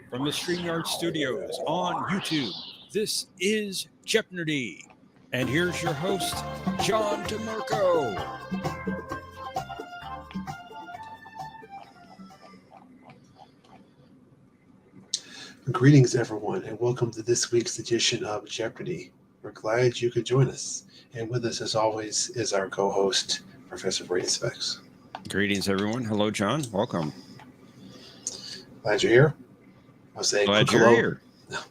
From the StreamYard Studios on YouTube, this is Jeopnerdy. And here's your host, John DeMarco. Greetings, everyone, and welcome to this week's edition of Jeopardy! We're glad you could join us. And with us, as always, is our co-host, Professor Brainy Specs. Greetings, everyone. Hello, John. Welcome. Glad you're here. I'll say Glad you're here.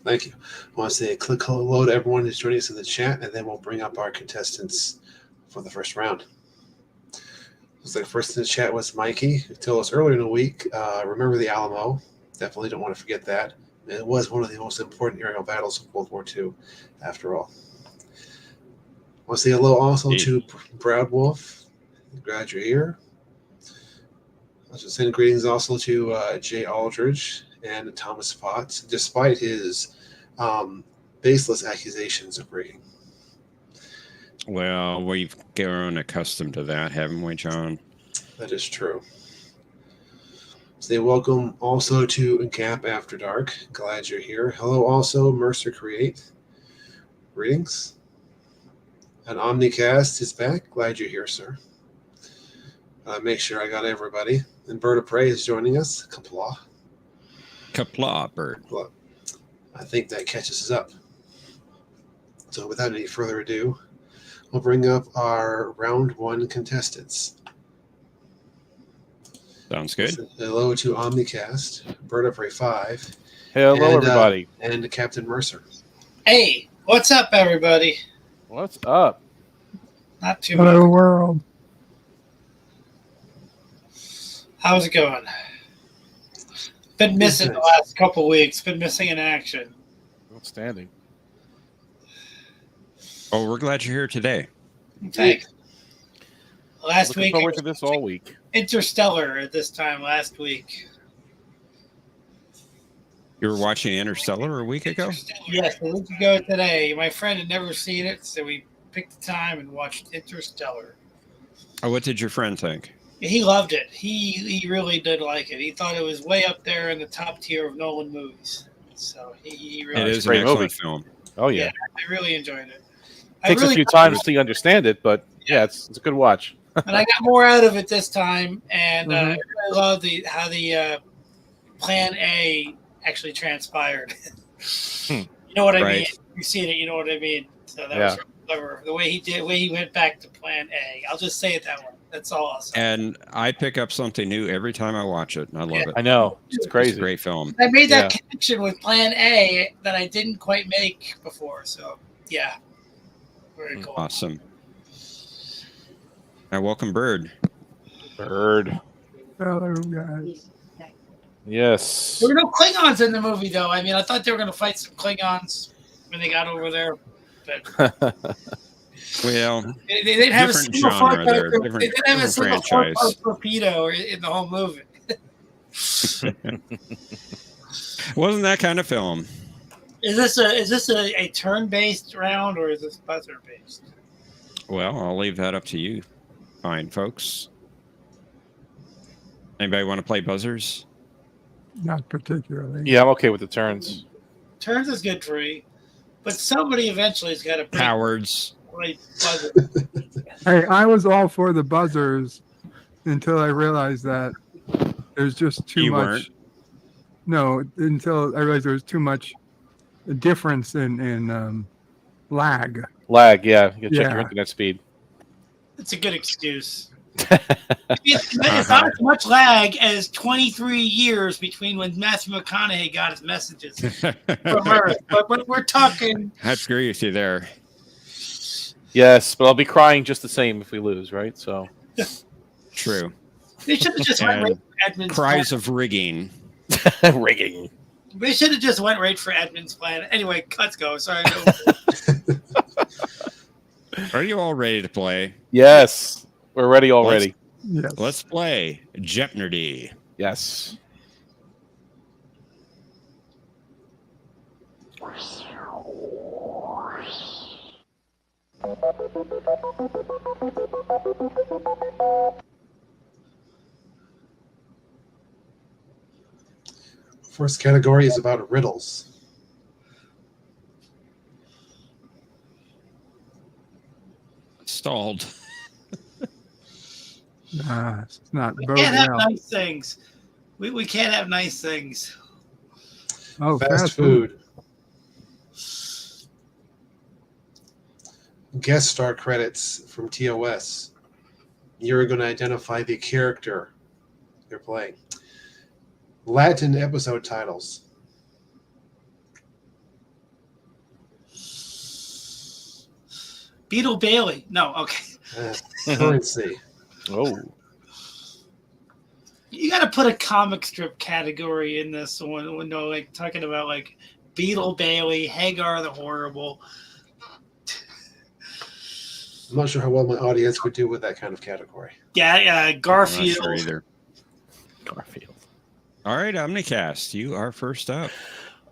Thank you. I want to say a quick hello to everyone who's joining us in the chat, and then we'll bring up our contestants for the first round. Looks like first in the chat was Mikey, who told us earlier in the week, remember the Alamo. Definitely don't want to forget that. It was one of the most important aerial battles of World War II, after all. I want to say hello also to Brad Wolf. Glad you're here. I was just sending greetings also to Jay Aldridge and Thomas Potts, despite his baseless accusations of rigging. Well, we've grown accustomed to that, haven't we, John? That is true. Say welcome also to Gap After Dark. Glad you're here. Hello also, Mercer Create. Greetings. And Omnicast is back. Glad you're here, sir. Make sure I got everybody. And Bird of Prey is joining us. Kapla. Kapla, Bird. Kapla. I think that catches us up. So without any further ado, we'll bring up our round one contestants. Sounds good. Hello to Omnicast, Bird of Prey 5. Hello, everybody. And Captain Mercer. Hey, what's up, everybody? What's up? Not too much. Hello, world. How's it going? Been missing the last couple weeks. Been missing in action. Outstanding. Oh, we're glad you're here today. Thanks. Last Looking week, forward to this all week. Interstellar at this time last week. You were watching Interstellar a week ago? Yes, a week ago today. My friend had never seen it, so we picked the time and watched Interstellar. Oh, what did your friend think? He loved it. He really did like it. He thought it was way up there in the top tier of Nolan movies. So he really It is a great an excellent movie. film. Oh, yeah. I really enjoyed it. Takes a few times to understand it, but yeah, it's a good watch. And I got more out of it this time, and I really love how the Plan A actually transpired. You know what I mean? You've seen it, you know what I mean? So that was really clever. The way he went back to Plan A. I'll just say it that way. That's all I'll say. And I pick up something new every time I watch it, and I love it. I know. It's crazy. It's a great film. I made that connection with Plan A that I didn't quite make before. So, yeah. Very cool. Awesome. Now, welcome, Bird. Bird. Hello, guys. Yes. There were no Klingons in the movie, though. I mean, I thought they were going to fight some Klingons when they got over there. But Well, they didn't have a single genre there. they didn't have a single franchise. torpedo in the whole movie. Wasn't that kind of film? Is this a turn-based round or is this buzzer-based? Well, I'll leave that up to you, fine folks. Anybody want to play buzzers? Not particularly. Yeah, I'm okay with the turns. Turns is good for me, but somebody eventually has got to Cowards. play buzzer. Hey, I was all for the buzzers until I realized that there's just too much. Weren't? No, until I realized there was too much difference in lag. Lag, yeah. You gotta check your internet speed. It's a good excuse. It's not as much lag as 23 years between when Matthew McConaughey got his messages from Earth. But we're talking. I agree with you there. Yes, but I'll be crying just the same if we lose, right? So True. They should have just went right for Edmund's Cries plan. of rigging. rigging. They should have just went right for Edmund's plan. Anyway, let's go. Sorry. Are you all ready to play? Yes. We're ready already. Yes. Let's play Jeopnerdy. Yes. First category is about riddles. Stalled. It's not We boding can't have well. nice things. We can't have nice things. Oh, Fast food. Guest star credits from TOS. You're going to identify the character you're playing. Latin episode titles. Beetle Bailey. No, okay. Currency. Oh. You got to put a comic strip category in this one. No, like talking about like Beetle Bailey, Hagar the Horrible. I'm not sure how well my audience would do with that kind of category. Yeah, Garfield. I'm not sure either. Garfield. All right, Omnicast, you are first up.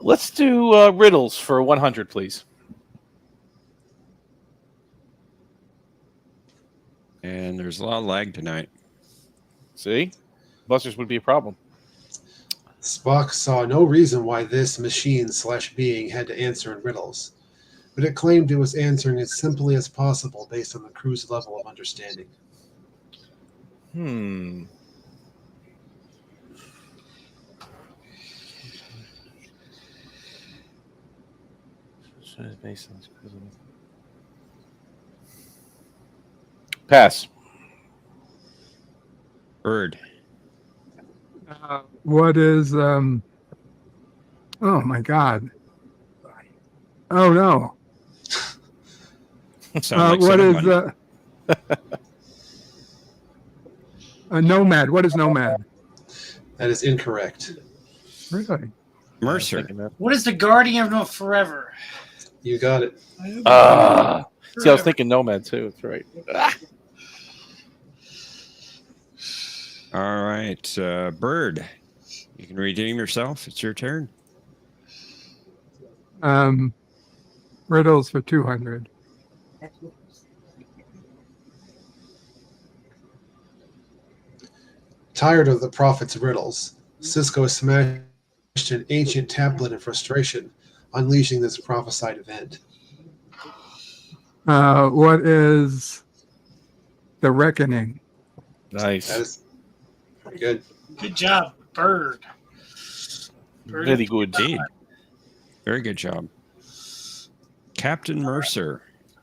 Let's do riddles for 100, please. And there's a lot of lag tonight. See? Buzzers would be a problem. Spock saw no reason why this machine/being had to answer in riddles, but it claimed it was answering as simply as possible based on the crew's level of understanding. Pass. Bird. What is oh my god. Oh no. Sound like What is someone. a nomad? What is nomad? That is incorrect. Really? Mercer. What is the Guardian of Forever? You got it. See, I was thinking Nomad, too. That's right. All right, Bird. You can redeem yourself. It's your turn. Riddles for 200. Tired of the prophet's riddles, Cisco smashed an ancient tablet in frustration, unleashing this prophesied event. What is the reckoning? Nice. That is pretty good. Good job, Bird. Bird. Very good. Indeed. Very good job. Captain Mercer.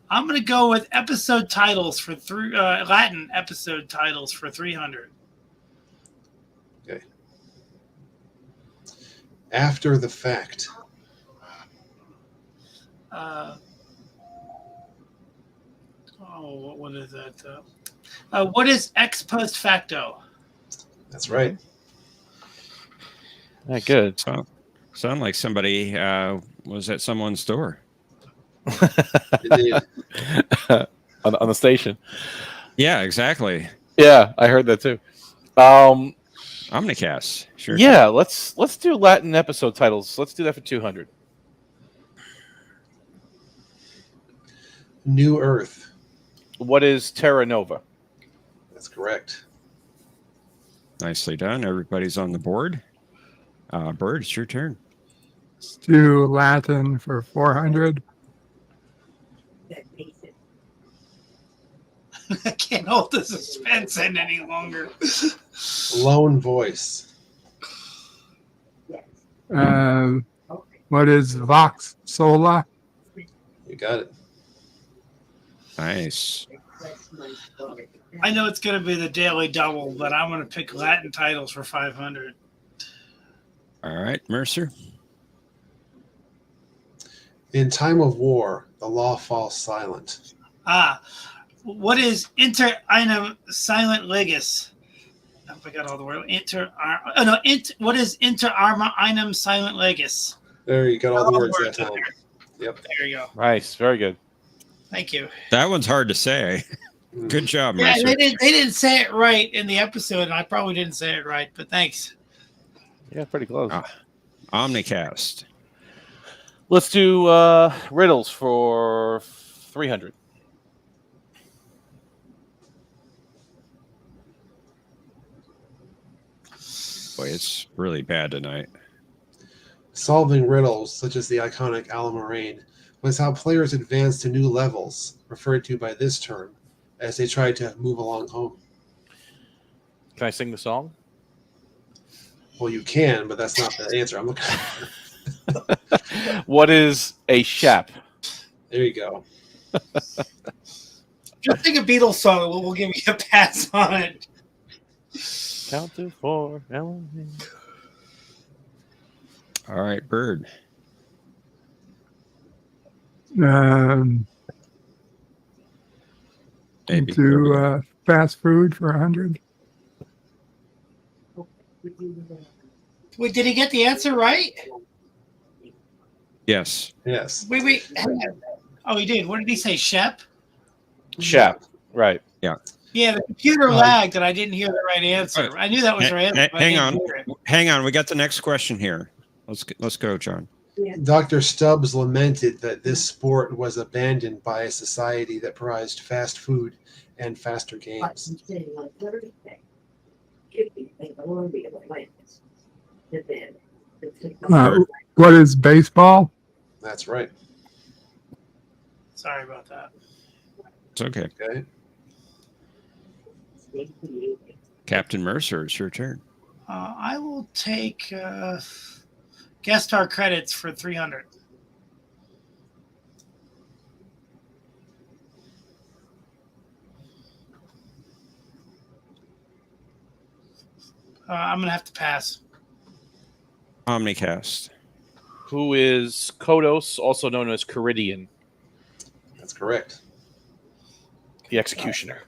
I'm going to go with episode titles for Latin episode titles for 300. Okay. After the fact. What is that? What is ex post facto? That's right. Good. Sound like somebody was at someone's door. Indeed. on the station. Yeah, exactly. Yeah, I heard that too. Omnicast. Sure. Yeah, let's do Latin episode titles. Let's do that for 200. New Earth. What is Terra Nova? That's correct. Nicely done. Everybody's on the board. Bird, it's your turn. Let's do Latin for 400. I can't hold the suspense in any longer. Lone voice. What is Vox Sola? You got it. Nice. I know it's going to be the Daily Double, but I'm going to pick Latin titles for 500. All right, Mercer. In time of war, the law falls silent. What is inter einem silent legis? I forgot all the word. What is inter arma einem silent legis? There, you got all the words that time. Yep. There you go. Nice, very good. Thank you. That one's hard to say. Good job, Yeah, Mercer. they didn't say it right in the episode, and I probably didn't say it right, but thanks. Yeah, pretty close. Omnicast. Let's do riddles for 300. Boy, it's really bad tonight. Solving riddles, such as the iconic Alamarine, was how players advanced to new levels, referred to by this term, as they tried to move along home. Can I sing the song? Well, you can, but that's not the answer I'm looking for. What is a shep? There you go. Just think a Beatles song. We'll give you a pass on it. Count to 4. All right, Bird. Maybe. Do fast food for 100. Wait, did he get the answer right? Yes. Yes. Wait. Oh, he did. What did he say? Shep? Shep. Right. Yeah. Yeah, the computer lagged and I didn't hear the right answer. I knew that was right. Hang on. Hang on. We got the next question here. Let's go, John. Dr. Stubbs lamented that this sport was abandoned by a society that prized fast food and faster games. What is baseball? That's right. Sorry about that. It's okay. Okay. Captain Mercer, it's your turn. I will take guest star credits for 300. I'm going to have to pass. Omnicast. Who is Kodos, also known as Caridian, That's correct. the executioner?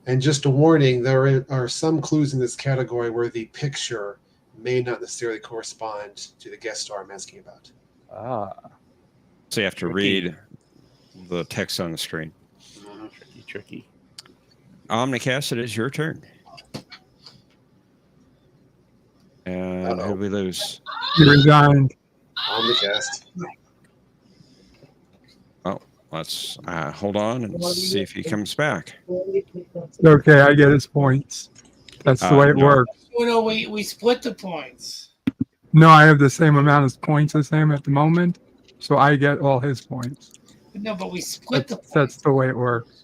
And just a warning, there are some clues in this category where the picture may not necessarily correspond to the guest star I'm asking about. Ah, So you have to read the text on the screen. tricky. Omnicast, it is your turn. And who we lose? He resigned. Omnicast. Oh, let's hold on and see if he comes back. Okay, I get his points. That's the way it No. works. Oh, no, we split the points. No, I have the same amount of points as him at the moment, so I get all his points. No, but we split the points. That's the way it works.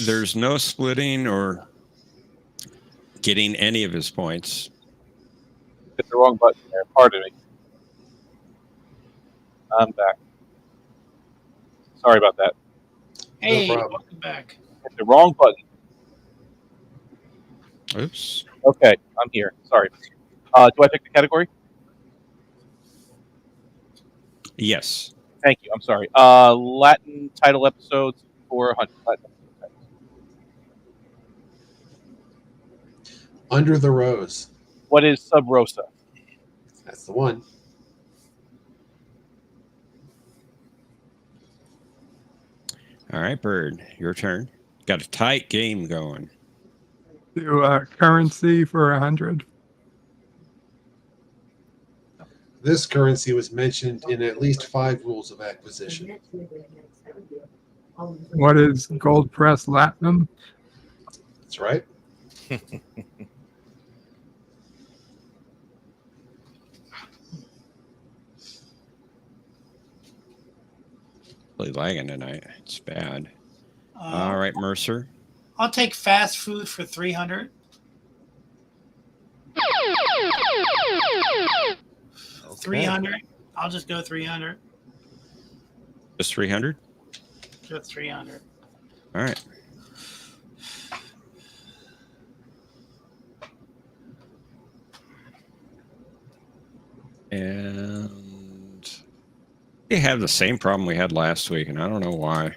There's no splitting or getting any of his points. Hit the wrong button there. Pardon me. I'm back. Sorry about that. Hey, problem. welcome back. Hit the wrong button. Oops. Okay, I'm here. Sorry. Do I pick the category? Yes. Thank you. I'm sorry. Latin title episodes for 100. Latin episodes. Under the Rose. What is Sub Rosa? That's the one. All right, Bird, your turn. Got a tight game going. Do currency for 100. This currency was mentioned in at least 5 rules of acquisition. What is gold press latinum? That's right. Really lagging tonight. It's bad. All right, Mercer. I'll take fast food for 300. Okay. 300. I'll just go 300. Just 300? Just 300. All right. And we have the same problem we had last week, and I don't know why.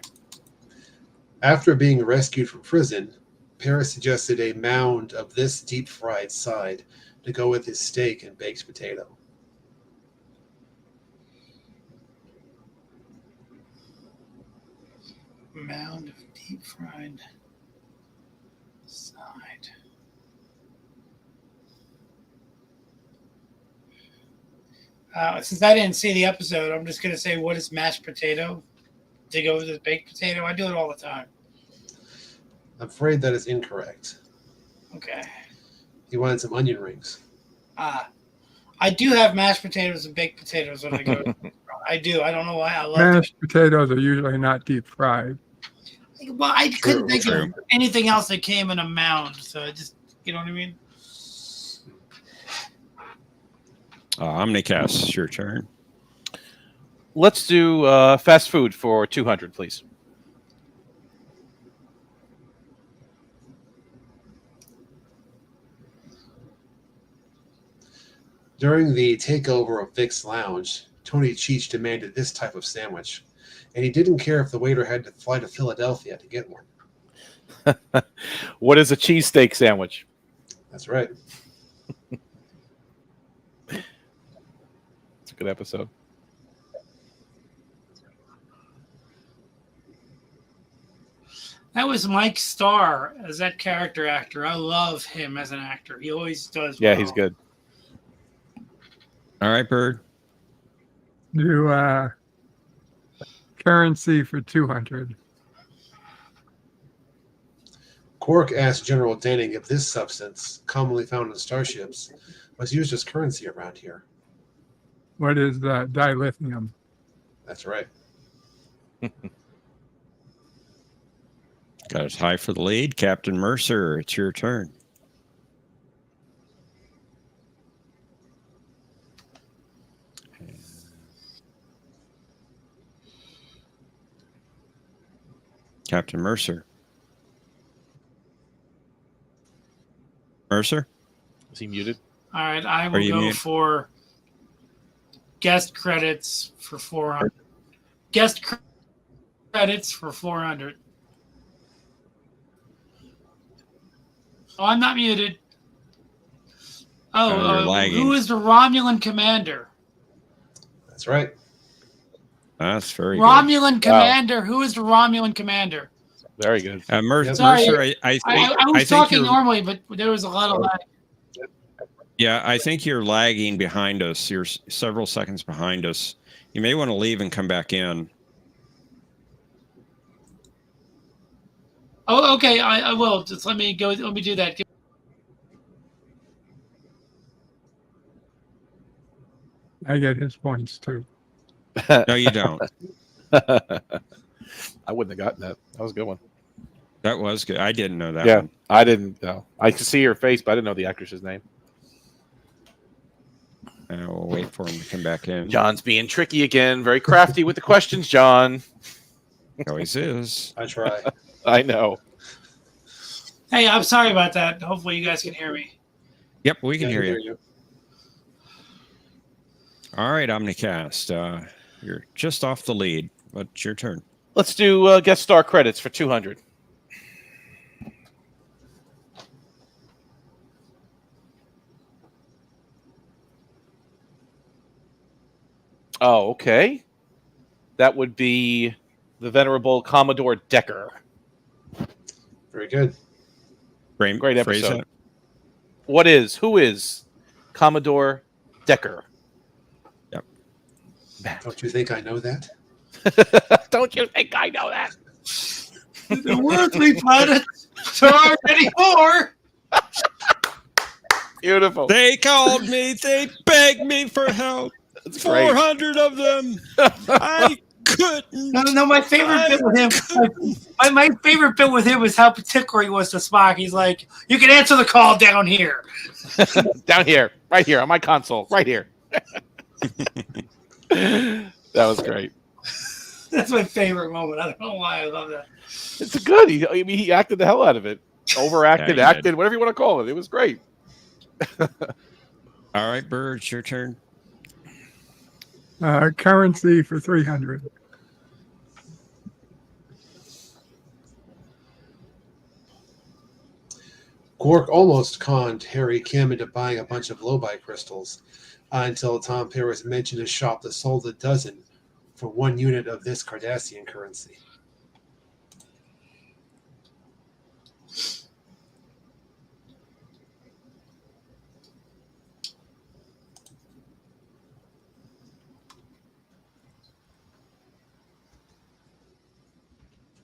After being rescued from prison, Paris suggested a mound of this deep-fried side to go with his steak and baked potato. Mound of deep fried side. Since I didn't see the episode, I'm just going to say, what is mashed potato to go with the baked potato? I do it all the time. I'm afraid that is incorrect. Okay. He wanted some onion rings. I do have mashed potatoes and baked potatoes when I go. I do. I don't know why I love Mashed potatoes are usually not deep fried. it. Well, I couldn't think true. of anything else that came in a mound. So I just, you know what I mean? Omnicast, it's your turn. Let's do fast food for 200, please. During the takeover of Vic's Lounge, Tony Cheech demanded this type of sandwich, and he didn't care if the waiter had to fly to Philadelphia to get one. What is a cheesesteak sandwich? That's right. It's a good episode. That was Mike Starr as that character actor. I love him as an actor. He always does. Yeah, well. he's good. All right, Bird. Do currency for 200. Quark asked General Denning if this substance, commonly found in starships, was used as currency around here. What is dilithium? That's right. Got a tie for the lead. Captain Mercer, it's your turn. Captain Mercer. Mercer? Is he muted? All right, I Are will you go mute? for guest credits for 400. Guest credits for 400. Oh, I'm not muted. You're lagging. Who is the Romulan commander? That's right. That's very Romulan commander. Who is the Romulan commander? Very good. good. Yep. Sorry, Mercer, I I was think talking you're- normally, but there was a lot of lag. Yeah, I think you're lagging behind us. You're several seconds behind us. You may want to leave and come back in. Oh, okay. I will. Just let me go. Let me do that. I get his points too. No, you don't. I wouldn't have gotten that. That was a good one. That was good. I didn't know that Yeah, one. I didn't know. I could see her face, but I didn't know the actress's name. We'll wait for him to come back in. John's being tricky again. Very crafty with the questions, John. Always is. I try. I know. Hey, I'm sorry about that. Hopefully, you guys can hear me. Yep, we can Yeah, hear you. All right, Omnicast. You're just off the lead. It's your turn. Let's do guest star credits for 200. Oh, okay. That would be the venerable Commodore Decker. Very good. Frame, Great phrase episode. that. Who is Commodore Decker? Yep. Don't you think I know that? Don't you think I know that? The worldly planets aren't anymore. Beautiful. They called me. They begged me for help. That's great. 400 of them. I couldn't. No. My favorite bit with him. My favorite bit with him was how particular he was to Spock. He's like, "You can answer the call down here." Down here, right here on my console, right here. That was great. That's my favorite moment. I don't know why I love that. It's good. He acted the hell out of it. Overacted, Yeah, he acted, did. whatever you want to call it. It was great. All right, Bird, it's your turn. Currency for 300. Quark almost conned Harry Kim into buying a bunch of Lobi crystals until Tom Paris mentioned a shop that sold a dozen for 1 unit of this Cardassian currency.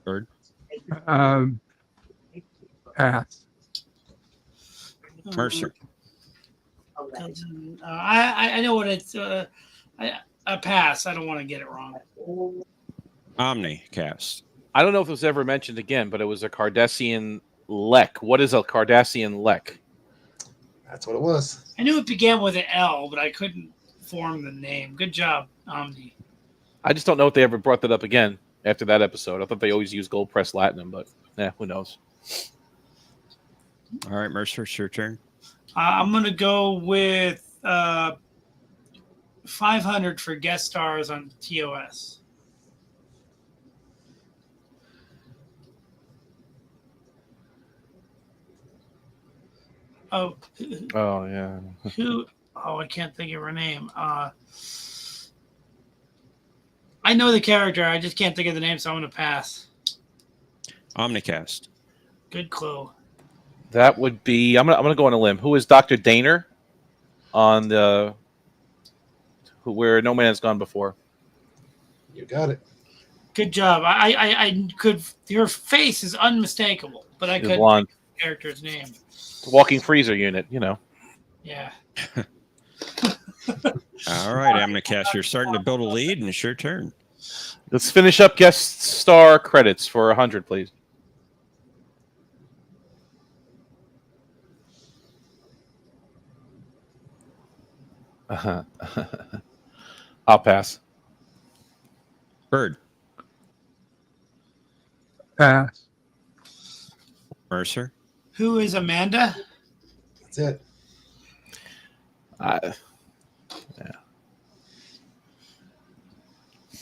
Bird. Pass. Mercer. I know what it's. I pass. I don't want to get it wrong. Omnicast. I don't know if it was ever mentioned again, but it was a Cardassian lek. What is a Cardassian lek? That's what it was. I knew it began with an L, but I couldn't form the name. Good job, Omni. I just don't know if they ever brought that up again after that episode. I thought they always used gold press latinum, but who knows? All right, Mercer, it's your turn. I'm going to go with 500 for guest stars on TOS. Oh, yeah. who? Oh, I can't think of her name. I know the character. I just can't think of the name, so I'm going to pass. Omnicast. Good clue. That would be. I'm gonna go on a limb. Who is Dr. Daner on the where No Man Has Gone Before? You got it. Good job. I could. Your face is unmistakable, but I couldn't blonde. think of the character's name. The walking freezer unit, you know. Yeah. All right, Omnicast, you're starting to build a lead, and it's your turn. Let's finish up guest star credits for 100, please. I'll pass. Bird. Pass. Mercer. Who is Amanda? That's it. Yeah. You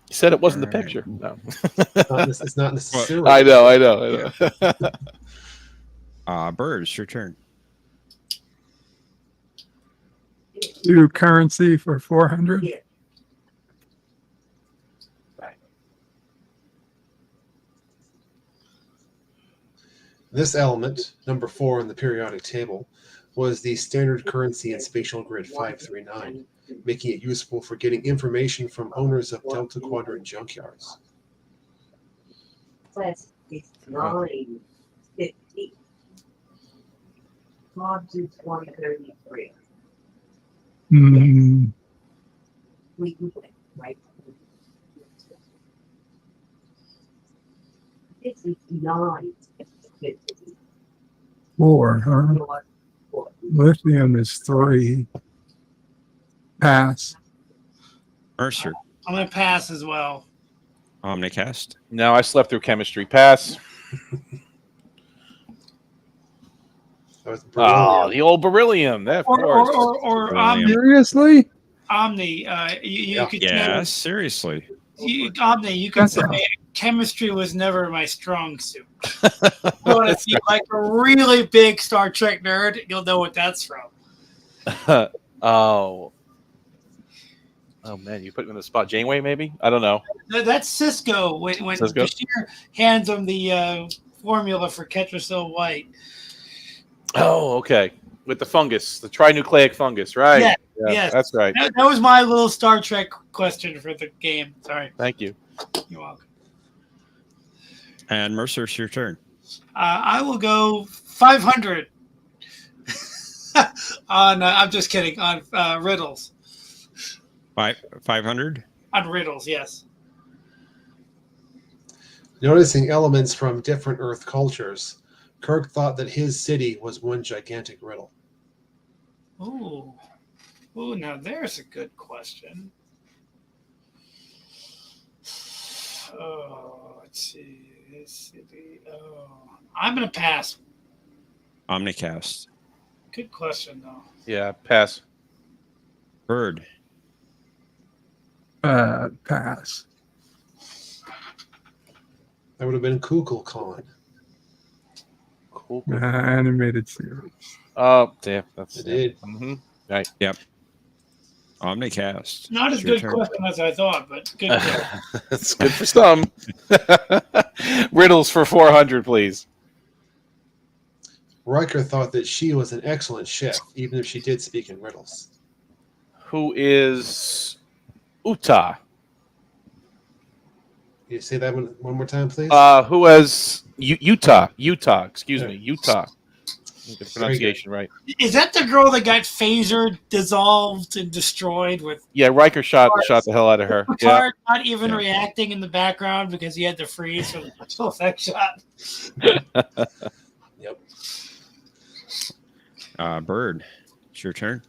said it wasn't the picture. No. It's not necessarily. I know. Bird, it's your turn. Do currency for 400. This element, number 4 in the periodic table, was the standard currency in Spatial Grid 539, making it useful for getting information from owners of Delta Quadrant junkyards. Plus it's 950. Mod to 2033. Mm, We can put it right. This is 950. 4, huh? Lithium is 3. Pass. Mercer. I'm going to pass as well. Omnicast. No, I slept through chemistry. Pass. That was beryllium. The old beryllium. That, of course. Or Beryllium. Seriously? Omni. You could Yeah, say, seriously. Omni, you could That's say chemistry was never my strong suit. If you're like a really big Star Trek nerd, you'll know what that's from. Oh man, you put me in the spot. Janeway, maybe? I don't know. That's Cisco when Cisco? Bashir hands him the formula for Ketrasil White. Oh, okay. With the fungus, the trinucleic fungus, right? Yeah, Yeah, yes. that's right. That was my little Star Trek question for the game. Sorry. Thank you. You're welcome. And Mercer, it's your turn. I will go 500 on. I'm just kidding. On riddles. 500. On riddles, yes. Noticing elements from different Earth cultures, Kirk thought that his city was one gigantic riddle. Ooh, now there's a good question. Oh, let's see. This city. Oh, I'm gonna pass. Omnicast. Good question though. Yeah, pass. Bird. Pass. That would have been Kukulkan. Cool. Animated series. Oh, damn. That's It did. Mm-hmm. Right. Omnicast. Not as It's your good turn. question as I thought, but good. That's good for some. Riddles for 400, please. Riker thought that she was an excellent chef, even if she did speak in riddles. Who is Utah? Can you say that one more time, please? Who has Utah? Excuse me, Utah. Get the pronunciation right. Is that the girl that got phasered, dissolved, and destroyed with Yeah, Riker shot the hell out of her. Yeah. Picard not even reacting in the background because he had to freeze for the special effect shot? Yep. Bird, it's your turn.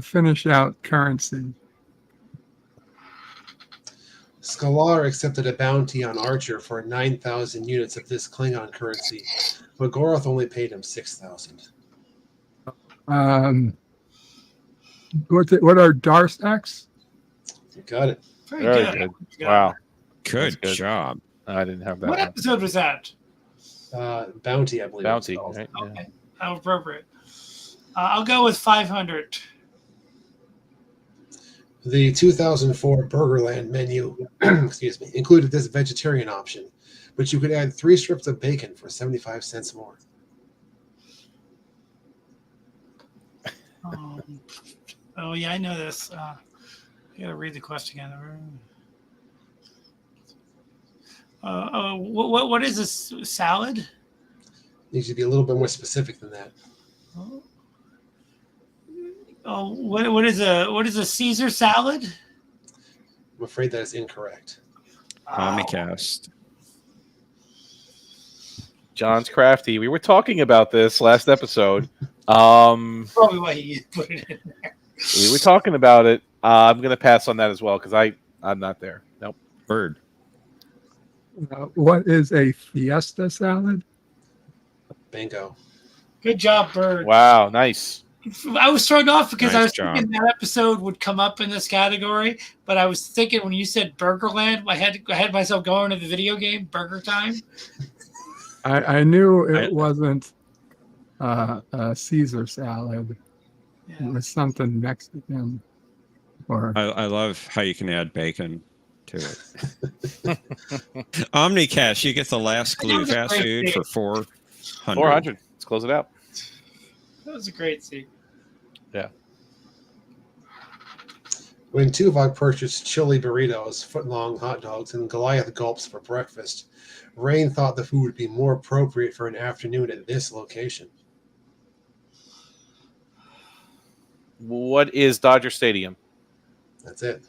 Finish out currency. Skalar accepted a bounty on Archer for 9,000 units of this Klingon currency, but Goroth only paid him 6,000. What are Darstacks? You got it. Very Very good. Wow. Good good. job. I didn't have that What one. episode was that? Bounty, I believe. Bounty. It's called. Right? Yeah. Okay, how appropriate. I'll go with 500. The 2004 Burgerland menu, excuse me, included this vegetarian option, but you could add 3 strips of bacon for 75 cents more. Oh yeah, I know this. I gotta read the question again. What is this salad? Needs to be a little bit more specific than that. Oh, what is a Caesar salad? I'm afraid that is incorrect. Omnicast. John's crafty. We were talking about this last episode. Probably why he put it in there. We were talking about it. I'm going to pass on that as well because I'm not there. Nope. Bird. What is a fiesta salad? Bingo. Good job, Bird. Wow. Nice. I was thrown off because I Nice was thinking that episode would come up in this category, but I was thinking when you said Burgerland, I had myself going to the video game Burger Time. I knew it wasn't a Caesar salad. Yeah. It was something Mexican. Or I love how you can add bacon to it. Omnicast, you get the last That clue. was a Fast great food for scene. 400. 400. Let's close it out. That was a great scene. Yeah. When Tuvok purchased chili burritos, footlong hot dogs, and Goliath gulps for breakfast, Rain thought the food would be more appropriate for an afternoon at this location. What is Dodger Stadium? That's it.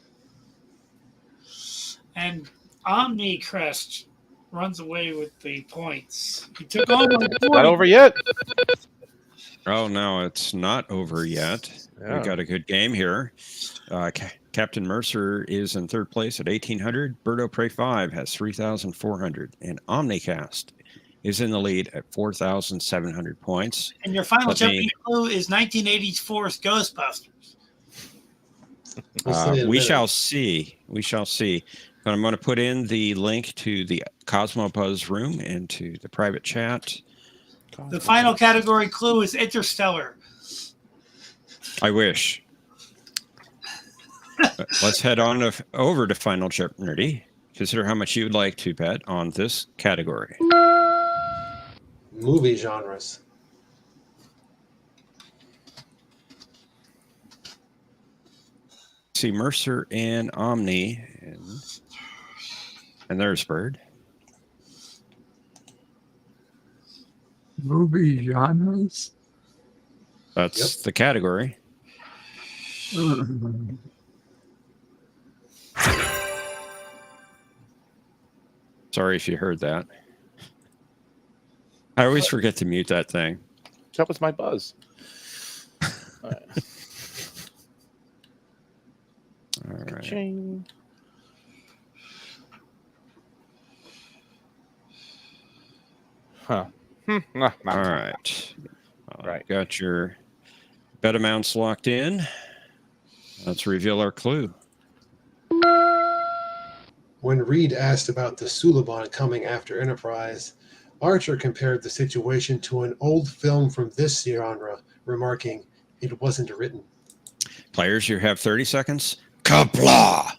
And Omnicrest runs away with the points. He took all my points. Not over yet. Oh, no, it's not over yet. Yeah. We got a good game here. Captain Mercer is in third place at 1,800. Birdo Prey 5 has 3,400. And Omnicast is in the lead at 4,700 points. And your final jumping clue is 1984's Ghostbusters. We shall see. We shall see. But I'm going to put in the link to the Cosmobuzz room and to the private chat. The final category clue is Interstellar. I wish. Let's head on over to Final Jeopnerdy. Consider how much you would like to bet on this category. Movie genres. See Mercer and Omni, and there's Bird. movie genres? That's the category. Sorry if you heard that. I always forget to mute that thing. That was my buzz. All right. All right. Ching. Huh. All right. Right. Got your bet amounts locked in. Let's reveal our clue. When Reed asked about the Suliban coming after Enterprise, Archer compared the situation to an old film from this genre, remarking, "It wasn't written." Players, you have 30 seconds. Kapla!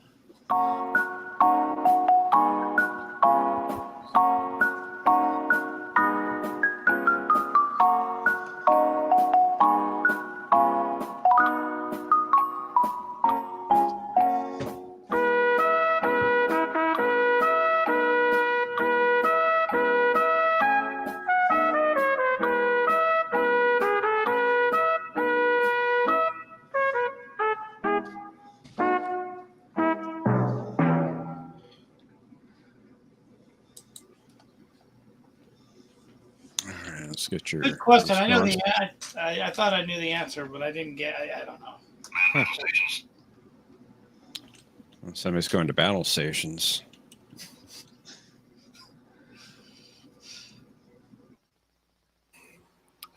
Let's get your Good question. I know response. I thought I knew the answer, but I didn't get. I don't know. Somebody's going to battle stations.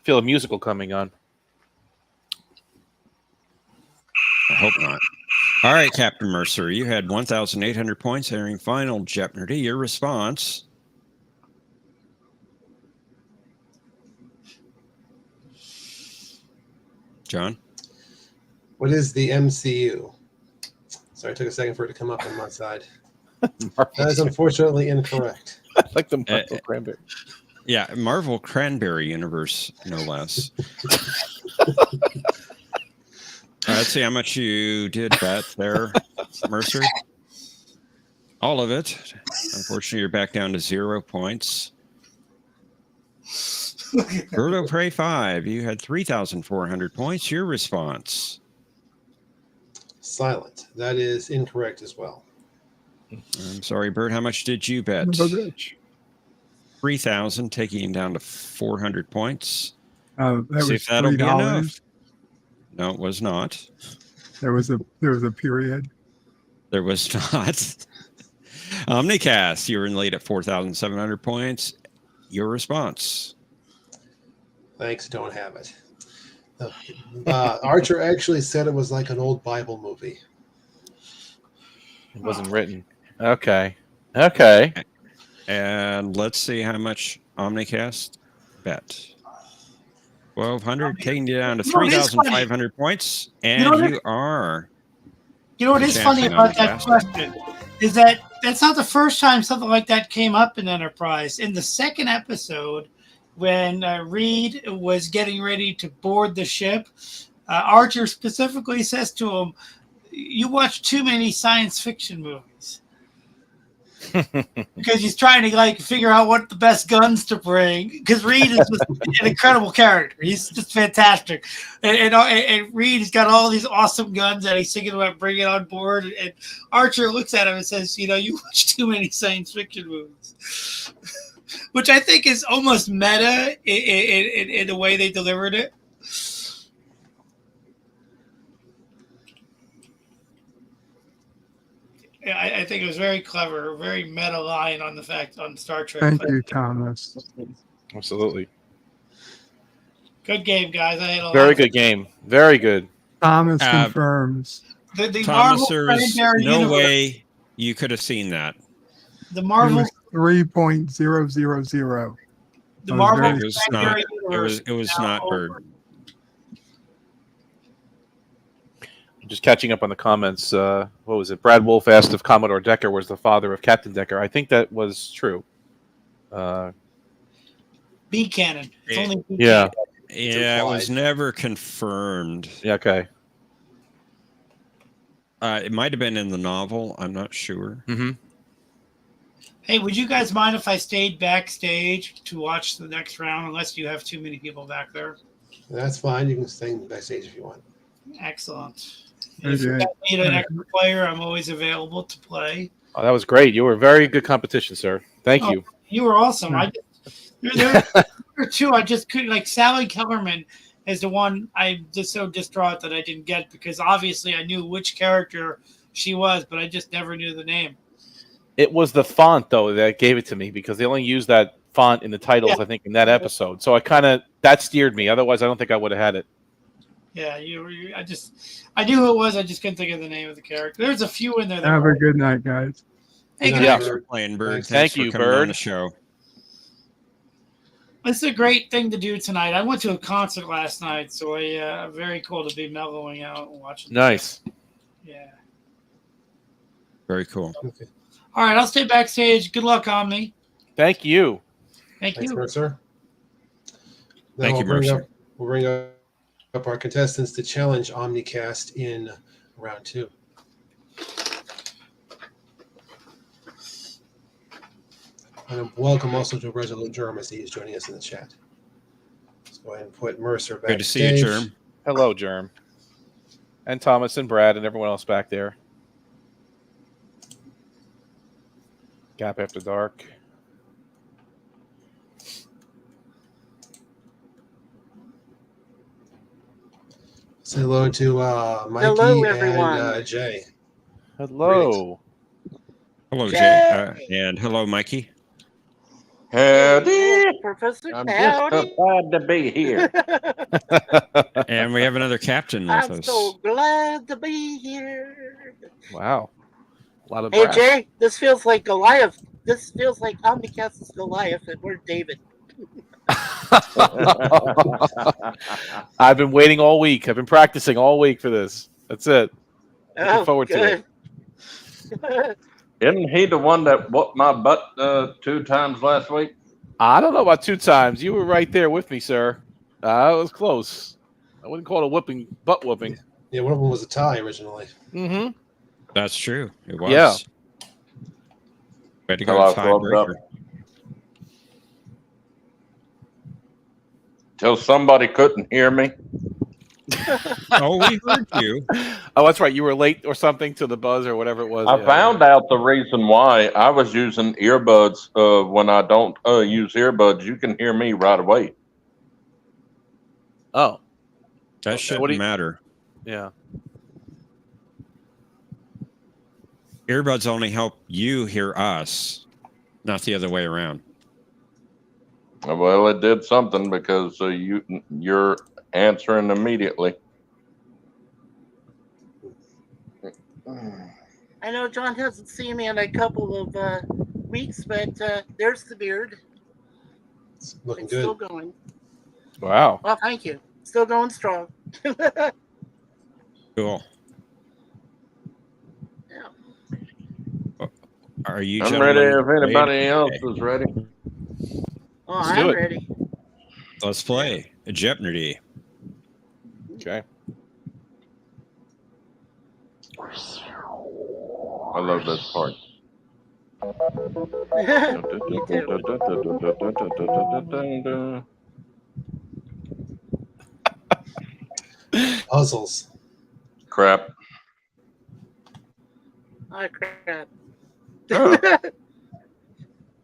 Feel a musical coming on. I hope not. All right, Captain Mercer, you had 1,800 points entering final Jeopnerdy. Your response? John? What is the MCU? Sorry, it took a second for it to come up on my side. That is unfortunately incorrect. I like the Marvel Cranberry. Yeah, Marvel Cranberry Universe, no less. Let's see how much you did bet there, Mercer. All of it. Unfortunately, you're back down to 0 points. Bird of Prey 5, you had 3,400 points. Your response? Silent. That is incorrect as well. I'm sorry, Bird. How much did you bet? 3,000, taking him down to 400 points. That See was if that'll be $3. enough. No, it was not. There was a period. There was not. Omnicast, you were in the lead at 4,700 points. Your response? Thanks, don't have it. Archer actually said it was like an old Bible movie. It wasn't written. Okay. Okay. And let's see how much Omnicast bet. 1,200, taking you down to You know, it is funny. 3,500 points. And You know what you are. You know what The is funny champion about on that the question is that that's not the first time something like that came up in Enterprise. In the second episode, when Reed was getting ready to board the ship, Archer specifically says to him, "You watch too many science fiction movies." Because he's trying to figure out what the best guns to bring. Because Reed is just an incredible character. He's just fantastic, and Reed has got all these awesome guns that he's thinking about bringing on board. And Archer looks at him and says, "You watch too many science fiction movies," which I think is almost meta in the way they delivered it. I think it was very clever, very meta line on Star Trek. Thank you, Thomas. Absolutely. Good game, guys. I had a Very lot good game. Very good. Thomas confirms. The Thomas, Marvel there was Cranberry no universe, way you could have seen that. the It Marvel was 3.000. the I was Marvel very- It was Cranberry not. universe. It was is now not over. Bird. Just catching up on the comments. What was it? Brad Wolf asked if Commodore Decker was the father of Captain Decker. I think that was true. B canon. It's only B Yeah. Yeah, it was implied. never confirmed. Yeah. Okay. It might have been in the novel. I'm not sure. Mm-hmm. Hey, would you guys mind if I stayed backstage to watch the next round, unless you have too many people back there? That's fine. You can stay backstage if you want. Excellent. Very If you good. need an extra player, I'm always available to play. Oh, that was great. You were very good competition, sir. Thank you. You were awesome. There were two I just couldn't, like Sally Kellerman is the one I'm just so distraught that I didn't get, because obviously I knew which character she was, but I just never knew the name. It was the font though that gave it to me, because they only used that font in the titles. Yeah. I think in that episode. So that steered me. Otherwise, I don't think I would have had it. Yeah, I knew who it was. I just couldn't think of the name of the character. There's a few in there. That Have were, a good night, guys. hey, Good good night, night. Thanks for playing, Bird. Thanks. Thanks Thank you, for coming on Bird. the show. This is a great thing to do tonight. I went to a concert last night, so very cool to be mellowing out and watching. Nice. Yeah. Very cool. Okay. All right, I'll stay backstage. Good luck on me. Thank you. Thank Thanks, you. Mercer. Now Thank you, Mercer. We'll bring up our contestants to challenge Omnicast in round 2. And welcome also to Resolute Germ, as he is joining us in the chat. Let's go ahead and put Mercer back. Good to see you, Germ. Hello, Germ. And Thomas and Brad and everyone else back there. Gap After Dark. Say hello to Mikey Hello, everyone. and Jay. Hello. Hello, Jay. Jay. And hello, Mikey. Howdy, Professor. I'm just Howdy. glad to be here. And we have another captain with I'm us. so glad to be here. Wow. A lot of Hey, brass. Jay, this feels like Goliath. This feels like Omnicast is Goliath, and we're David. I've been waiting all week. I've been practicing all week for this. That's it. Looking forward to it. Good. Isn't he the one that whooped my butt 2 times last week? I don't know about 2 times. You were right there with me, sir. It was close. I wouldn't call it a whooping, butt whooping. Yeah, one of them was a tie originally. Mm-hmm. That's true. It was. Yeah. We had to go to tiebreaker. Till somebody couldn't hear me. Oh, we heard you. Oh, that's right. You were late or something to the buzz or whatever it was. I Yeah. found out the reason why. I was using earbuds. When I don't use earbuds, you can hear me right away. Oh, That What shouldn't do you- matter. yeah. Earbuds only help you hear us, not the other way around. Well, it did something because you're answering immediately. I know John hasn't seen me in a couple of weeks, but there's the beard. It's looking It's still good. going. Wow. Well, thank you. Still going strong. Cool. Yeah. Are you I'm ready gentlemen if anybody else Okay. is ready. Oh, Let's I'm do it. ready. Let's play Jeopnerdy. Okay. I love this part. Puzzles. Crap. Oh, crap. Oh.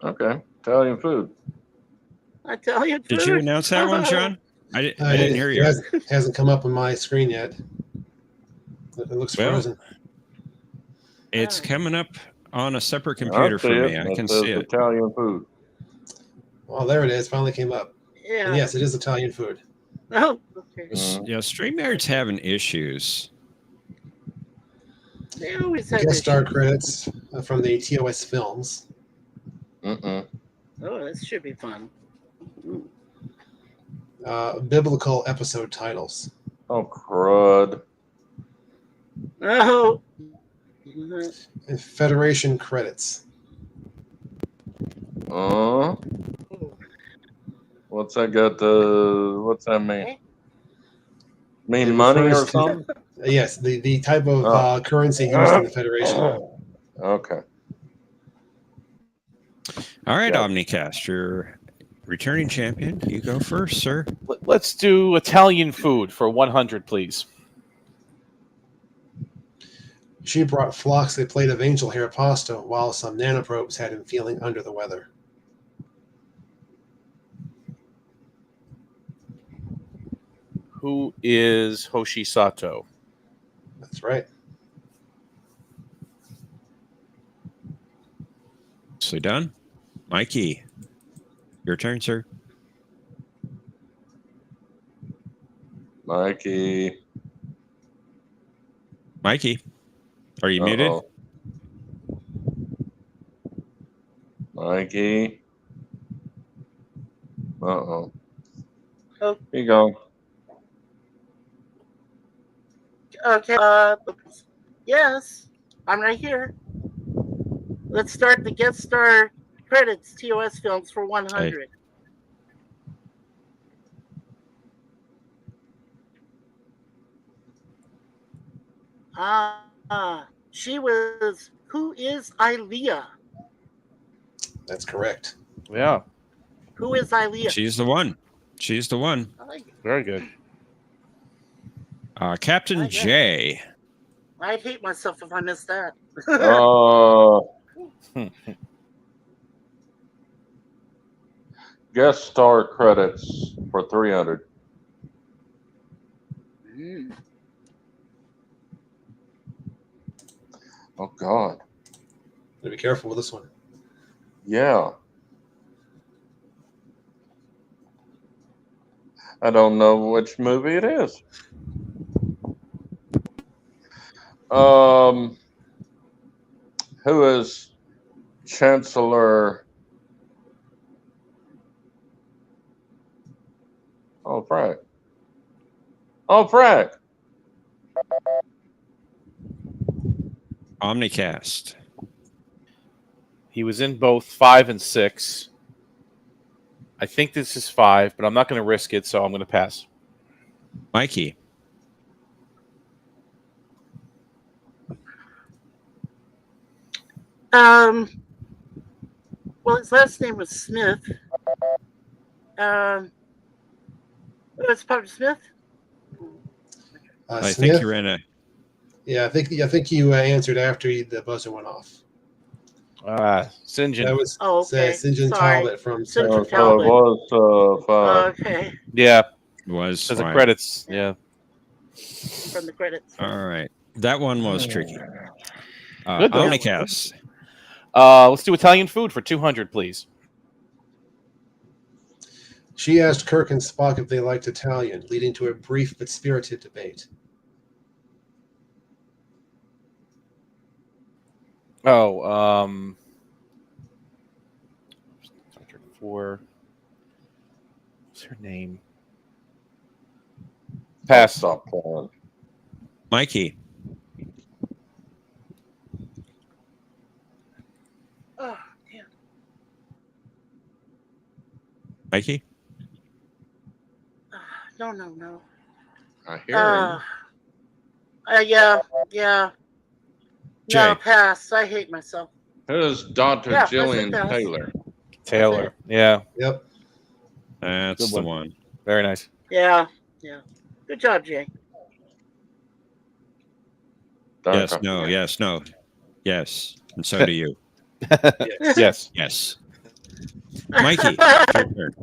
Okay. Italian food. Italian food. Did you announce that one, John? I didn't hear you. It hasn't come up on my screen yet. It looks Well, frozen. It's Oh. coming up on a separate computer for me. I can says see it. Italian food. Oh, there it is. Finally came up. Yeah. And yes, it is Italian food. Oh, okay. Yeah, StreamYard's having issues. They always have Guest star issues. credits from the TOS films. Mm-mm. Oh, this should be fun. Biblical episode titles. Oh, crud. Oh. And Federation credits. What's that got? What's that mean? Mean It money or refers to- something? Yes, the type of currency used in the Federation. Okay. All right, Yeah. Omnicast, you're returning champion. You go first, sir. Let's do Italian food for 100, please. She brought Phlox a plate of angel hair pasta while some nanoprobes had him feeling under the weather. Who is Hoshi Sato? That's right. So done. Mikey, your turn, sir. Mikey. Mikey, are you muted? Uh-oh. Mikey. Uh-oh. Oh. Here you go. Okay. Yes, I'm right here. Let's start the guest star credits. TOS films for 100. She was. Who is Ilea? That's correct. Yeah, Who is Ilea? She's the one. She's the one. I like it. very good. Captain Okay. J. I'd hate myself if I missed that. Guest star credits for 300. Oh God. Gotta be careful with this one. Yeah. I don't know which movie it is. Who is Chancellor? Oh, Frank. Oh, Frank. Omnicast. He was in both 5 and 6. I think this is 5, but I'm not going to risk it, so I'm going to pass. Mikey. Well, his last name was Smith. It's Papa Smith. I Smith. think you're in a. Yeah, I think you answered after the buzzer went off. St. John. That was okay. St. John Sorry. Talbot from St. John Star Trek. So it was 5. Okay. Yeah. Was Says the fine. credits. Yeah. From the credits. All right. That one was tricky. Good, though. Omnicast. Let's do Italian food for 200, please. She asked Kirk and Spock if they liked Italian, leading to a brief but spirited debate. Oh, Star Trek 4. What's her name? Pass. Stop playing. Mikey. Oh, damn. Mikey. No. I hear Yeah. Jay. No, pass. I hate myself. him. Who's Dr. Yeah, I said Jillian pass. Taylor? Taylor. Yeah. Yep. That's Good the one. one. Very nice. Yeah. Good job, Jay. Yes, Dr. no, yes, no. Yes. And so do you. Yes. Yes. Mikey. Your turn.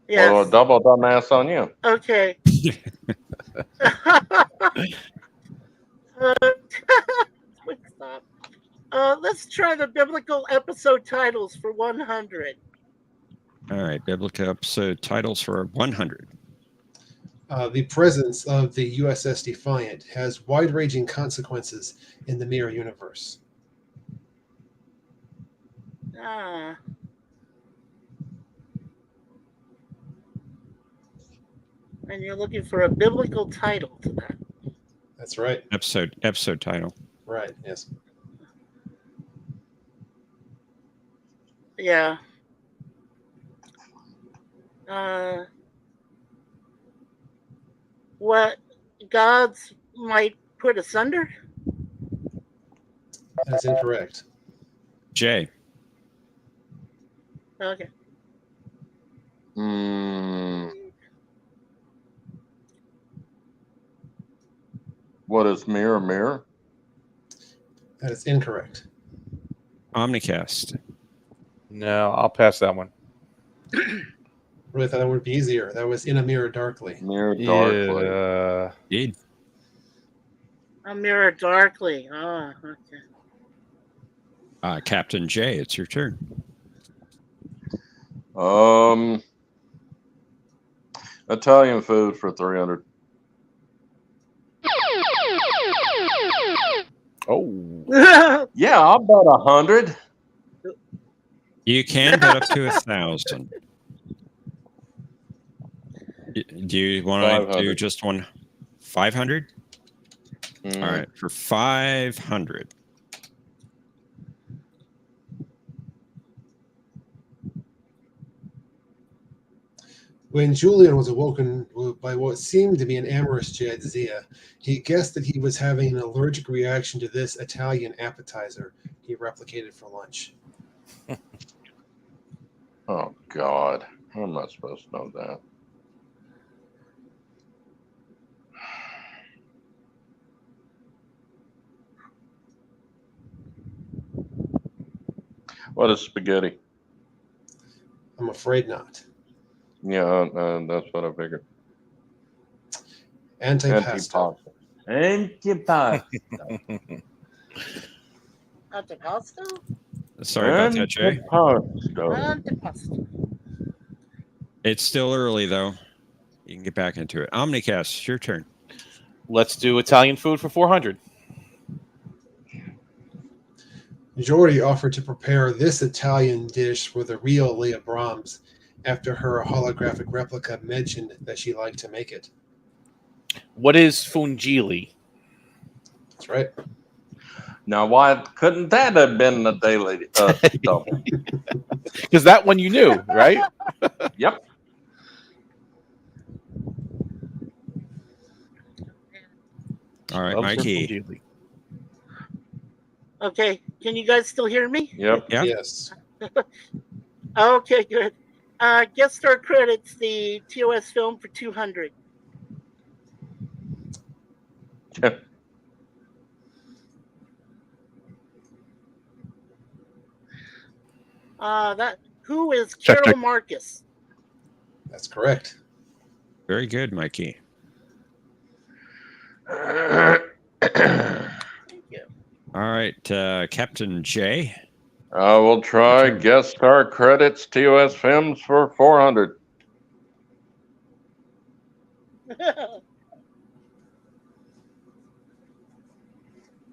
Yes. Well, double dumbass on you. Okay. Quick stop. Let's try the biblical episode titles for 100. All right. Biblical episode titles for 100. The presence of the USS Defiant has wide-ranging consequences in the Mirror Universe. And you're looking for a biblical title to that. That's right. Episode title. Right, yes. Yeah. What gods might put asunder? That's incorrect. Jay. Okay. What is mirror, mirror? That is incorrect. Omnicast. No, I'll pass that one. Really thought that would be easier. That was In a Mirror Darkly. Mirror darkly. Yeah. Indeed. A mirror darkly. Oh, okay. Captain Jay, it's your turn. Italian food for 300. Oh. Yeah, I'll bet 100. You can bet up to 1,000. Do you want to do 500. just one? 500? All right, for 500. When Julian was awoken by what seemed to be an amorous jadzia, he guessed that he was having an allergic reaction to this Italian appetizer he replicated for lunch. Oh, God. How am I supposed to know that? What is spaghetti? I'm afraid not. Yeah, that's what I figured. Antipasto. Antipasto. Antipasto? Sorry about that, Jay. Antipasto. Antipasto. It's still early, though. You can get back into it. Omnicast, it's your turn. Let's do Italian food for 400. Jordy offered to prepare this Italian dish for the real Leah Brahms after her holographic replica mentioned that she liked to make it. What is fungili? That's right. Now, why couldn't that have been the daily double? Because that one you knew, right? Yep. All right, Loves her Mikey. fungili. Okay, can you guys still hear me? Yep. Yeah. Yes. Okay, good. Guest star credits the TOS film for 200. Who is Check, Carol check. Marcus? That's correct. Very good, Mikey. Thank you. All right, Captain J. I will try guest star credits TOS films for 400.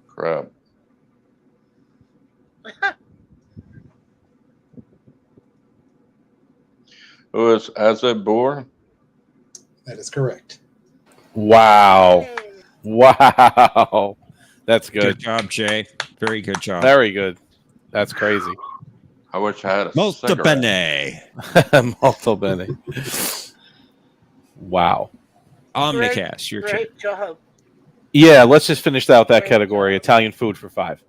Crap. Who is Azeb Boer? That is correct. Wow. Hey. Wow. That's good. Good job, Jay. Very good job. Very good. That's crazy. I wish I had a Molto cigarette. bene. Molto bene. Wow. Omnicast, your turn. Great job. Yeah, let's just finish out that category. Italian food for 5.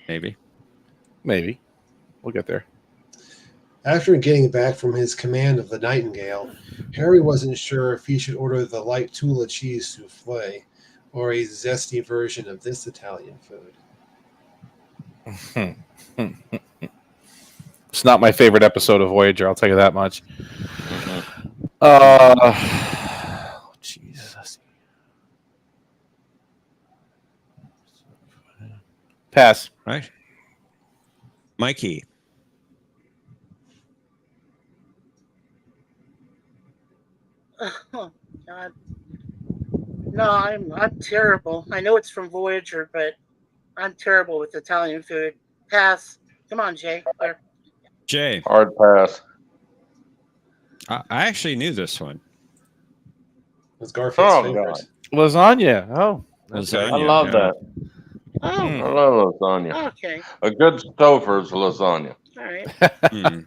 Maybe. Maybe. We'll get there. After getting back from his command of the Nightingale, Harry wasn't sure if he should order the light Tula cheese souffle or a zesty version of this Italian food. It's not my favorite episode of Voyager, I'll tell you that much. Jesus. Pass. Right. Mikey. Oh God. No, I'm terrible. I know it's from Voyager, but I'm terrible with Italian food. Pass. Come on, Jay. Or, Jay. Hard pass. I actually knew this one. It was Garfield's Oh, favorite. God. Lasagna. Oh. Lasagna, I love yeah. that. oh, I love lasagna. okay. A good Stouffer's lasagna. All right. Hmm.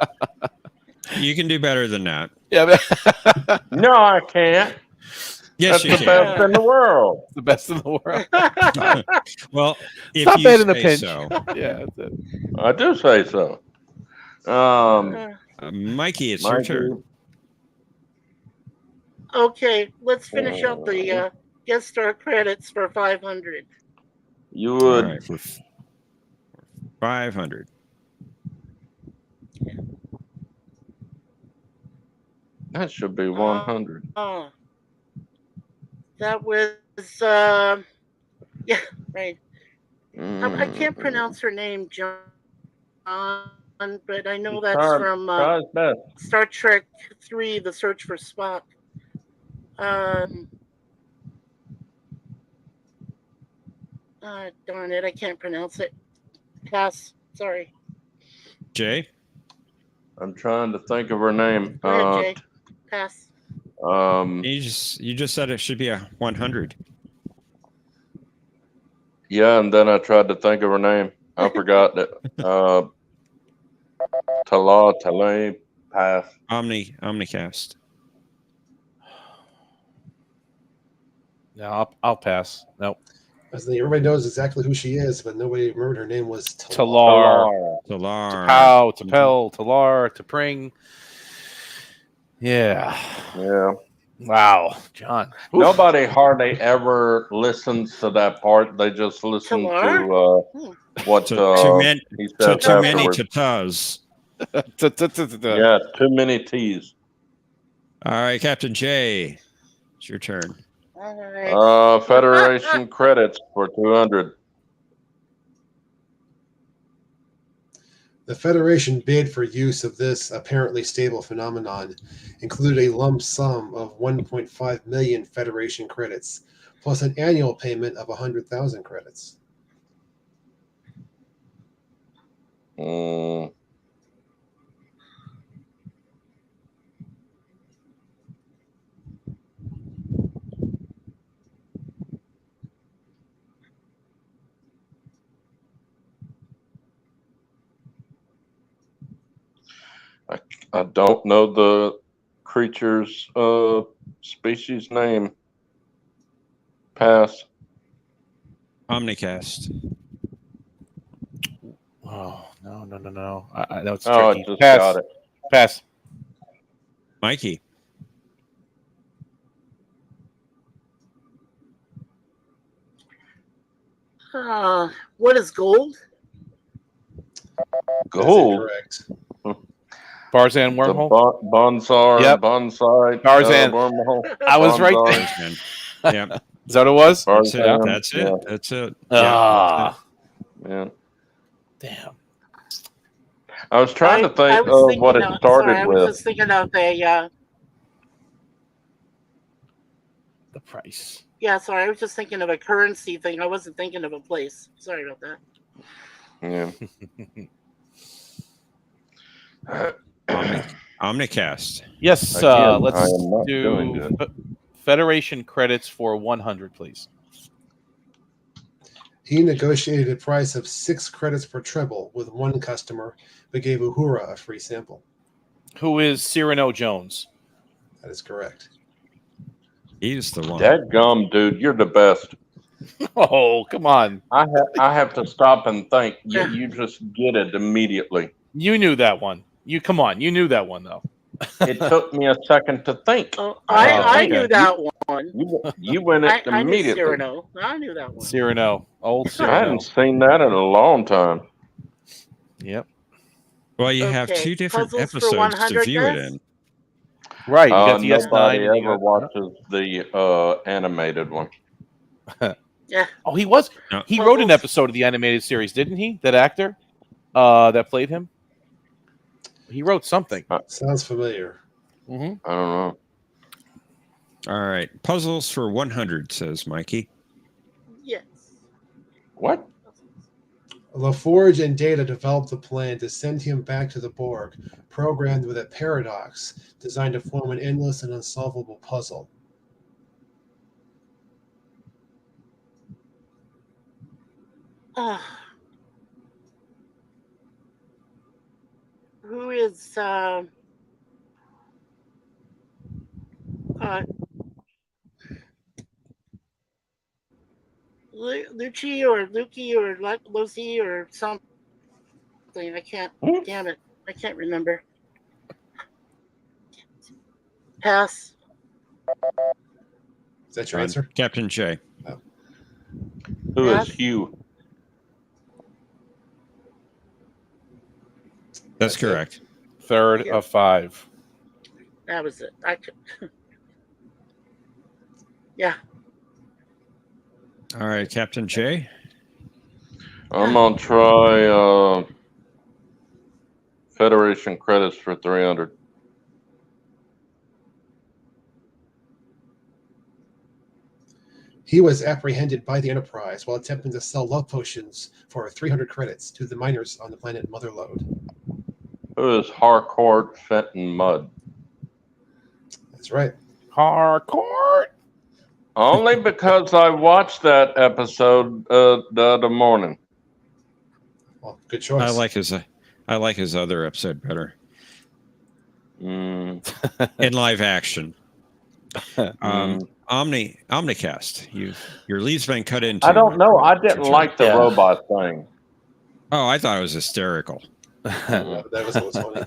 You can do better than that. Yeah, but No, I can't. Yes, That's you the can. best in the world. the best in the world. Well, if Not you bad in a say pinch. so. Yeah, that's it. I do say so. Mikey, it's your turn. Okay, let's finish up the guest star credits for 500. You All would. right, for 500. That should be 100. Oh, that was yeah, right. I can't pronounce her name, John, but I know that's from Try's best. Star Trek 3: The Search for Spock. Darn it, I can't pronounce it. Pass. Sorry. Jay? I'm trying to think of her name. Go ahead, Jay. Pass. You just said it should be a 100. Yeah, and then I tried to think of her name. I forgot that. Tala, pass. Omnicast. No, I'll pass. Nope. Everybody knows exactly who she is, but nobody remembered her name was Talar. Talar. Pow, Tapel, Talar, Tapring. Yeah. Yeah. Wow, John. Oof. Nobody hardly ever listens to that part. They just listen Talar? to what Too many he says tatas. afterwards. Yeah, too many T's. All right, Captain J, it's your turn. All right. Federation credits for 200. The Federation bid for use of this apparently stable phenomenon included a lump sum of 1.5 million Federation credits, plus an annual payment of 100,000 credits. Mm, I don't know the creature's species name. Pass. Omnicast. Oh, no. I know it's Oh, I tricky. just Pass. got it. Pass. Mikey. What is gold? That is Gold. incorrect. Barzan The wormhole. bonsai, Yep. bonsai, Tarzan. wormhole. I was right there. Bonsai. Tarzan. Yeah, Is that what it was? that's it. Tarzan, That's it. yeah. That's it. Ah, Yeah. damn. I was trying to I think was of thinking what it of, started sorry, I was with. just thinking of a The price. yeah, sorry, I was just thinking of a currency thing. I wasn't thinking of a place. Sorry about that. Yeah. Omnicast. Yes. Again, I Let's am not doing do good. Federation credits for 100, please. He negotiated a price of 6 credits per treble with one customer, but gave Uhura a free sample. Who is Cyrano Jones? That is correct. He's the one. Dadgum, dude, you're the best. Oh, come on. I have to stop and think. You just get it immediately. You knew that one. You come on. You knew that one though. It took me a second to think. Oh, I I okay. knew that one. You win it I knew immediately. Cyrano. I knew that one. Cyrano. Old I Cyrano. hadn't seen that in a long time. Yep. Well, you have Okay, 2 different puzzles for episodes to 100, view it guys? in. Right. You got the S9. Nobody and you ever got- watches the animated one. Yeah. Oh, he was. No. He wrote an Puzzles. episode of the animated series, didn't he? That actor that played him. He wrote something. Sounds familiar. Mm-hmm. I don't know. All right. Puzzles for 100, says Mikey. Yes. What? LaForge and Data developed a plan to send him back to the Borg, programmed with a paradox designed to form an endless and unsolvable puzzle. Who is Lucci or Lukey or Lucy or something? I can't. Damn it! I can't remember. Pass. Is that your answer? Captain J. Who is Yes. Hugh? That's That's it. correct. Third Yeah. of 5. That was it. I could. Yeah. All right, Captain J. I'm gonna try Federation credits for 300. He was apprehended by the Enterprise while attempting to sell love potions for 300 credits to the miners on the planet Motherlode. Who is Harcourt Fenton Mudd? That's right. Harcourt. Only because I watched that episode the other morning. Well, good choice. I like his other episode better. Mm, In live action. Omnicast. Your lead's been cut into. I don't know. I didn't like the Yeah. robot thing. Oh, I thought it was hysterical. That was always funny.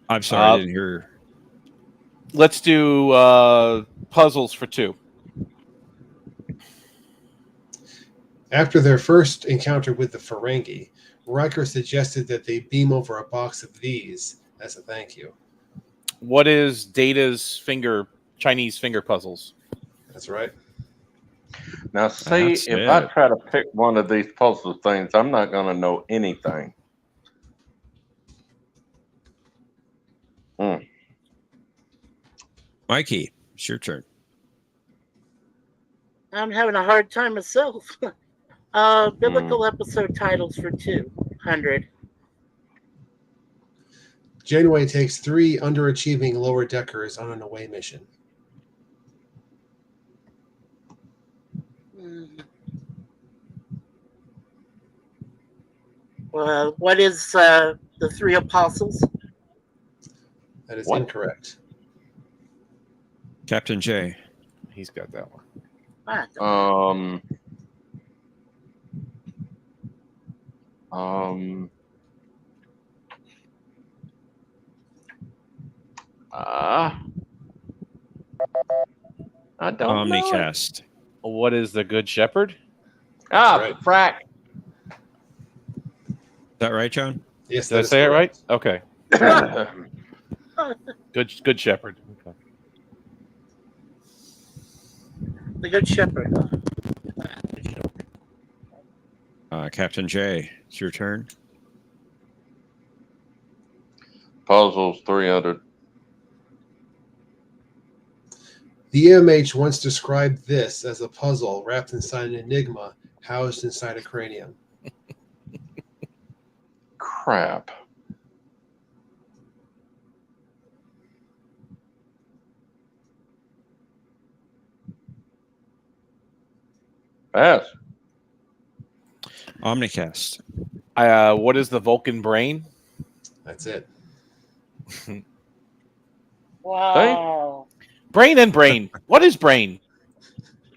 I'm sorry, I didn't hear. Let's do puzzles for 2. After their first encounter with the Ferengi, Riker suggested that they beam over a box of these as a thank you. What is Data's Chinese finger puzzles? That's right. Now, see, That's if I it. try to pick one of these puzzle things, I'm not going to know anything. Mikey, it's your turn. I'm having a hard time myself. Biblical episode titles for 200. Janeway takes 3 underachieving lower deckers on an away mission. What is the 3 apostles? That is What? incorrect. Captain J. He's got that one. I don't I don't know. It. Omnicast. What is the Good Shepherd? right. Frack. Is that right, John? Yes, Did I that is say correct. it right? Okay. Good Shepherd. Okay. The Good Shepherd. Captain J. It's your turn. Puzzles 300. The EMH once described this as a puzzle wrapped inside an enigma housed inside a cranium. Crap. Pass. Omnicast. What is the Vulcan brain? That's it. Wow. Brain and brain. What is brain?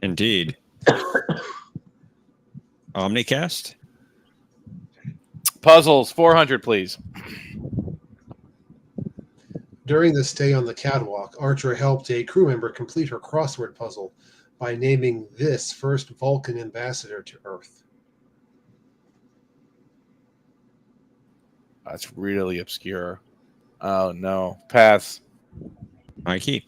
Indeed. Omnicast. Puzzles 400, please. During the stay on the catwalk, Archer helped a crew member complete her crossword puzzle by naming this first Vulcan ambassador to Earth. That's really obscure. Oh no. Pass. Mikey.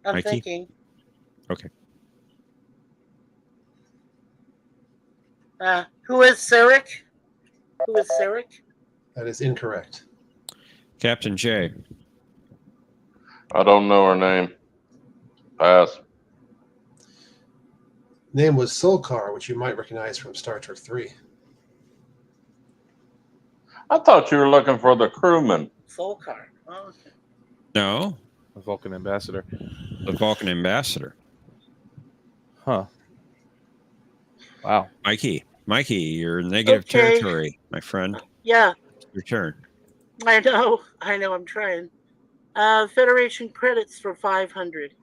I'm Mikey? thinking. Okay. Who is Sarek? Who is Sarek? That is incorrect. Captain J. I don't know her name. Pass. Name was Solkar, which you might recognize from Star Trek 3. I thought you were looking for the crewman. Solkar. Oh, okay. No, The Vulcan ambassador. the Vulcan ambassador. Huh. Wow. Mikey, you're in negative Okay. territory, my friend. Yeah, Your turn. I know. I'm trying. Federation credits for 500.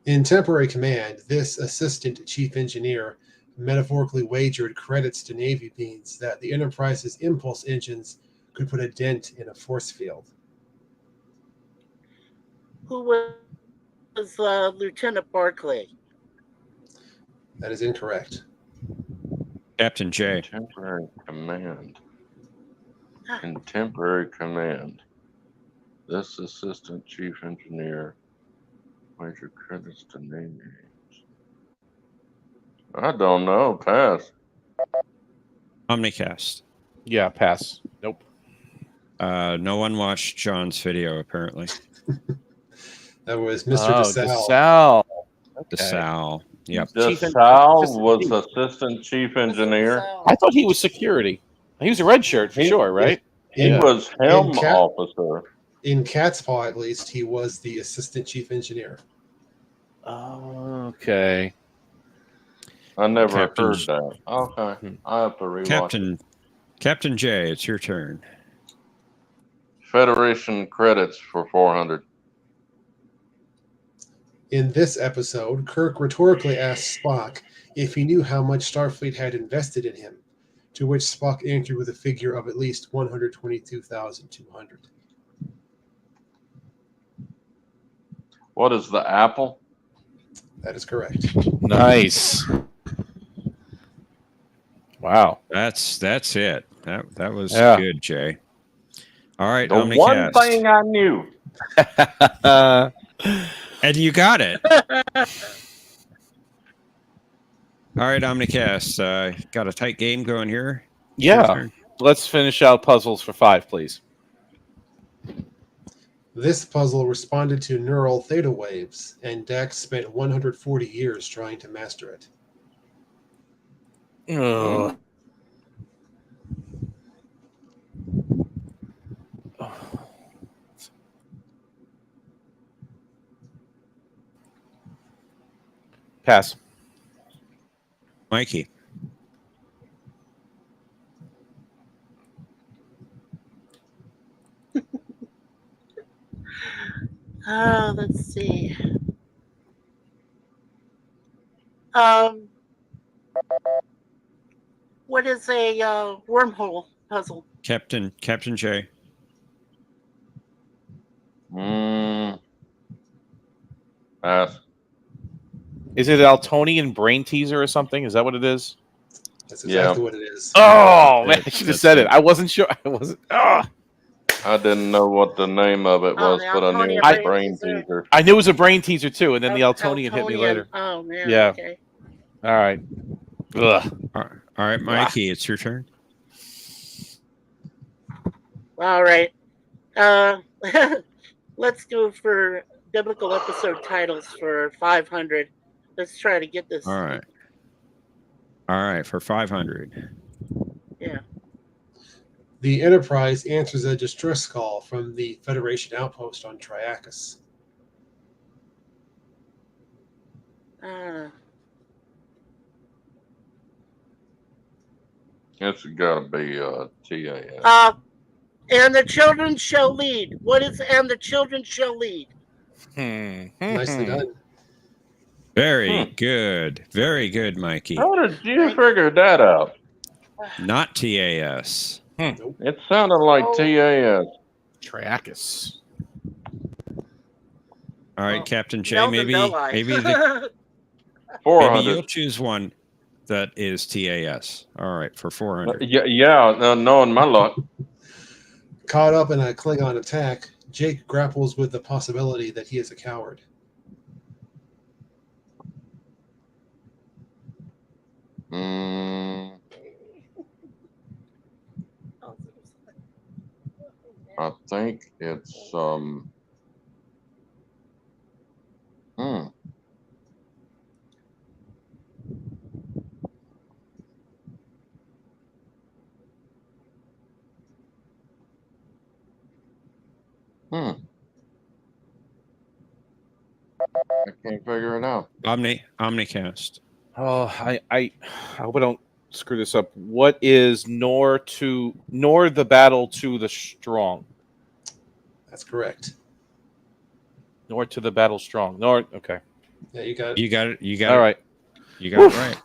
In temporary command, this assistant chief engineer metaphorically wagered credits to Navy beings that the Enterprise's impulse engines could put a dent in a force field. Who was Lieutenant Barclay? That is incorrect. Captain J. Temporary command. In temporary command. This assistant chief engineer. Major credits to name names. I don't know. Pass. Omnicast. Yeah, pass. Nope. No one watched John's video, apparently. That was Mr. DeSalle. DeSalle. DeSalle. Yep. DeSalle was assistant chief engineer. I thought he was security. He was a red shirt for sure, right? He Yeah. was helm And Cap- officer. In Cat's Paw, at least, he was the assistant chief engineer. Oh, okay. I never Captain- heard that. Okay. I have to rewatch it. Captain J, it's your turn. Federation credits for 400. In this episode, Kirk rhetorically asked Spock if he knew how much Starfleet had invested in him, to which Spock answered with a figure of at least 122,200. What is the apple? That is correct. Nice. Wow. That's it. That was Yeah. good, Jay. All right, The one Omnicast. thing I knew. And you got it. All right, Omnicast. Got a tight game going here. It's your Yeah. turn. Let's finish out puzzles for 5, please. This puzzle responded to neural theta waves, and Dax spent 140 years trying to master it. Ugh. Pass. Mikey. Let's see. What is a wormhole puzzle? Captain J. Pass. Is it Altonian brain teaser or something? Is that what it is? That's exactly what it is. Oh, man, It- I should have that's said it. it. I wasn't sure. I wasn't. I didn't know what the name of it Oh, was, the but I knew Altonia it was brain brain teaser. teaser. I knew it was a brain teaser, too, and then the Al- Altonian hit me Altonian. later. Oh man. Yeah. Okay. All right. Ugh. All right, Mikey, it's your turn. All right. Let's go for biblical episode titles for 500. Let's try to get this. All right, for 500. Yeah. The Enterprise answers a distress call from the Federation outpost on Triacus. It's got to be TAS. And the children shall lead. What is and the children shall lead? Nicely done. Very good. Very good, Mikey. How did you figure that out? Not TAS. It sounded like TAS. Triacus. All right, Captain J. Melvin Maybe Belli. maybe 400. you'll choose one that is TAS. All right, for 400. Knowing my luck. Caught up in a Klingon attack, Jake grapples with the possibility that he is a coward. I think it's I can't figure it out. Omnicast. Oh, I hope I don't screw this up. What is nor the battle to the strong? That's correct. Nor to the battle strong. Okay. Yeah, you got it. You got it. All right. You got it right.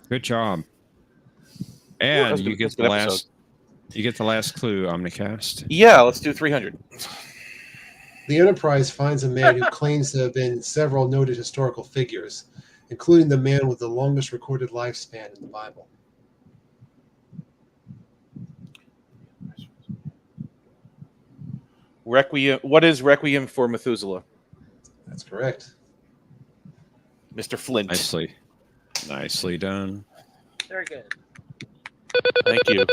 Good job. And you get that's a the good last. episode. You get the last clue, Omnicast. Yeah, let's do 300. The Enterprise finds a man who claims to have been several noted historical figures, including the man with the longest recorded lifespan in the Bible. Requiem. What is Requiem for Methuselah? That's correct. Mr. Flint. Nicely done. Very good. Thank you.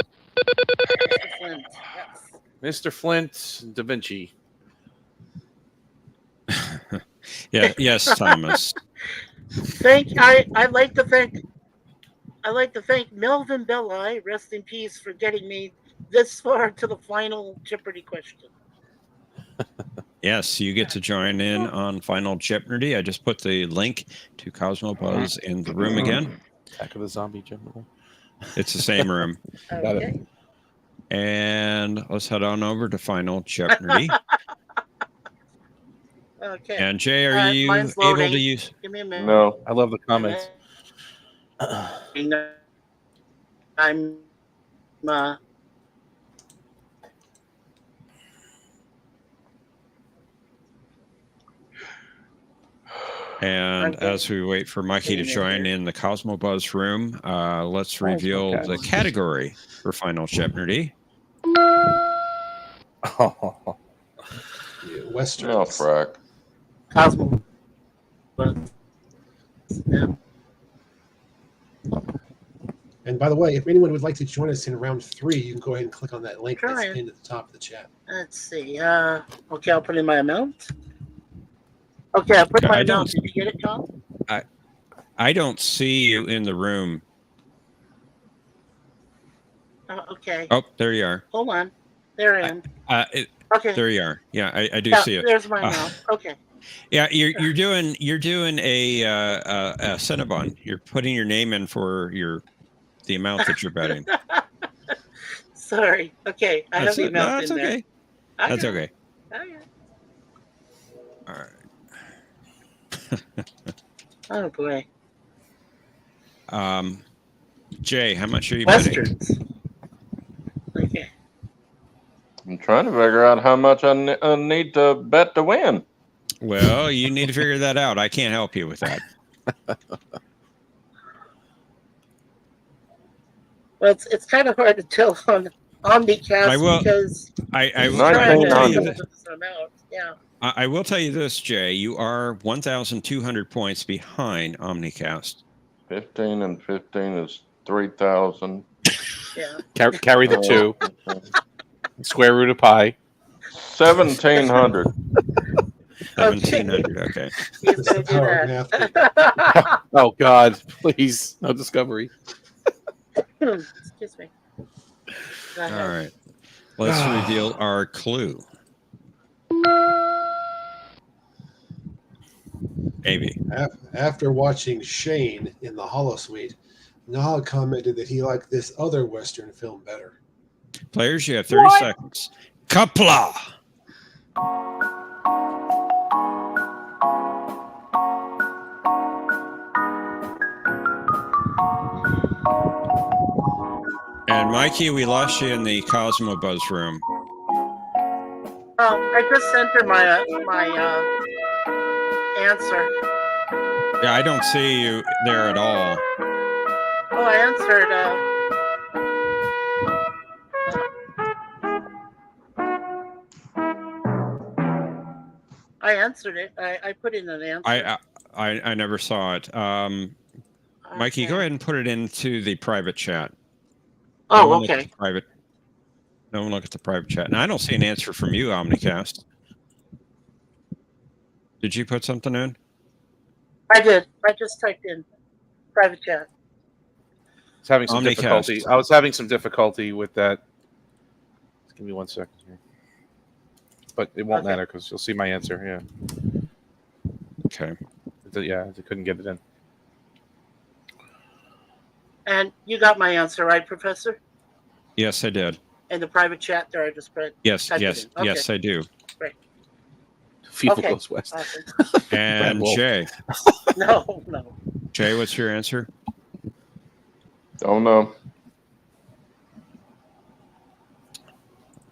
Excellent. Yes. Mr. Flint Da Vinci. Yeah. Yes, Thomas. I'd like to thank Melvin Belli, rest in peace, for getting me this far to the final Jeopardy question. Yes, you get to join in on Final Jeopardy. I just put the link to Cosmo Buzz in the room again. Attack of the Zombie Jeopardy. It's the same room. Got it. Okay. And let's head on over to Final Jeopardy. Okay. And Jay, are you mine's able loading. to use? Give me a minute. No. I love the comments. I'm And Okay. as we wait for Mikey to join in the Cosmobuzz room, let's Where's my reveal cat? the category for Final Jeopardy. Oh, Yeah, Westerns. Oh, frack. Cosmo. Yeah. And by the way, if anyone would like to join us in round 3, you can go ahead and click on that link that's Trying. pinned at the top of the chat. Let's see. Okay, I'll put in my amount. Okay, I put Okay, my I amount. don't- Did you get it, Tom? I don't see you in the room. Okay. Oh, there you are. Hold on. There I am. Okay. There you are. Yeah, I do Yeah, see it. there's my amount. Okay. Yeah, you're doing a Cinnabon. You're putting your name in for the amount that you're betting. Sorry. Okay, I have the amount That's in there. okay. That's okay. Okay. All right. Oh boy. Jay, how much are you betting? Westerns. Okay. I'm trying to figure out how much I need to bet to win. Well, you need to figure that out. I can't help you with that. Well, it's kind of hard to tell on Omnicast because I he's will trying to tell you come that. up with this amount. Yeah. I will tell you this, Jay. You are 1,200 points behind Omnicast. 15 and 15 is 3,000. Yeah. carry the 2. Square root of pi. 1,700. 1,700. Okay. He's That's the gonna do power of that. Oh God, please, no discovery. Excuse me. Go All ahead. right. Let's reveal our clue. Maybe. After watching Shane in the Holosuite, Naha commented that he liked this other Western film better. Players, you have 30 seconds. Kapla! And Mikey, we lost you in the Cosmobuzz room. Oh, I just sent her my answer. Yeah, I don't see you there at all. Oh, I answered. I answered it. I put in an answer. I never saw it. Mikey, go Okay. ahead and put it into the private chat. Oh, one look at okay. the private. No one look at the private chat. And I don't see an answer from you, Omnicast. Did you put something in? I did. I just typed in private chat. I was having some Omnicast. difficulty. I was having some difficulty with that. Just give me 1 second here. But it won't Okay. matter because you'll see my answer. Okay. Yeah, I couldn't get it in. And you got my answer, right, Professor? Yes, I did. In the private chat there, I just put. Yes, typed it yes, in. Okay. yes, I do. Feeble Okay. goes west. Awesome. And Wolf. Jay, No. Jay, what's your answer? Don't know.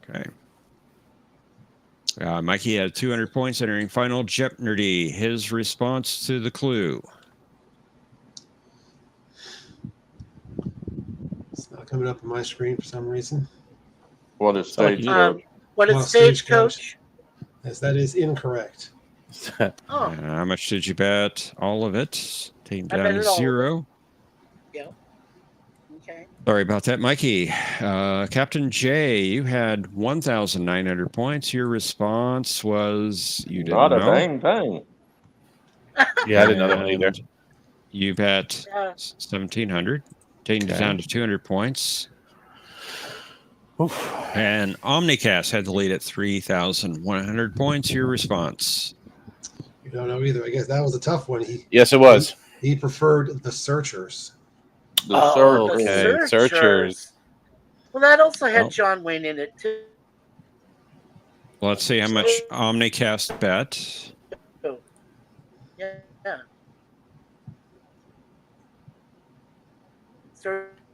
Okay. Mikey had 200 points entering Final Jeopardy. His response to the clue. It's not coming up on my screen for some reason. What is Sorry. stagecoach? What is Well, Stagecoach? Stagecoach. Yes, that is incorrect. Oh, How much did you bet? All of it. Came I down bet to it all. 0. okay. Sorry about that, Mikey. Captain J, you had 1,900 points. Your response was you didn't Not a know. dang thing. Yeah, I didn't know that one either. And you bet Yeah. 1,700, taking it Okay. down to 200 points. And Omnicast had the lead at 3,100 points. Your response. You don't know either. I guess that was a tough one. Yes, it was. He preferred The Searchers. The Oh, search. the Okay, Searchers. Well, that also had Well. John Wayne in it too. Let's see how much Omnicast bet. Yeah.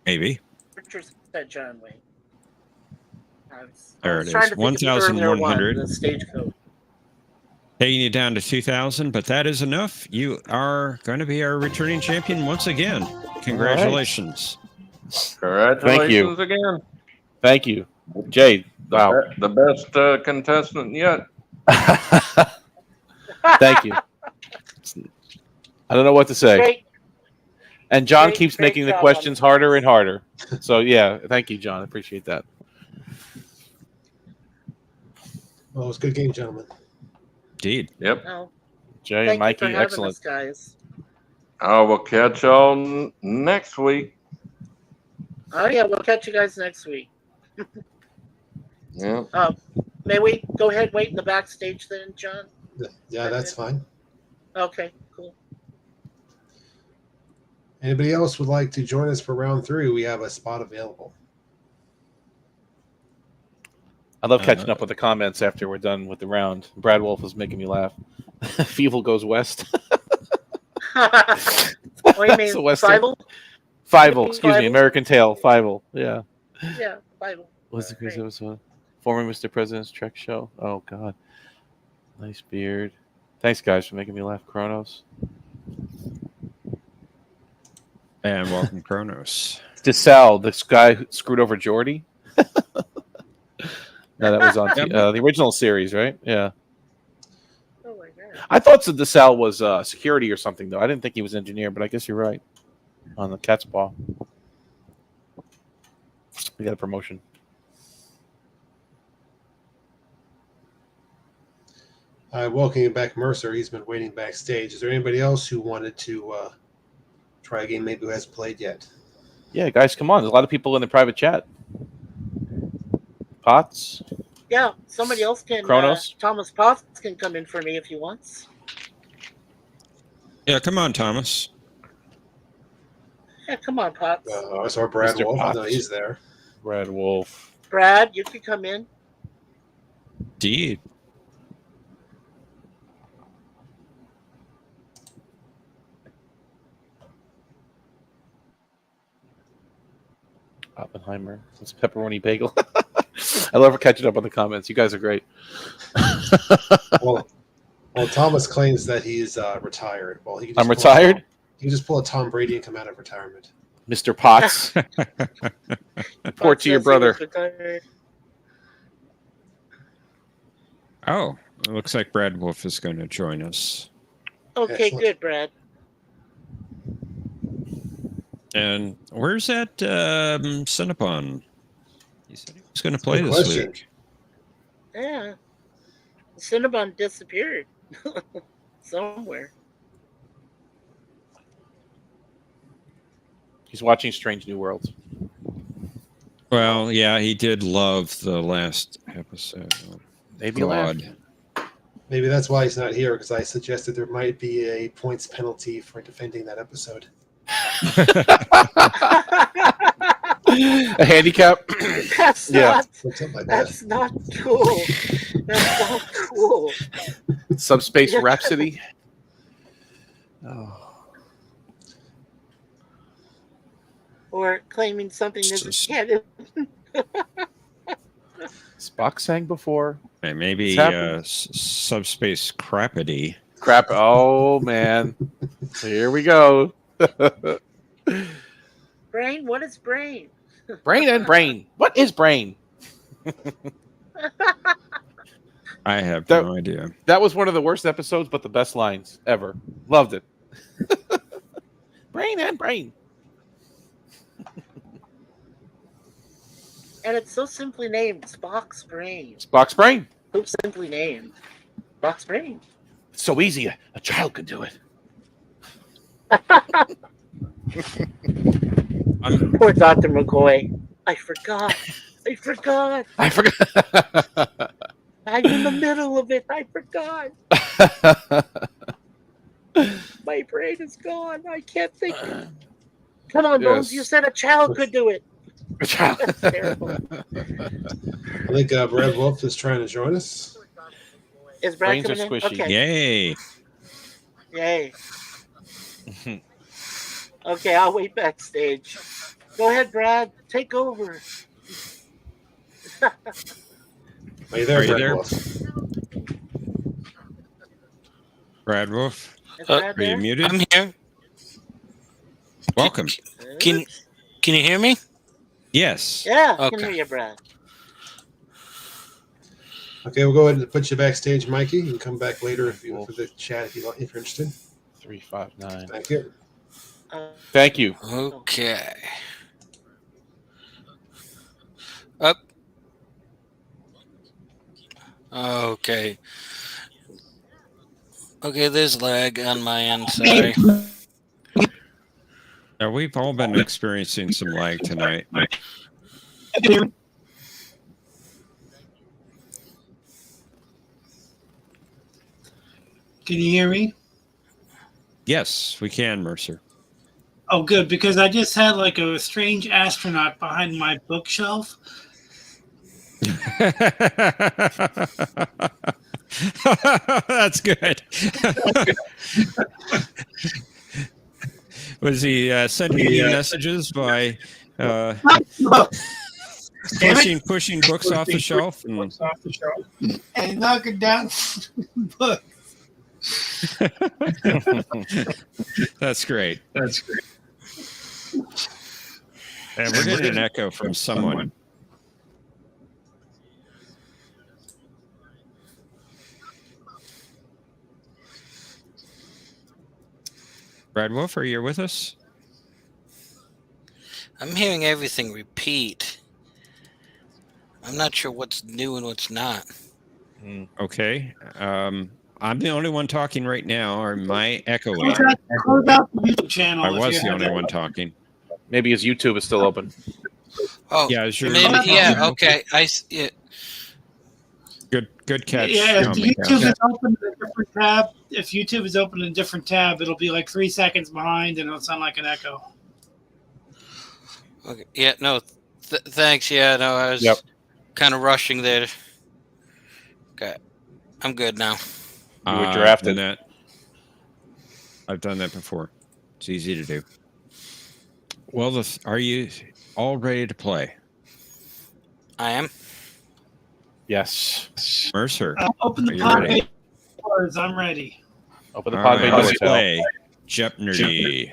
Maybe. Searchers had John Wayne. I was There it trying is. to think of the earlier one, 1,100. The Stagecoach. taking you down to 2,000, but that is enough. You are going to be our returning champion once again. Congratulations. Congratulations again. Thank you, Jade. Wow. The best contestant yet. Thank you. I don't know what to say. Great. And John Great- keeps great making the job on questions the harder points. and harder. So yeah, thank you, John. I appreciate that. Well, it was a good game, gentlemen. Indeed. Yep. Oh, Jay and thank you Mikey, for having excellent. us, guys. I will catch y'all next week. Oh yeah, we'll catch you guys next week. Yeah. May we go ahead and wait in the backstage then, John? Yeah, that's fine. Okay, cool. Anybody else would like to join us for round 3? We have a spot available. I love catching up with the comments after we're done with the round. Brad Wolf is making me laugh. Feeble goes west. What do you mean? So Western. Bible? Fievel, excuse me, Fievel? American Tail, Fievel. Yeah. Yeah, Bible. What's the Great. Chris episode? Former Mr. President's Trek show. Oh God. Nice beard. Thanks guys for making me laugh, Kronos. And welcome, Kronos. DeSalle, this guy who screwed over Geordi. No, that was on the original series, right? Yeah. Oh my God. I thought that DeSalle was security or something, though. I didn't think he was engineer, but I guess you're right. On the cat's paw. We got a promotion. Welcoming back Mercer. He's been waiting backstage. Is there anybody else who wanted to try a game maybe who hasn't played yet? Yeah, guys, come on. There's a lot of people in the private chat. Potts. Yeah, somebody else can. Kronos? Thomas Potts can come in for me if he wants. Yeah, come on, Thomas. Yeah, come on, Potts. I saw Brad Mr. Wolf. I know Potts. he's there. Brad Wolf. Brad, you can come in. Indeed. Oppenheimer. It's pepperoni bagel. I love catching up on the comments. You guys are great. Well, Thomas claims that he's retired. Well, he can I'm just pull retired? He can just pull a Tom Brady and come out of retirement. Mr. Potts. Report to your Potts says he brother. was retired. Oh, it looks like Brad Wolf is going to join us. Okay, Excellent. good, Brad. And where's that Cinnabon? He said he was going to play Good this question. week. Yeah. Cinnabon disappeared somewhere. He's watching Strange New Worlds. Well, yeah, he did love the last episode. Maybe laugh. God. Maybe that's why he's not here, because I suggested there might be a points penalty for defending that episode. A handicap? That's Yeah. not. Something like that. That's not cool. That's not cool. Subspace Rhapsody? Oh. Or claiming something that's Just- canon. Spock sang before. Hey, maybe It's happened. subspace crappity. Crap. Oh, man. Here we go. Brain? What is brain? Brain and brain. What is brain? I have That- no idea. That was one of the worst episodes, but the best lines ever. Loved it. Brain and brain. And it's so simply named Spock's brain. Spock's brain. Who simply named Spock's brain? It's so easy. A child could do it. Poor Dr. McCoy. I forgot. I forgot. I forgot. I'm in the middle of it. I forgot. My brain is gone. I can't think. Come on, Bones. Yes. You said a child could do it. A child. That's terrible. I think Brad Wolf is trying to join us. Is Brad Brains are coming in? squishy. Okay. Yay. Yay. Okay, I'll wait backstage. Go ahead, Brad. Take over. Are you there, Are you Brad there? Wolf? Brad Wolf, Is Brad are you there? muted? I'm here. Welcome. Can you hear me? Yes. Yeah, I can Okay. hear you, Brad. Okay, we'll go ahead and put you backstage, Mikey. You can come back later if you for the chat if you're interested. 359. Thank you. Thank you. Okay. Up. Okay. Okay, there's lag on my end. Sorry. Now, we've all been experiencing some lag tonight. Can you hear me? Yes, we can, Mercer. Oh, good, because I just had like a strange astronaut behind my bookshelf. That's good. Was he sending you messages by pushing books off the shelf? And knocking down books. That's great. And we're getting an echo from someone. Brad Wolf, are you with us? I'm hearing everything repeat. I'm not sure what's new and what's not. Okay. I'm the only one talking right now. Or am I echoing? Close out the YouTube channel. I if was you the have only that. one talking. Maybe his YouTube is still open. Oh, Yeah, is your maybe. YouTube Yeah. open? Okay. Yeah. Good catch. Yeah, if Omnicast. YouTube is open in a different tab, if YouTube is open in a different tab, it'll be like 3 seconds behind, and it'll sound like an echo. Okay. Yeah. No. Thanks. Yeah. No. I was kind of rushing there. Okay. I'm good now. You were drafted. I've done that before. It's easy to do. Well, are you all ready to play? I am. Yes. Mercer, Open are the you pod ready? page doors. I'm ready. Open the All pod right, doors, let's Al. play Jeopnerdy.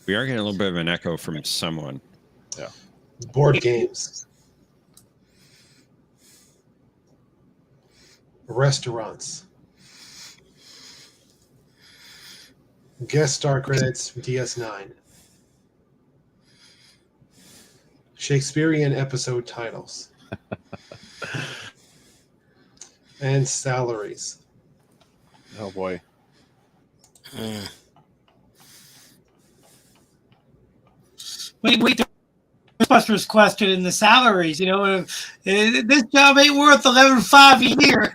We are getting a little bit of an echo from someone. Board games. Restaurants. Guest star credits DS9. Shakespearean episode titles. And salaries. Oh boy. Wait. Ghostbusters question in the salaries. You know, this job ain't worth $11,500 a year.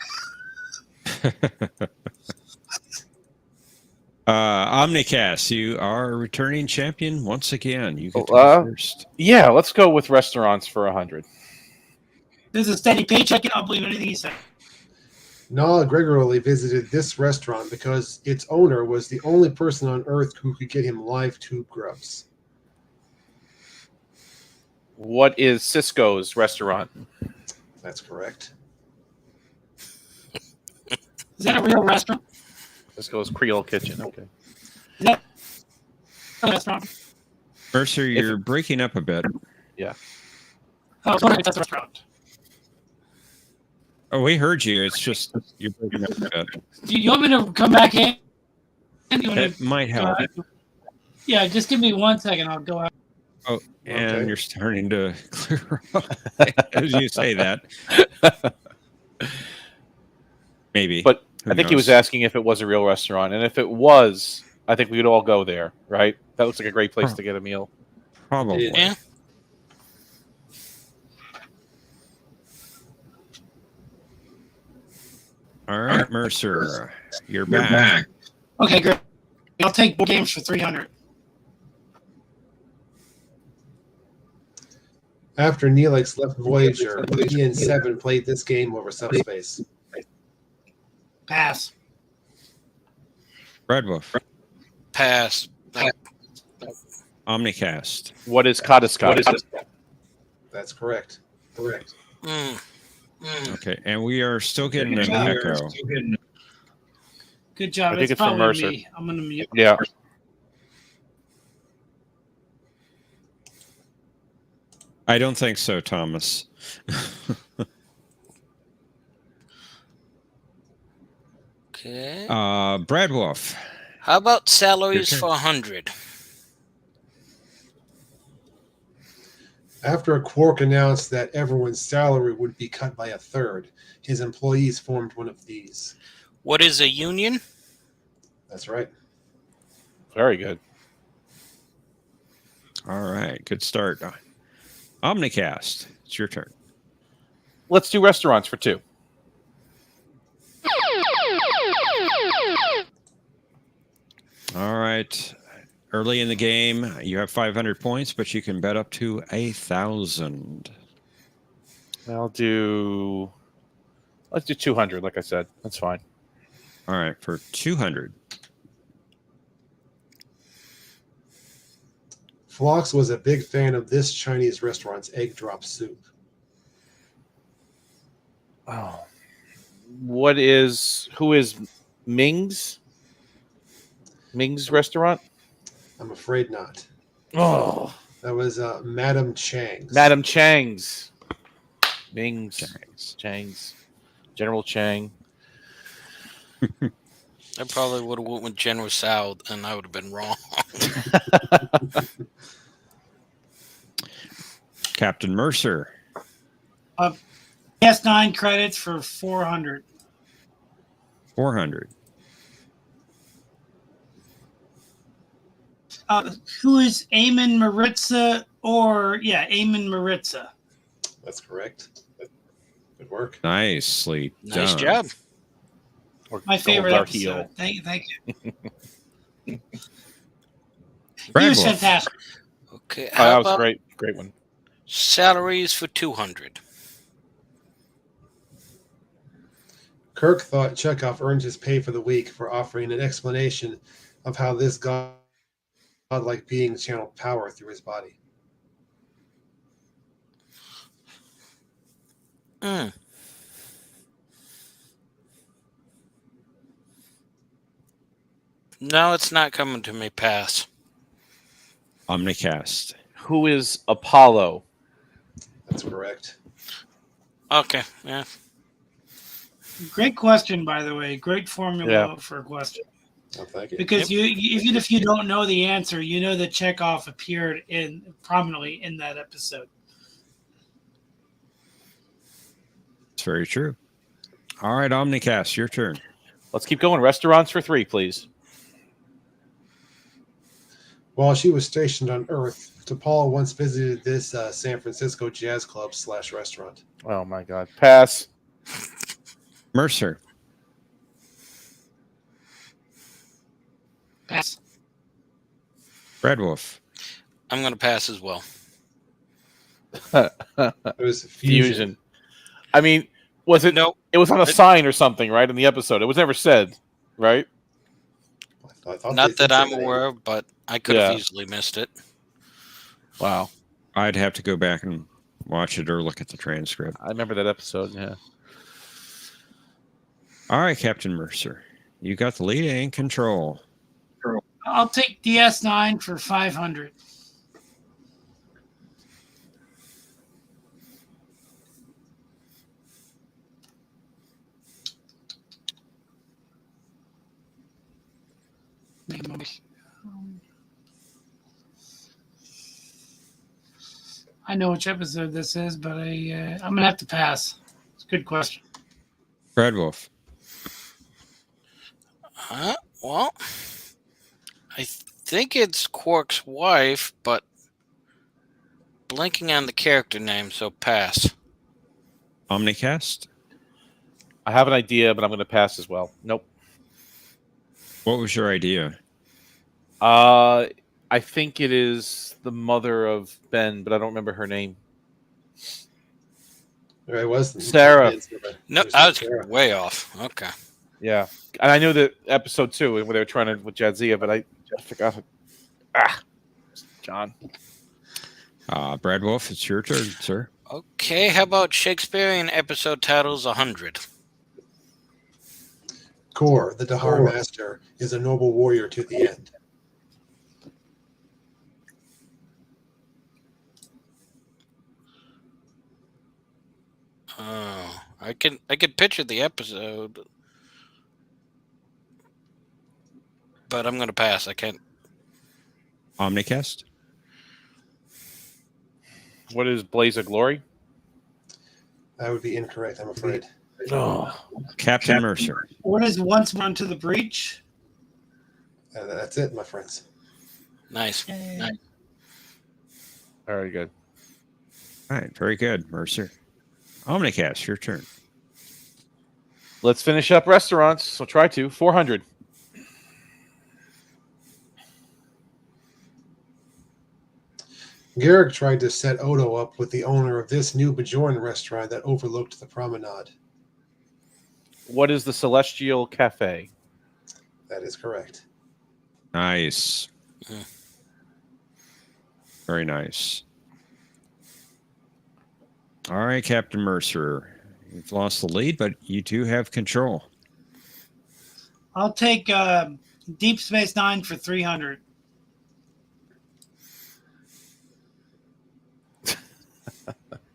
Omnicast, you are a returning champion once again. You get to go first. Yeah, let's go with restaurants for 100. There's a steady paycheck. I don't believe anything he said. Nala regularly visited this restaurant because its owner was the only person on Earth who could get him live tube grubs. What is Cisco's restaurant? That's correct. Is that a real restaurant? Cisco's Creole Kitchen. Okay. Is that a restaurant? Mercer, you're breaking up a bit. Yeah. I was wondering if that's a restaurant. Oh, we heard you. It's just you're breaking up a bit. Do you want me to come back in? It might help. Yeah, just give me 1 second. I'll go out. Oh, and you're starting to clear up as you say that. Maybe. But Who I think he knows? was asking if it was a real restaurant. And if it was, I think we'd all go there, right? That looks like a great place to get a meal. Probably. Yeah. All right, Mercer, you're back. Okay, great. I'll take board games for 300. After Neelix left Voyager, he and Seven played this game over subspace. Pass. Brad Wolf. Pass. Omnicast. What is Codiscot? That's correct. Correct. Okay, and we are still getting an job. echo. Good job. I think it's from probably Mercer. me. I'm gonna mute. Yeah. I don't think so, Thomas. Okay. Brad Wolf. How about salaries Your turn. for 100? After Quark announced that everyone's salary would be cut by a third, his employees formed one of these. What is a union? That's right. Very good. All right, good start. Omnicast, it's your turn. Let's do restaurants for 2. All right. Early in the game, you have 500 points, but you can bet up to 1,000. Let's do 200, like I said. That's fine. All right, for 200. Phlox was a big fan of this Chinese restaurant's egg drop soup. Oh. Who is Ming's? Ming's restaurant? I'm afraid not. Oh. That was Madam Chang's. Madam Chang's. Ming's. Chang's. Chang's. General Chang. I probably would have went with General South, and I would have been wrong. Captain Mercer. S9 credits for 400. 400. Who is Eamon Maritza Eamon Maritza? That's correct. Good work. Nicely Nice done. job. Or My favorite Goldar episode. Heel. Thank you. He Brad was Wolf. fantastic. Okay. Oh, How that was about great. Great one. salaries for 200? Kirk thought Chekhov earned his pay for the week for offering an explanation of how this godlike being channeled power through his body. No, it's not coming to me. Pass. Omnicast. Who is Apollo? That's correct. Okay. Yeah. Great question, by the way. Great formula Yeah. for a question. Oh, thank you. Because even if you don't know the answer, you know that Chekhov appeared prominently in that episode. It's very true. All right, Omnicast, your turn. Let's keep going. Restaurants for 3, please. While she was stationed on Earth, T'Pol once visited this San Francisco jazz club / restaurant. Oh my God. Pass. Mercer. Pass. Brad Wolf. I'm going to pass as well. It was Fusion. I mean, was it? No. It was on a sign or something, right? In the episode, it was never said, right? I thought Not they that did I'm say aware of, but I could have Yeah. easily missed it. Wow. I'd have to go back and watch it or look at the transcript. I remember that episode. Yeah. All right, Captain Mercer. You got the lead and control. I'll take DS9 for 500. I know which episode this is, but I'm gonna have to pass. It's a good question. Brad Wolf. Well, I think it's Quark's wife, but blanking on the character name, so pass. Omnicast. I have an idea, but I'm going to pass as well. Nope. What was your idea? I think it is the mother of Ben, but I don't remember her name. It was Sarah. No, I was way off. Okay. Yeah, and I knew the episode 2 where they were trying to with Jadzia, but I forgot. John. Brad Wolf, it's your turn, sir. Okay, how about Shakespearean episode titles 100? Kor, the Dahar master, is a noble warrior to the end. Oh, I can picture the episode, but I'm gonna pass. I can't. Omnicast. What is Blaze of Glory? That would be incorrect, I'm afraid. Oh, Captain Mercer. What is Once Run to the Breach? That's it, my friends. Nice. Nice. very good. All right, very good, Mercer. Omnicast, your turn. Let's finish up restaurants. We'll try to. 400. Garrick tried to set Odo up with the owner of this new Bajoran restaurant that overlooked the promenade. What is the Celestial Cafe? That is correct. Nice. Very nice. All right, Captain Mercer. You've lost the lead, but you do have control. I'll take Deep Space Nine for 300.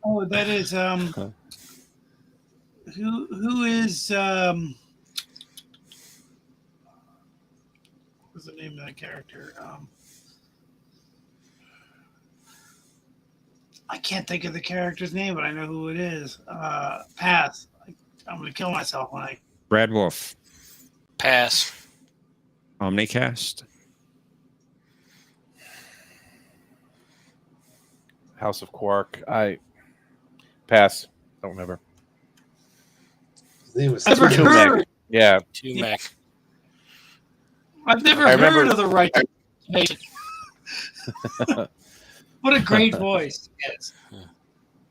Oh, that is who is what's the name of that character? I can't think of the character's name, but I know who it is. Pass. I'm gonna kill myself when I. Brad Wolf. Pass. Omnicast. House of Quark. I pass. Don't remember. His name was Never heard. Yeah. Tumac. I've never I heard remember- of the right. What a great voice! Yes.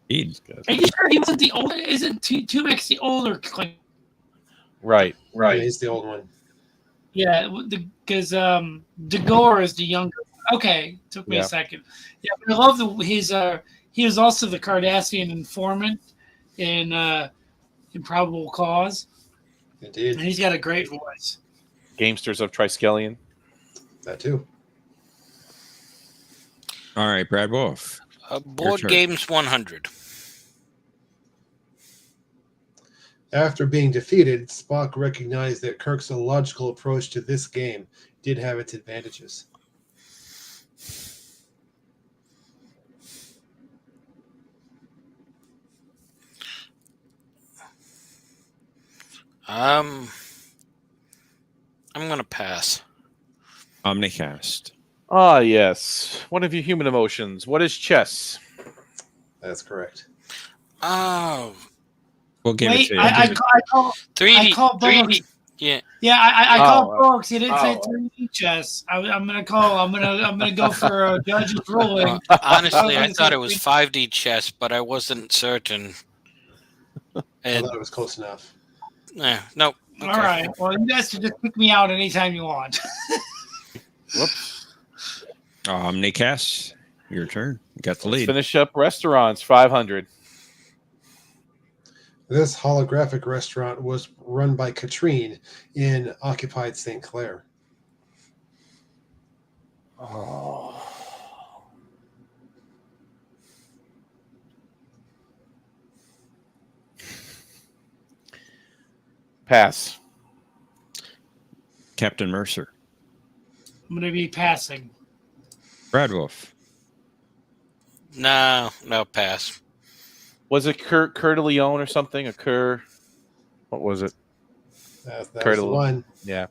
Indeed. Are you sure he wasn't the older? Isn't Tumac's the older? Right. Yeah, he's the old one. Yeah, because Dagor is the younger. Okay, took me Yeah. a second. Yeah, but I love his. He was also the Cardassian informant in Improbable Cause, Indeed. and he's got a great voice. Gamesters of Triskelion. That too. All right, Brad Wolf. Board turn. Games 100. After being defeated, Spock recognized that Kirk's illogical approach to this game did have its advantages. I'm gonna pass. Omnicast. Ah, yes. One of your human emotions. What is chess? That's correct. Oh, We'll give it Wait, to you. I call 3D. called 3D. Yeah. Yeah, I called books. He didn't say Oh. 3D chess. I'm gonna call. I'm gonna go for a judge's ruling. Honestly, I gonna thought say it was 5D chess, but I wasn't certain. I And thought it was close enough. nope. All right. Well, you guys can just pick me out anytime you want. Whoops. Omnicast, your turn. You got the Let's lead. finish up restaurants. 500. This holographic restaurant was run by Katrine in occupied St. Clair. Oh. Pass. Captain Mercer. I'm gonna be passing. Brad Wolf. No, pass. Was it Coeur de Leon or something? A Coeur. What was it? That Coeur was de the Leon. one. Yeah.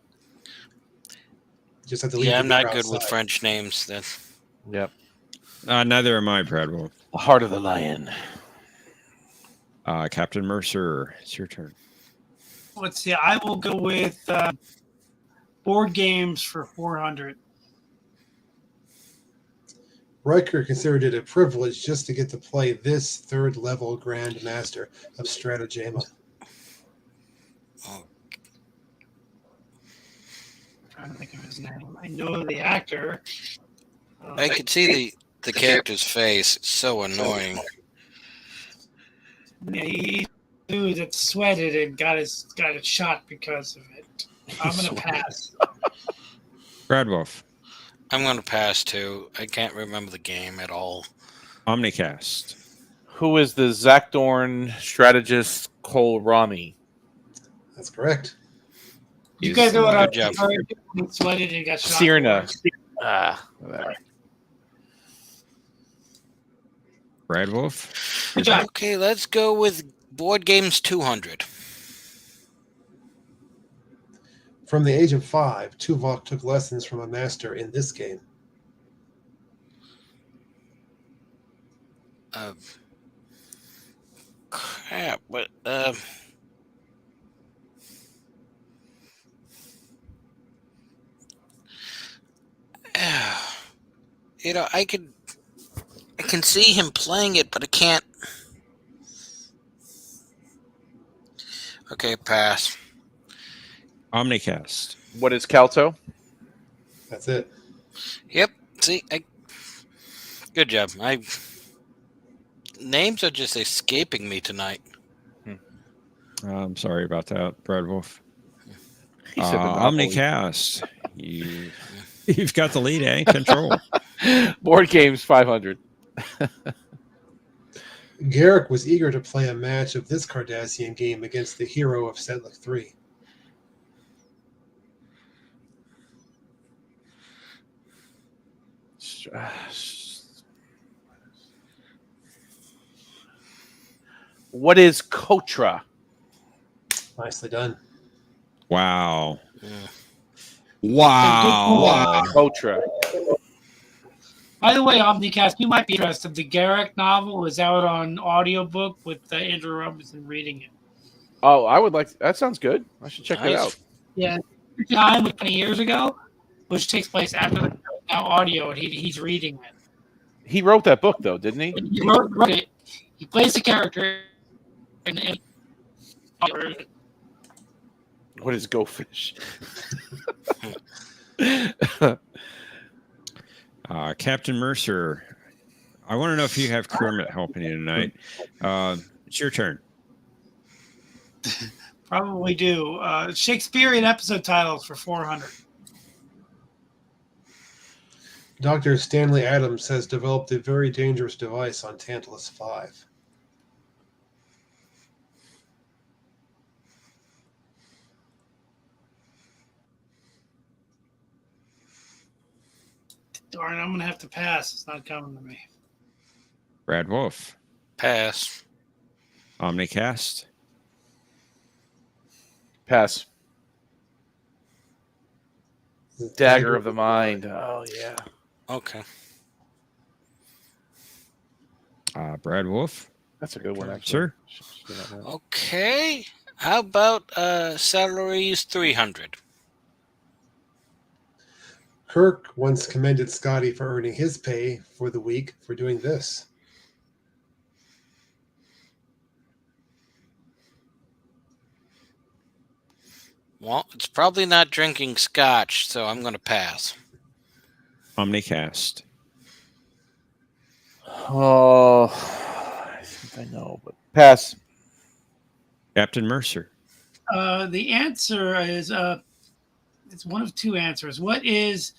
Just have to leave Yeah, the I'm not beer good with outside. French names. Then Yep. Neither am I, Brad Wolf. The Heart of the Lion. Captain Mercer, it's your turn. Let's see. I will go with board games for 400. Riker considered it a privilege just to get to play this third-level Grand Master of Stratagema. I'm trying to think of his name. I know the actor. I could see the character's face. It's so annoying. Yeah, he dude that sweated and got his shot because of it. I'm gonna pass. Brad Wolf. I'm going to pass too. I can't remember the game at all. Omnicast. Who is the Zakdorn strategist Cole Rami? That's correct. You guys know what I Good job. He sweated and got shot. Cyrna. for it. Brad Wolf. Good job. Okay, let's go with Board Games 200. From the age of 5, Tuvok took lessons from a master in this game. Crap, but I can see him playing it, but I can't. Okay, pass. Omnicast. What is Calto? That's it. Yep. See, good job. Names are just escaping me tonight. I'm sorry about that, Brad Wolf. He said Monopoly. Omnicast. You've got the lead, eh? Control. Board Games 500. Garrick was eager to play a match of this Cardassian game against the hero of Setlick 3. What is Kotra? Nicely done. Wow. Yeah. Wow. Kotra. By the way, Omnicast, you might be interested. The Garrick novel is out on audiobook with Andrew Robinson reading it. Oh, I would like. That sounds good. I should check that Nice. out. Yeah, time 20 years ago, which takes place after the now audio, and he's reading it. He wrote that book, though, didn't he? He wrote it. He plays the character. And What is Go Fish? Captain Mercer. I want to know if you have Kermit helping you tonight. It's your turn. probably do. Shakespearean episode titles for 400. Dr. Stanley Adams has developed a very dangerous device on Tantalus 5. Darn, I'm going to have to pass. It's not coming to me. Brad Wolf. Pass. Omnicast. Pass. Dagger of the Mind. Oh, yeah. Okay. Brad Wolf. That's a good one, actually. Sir. Okay. How about salaries 300? Kirk once commended Scotty for earning his pay for the week for doing this. Well, it's probably not drinking scotch, so I'm going to pass. Omnicast. Oh, I think I know, but pass. Captain Mercer. The answer is it's one of two answers. What is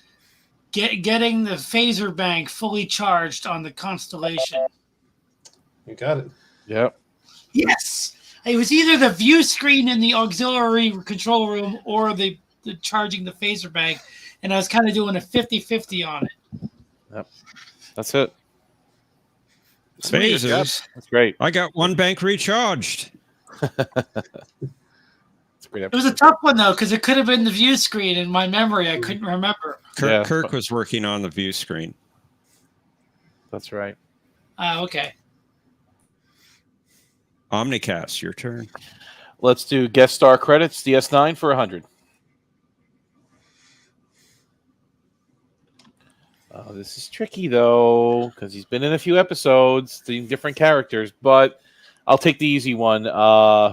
getting the phaser bank fully charged on the Constellation? You got it. Yep. Yes. It was either the view screen in the auxiliary control room or the charging the phaser bank, and I was kind of doing a 50-50 on it. Yep. That's it. Phasers. That's great. I got one bank recharged. That's a great It was a tough one, though, because it could have been the view screen. In my memory, I couldn't remember. Kirk was working on the view screen. That's right. Okay. Omnicast, your turn. Let's do guest star credits, DS9 for 100. This is tricky, though, because he's been in a few episodes, seeing different characters, but I'll take the easy one.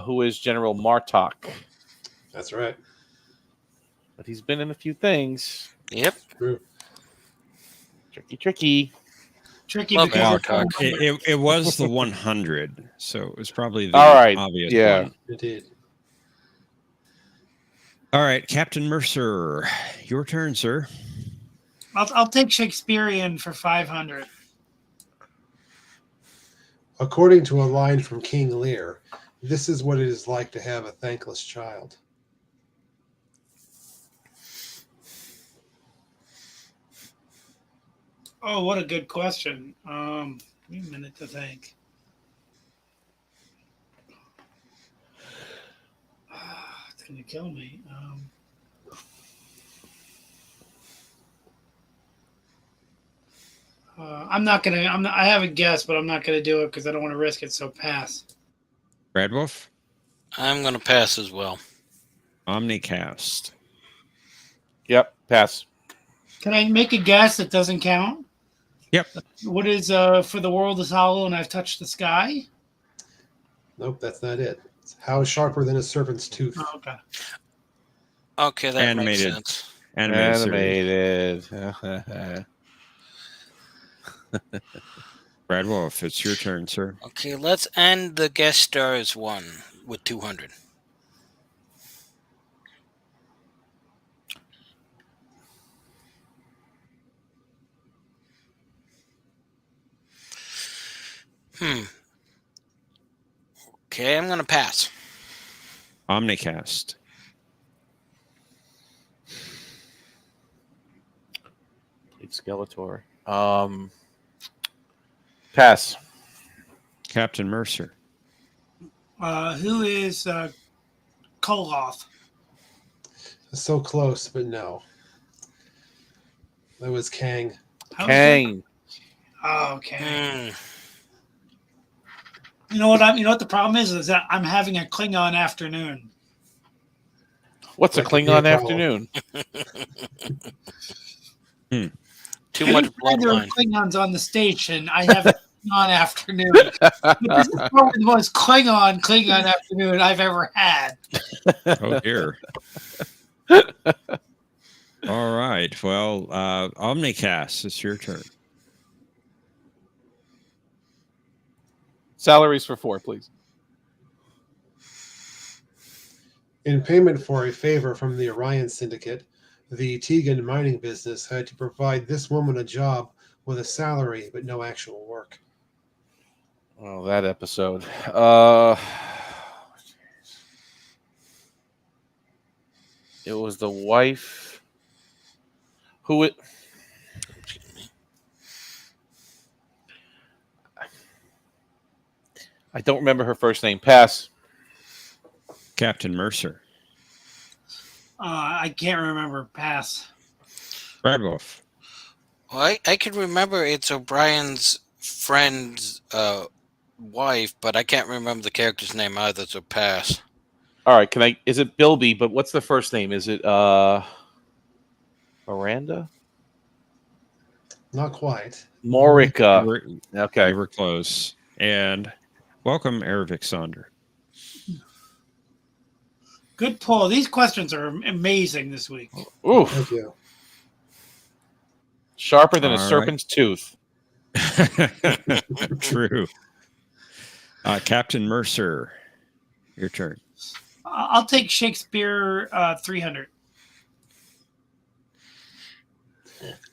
Who is General Martok? That's right. But he's been in a few things. Yep. True. Tricky. Tricky Love because Well, Power Talk. it was the 100, so it was probably the All right, obvious yeah. one. Indeed. All right, Captain Mercer, your turn, sir. I'll take Shakespearean for 500. According to a line from King Lear, this is what it is like to have a thankless child. Oh, what a good question. Give me a minute to think. It's gonna kill me. I'm not gonna. I have a guess, but I'm not gonna do it because I don't want to risk it. So pass. Brad Wolf, I'm going to pass as well. Omnicast. Yep, pass. Can I make a guess that doesn't count? Yep. What is for the world is hollow and I've touched the sky? Nope, that's not it. It's how sharper than a serpent's tooth. Oh, okay. Okay, that Animated. makes sense. Animated. Animated. Brad Wolf, it's your turn, sir. Okay, let's end the guest stars one with 200. Okay, I'm going to pass. Omnicast. Played Skeletor. Pass. Captain Mercer. Who is Koloth? So close, but no. That was Kang. Kang. Oh, okay. Hmm. You know what the problem is that I'm having a Klingon afternoon. What's a That could be a Klingon problem. afternoon? Too much There are bloodline. Klingons on the station. I have a Klingon afternoon. But this is probably the most Klingon afternoon I've ever had. Oh, dear. All right. Well, Omnicast, it's your turn. Salaries for 4, please. In payment for a favor from the Orion Syndicate, the Tegan mining business had to provide this woman a job with a salary but no actual work. Oh, that episode. It was the wife who it. I don't remember her first name. Pass. Captain Mercer. I can't remember. Pass. Brad Wolf. Well, I could remember it's O'Brien's friend's wife, but I can't remember the character's name either, so pass. All right, can I? Is it Bilby? But what's the first name? Is it Miranda? Not quite. Morica. Okay. You were close. And welcome, Ervik Sonder. Good pull. These questions are amazing this week. Oof. Thank you. Sharper than a All serpent's tooth. True. Captain Mercer, your turn. I'll take Shakespeare 300.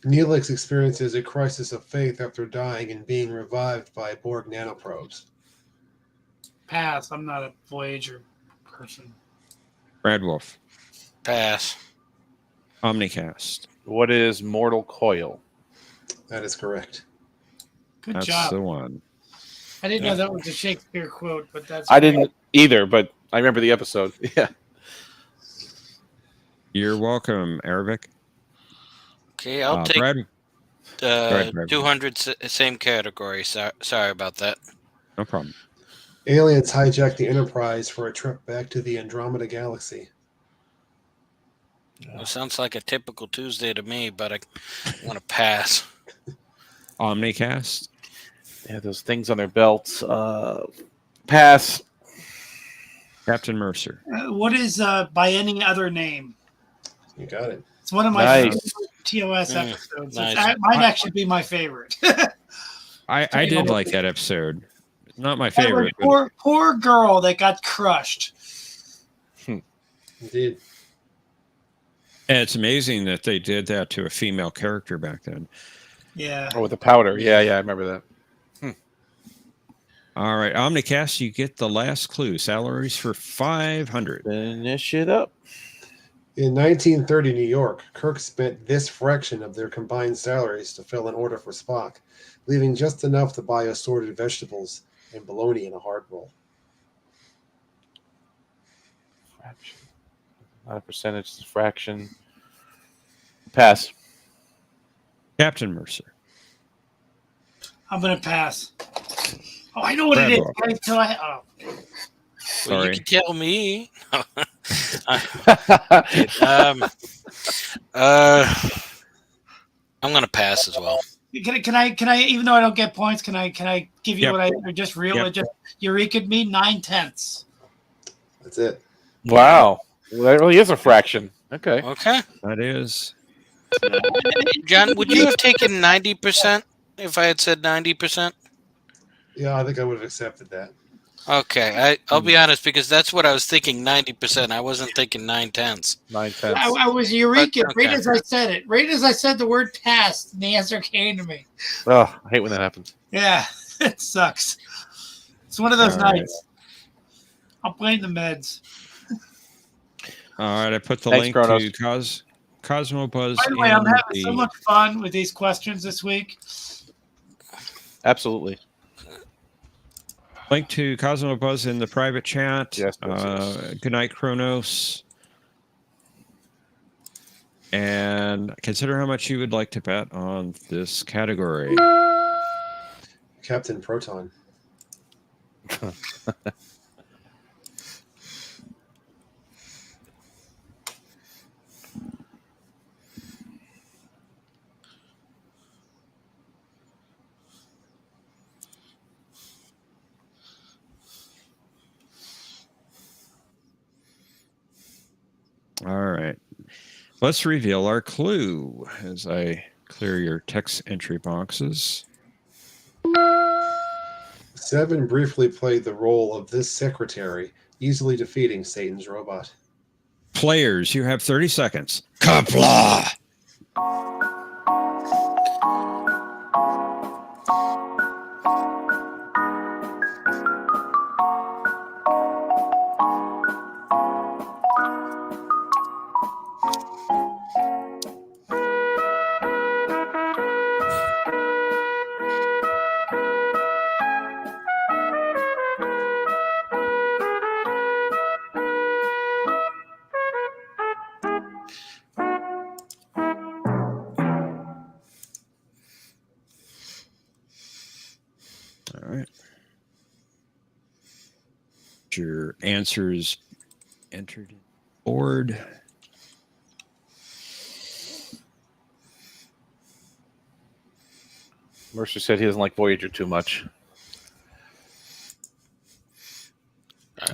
Neelix experiences a crisis of faith after dying and being revived by Borg nanoprobes. Pass. I'm not a Voyager person. Brad Wolf. Pass. Omnicast. What is Mortal Coil? That is correct. Good That's job. the one. I didn't know that was a Shakespeare quote, but that's I didn't either, but I remember the episode. Yeah. You're welcome, Ervik. Okay, I'll take Brad. Go ahead, Brad. 200, same category. Sorry about that. No problem. Aliens hijack the Enterprise for a trip back to the Andromeda Galaxy. Well, sounds like a typical Tuesday to me, but I want to pass. Omnicast. Yeah, those things on their belts. Pass. Captain Mercer. what is by any other name? You got it. It's one of my Nice. favorite TOS Mm, episodes. nice. That might actually be my favorite. I did like that episode. Not my By the way, favorite, but poor girl that got crushed. Indeed. it's amazing that they did that to a female character back then. Yeah. Oh, with the powder. Yeah, I remember that. All right, Omnicast, you get the last clue. Salaries for 500. Finish it up. In 1930 New York, Kirk spent this fraction of their combined salaries to fill an order for Spock, leaving just enough to buy assorted vegetables and bologna in a hard roll. Fraction. Not a percentage, it's a fraction. Pass. Captain Mercer. I'm gonna pass. Oh, I know what it is. Bravo. Well, Sorry. you can tell me. I'm gonna pass as well. Can I? Even though I don't get points, can I give you Yep. what I or just real? Yep. Just Eureka me 9/10. That's it. Wow. Well, that really is a fraction. Okay. Okay, That is. John, would you have taken 90% if I had said 90%? Yeah, I think I would have accepted that. Okay, I'll be honest because that's what I was thinking. 90%. I wasn't thinking 9/10. 9/10. I was Eureka Okay. right as I said it. Right as I said the word "pass," and the answer came to me. Oh, I hate when that happens. Yeah, it sucks. It's one of those All right. nights. I'll blame the meds. All right, I put the Thanks, link Kronos. to Cosmo Buzz. By the way, I'm in having so much fun with these questions this week. Absolutely. Link to Cosmo Buzz in the private chat. Yes, yes. Good night, Kronos. And consider how much you would like to bet on this category. Captain Proton. All right. Let's reveal our clue as I clear your text entry boxes. Seven briefly played the role of this secretary, easily defeating Satan's robot. Players, you have 30 seconds. Kapla! All right. Your answers entered in the board. Mercer said he doesn't like Voyager too much.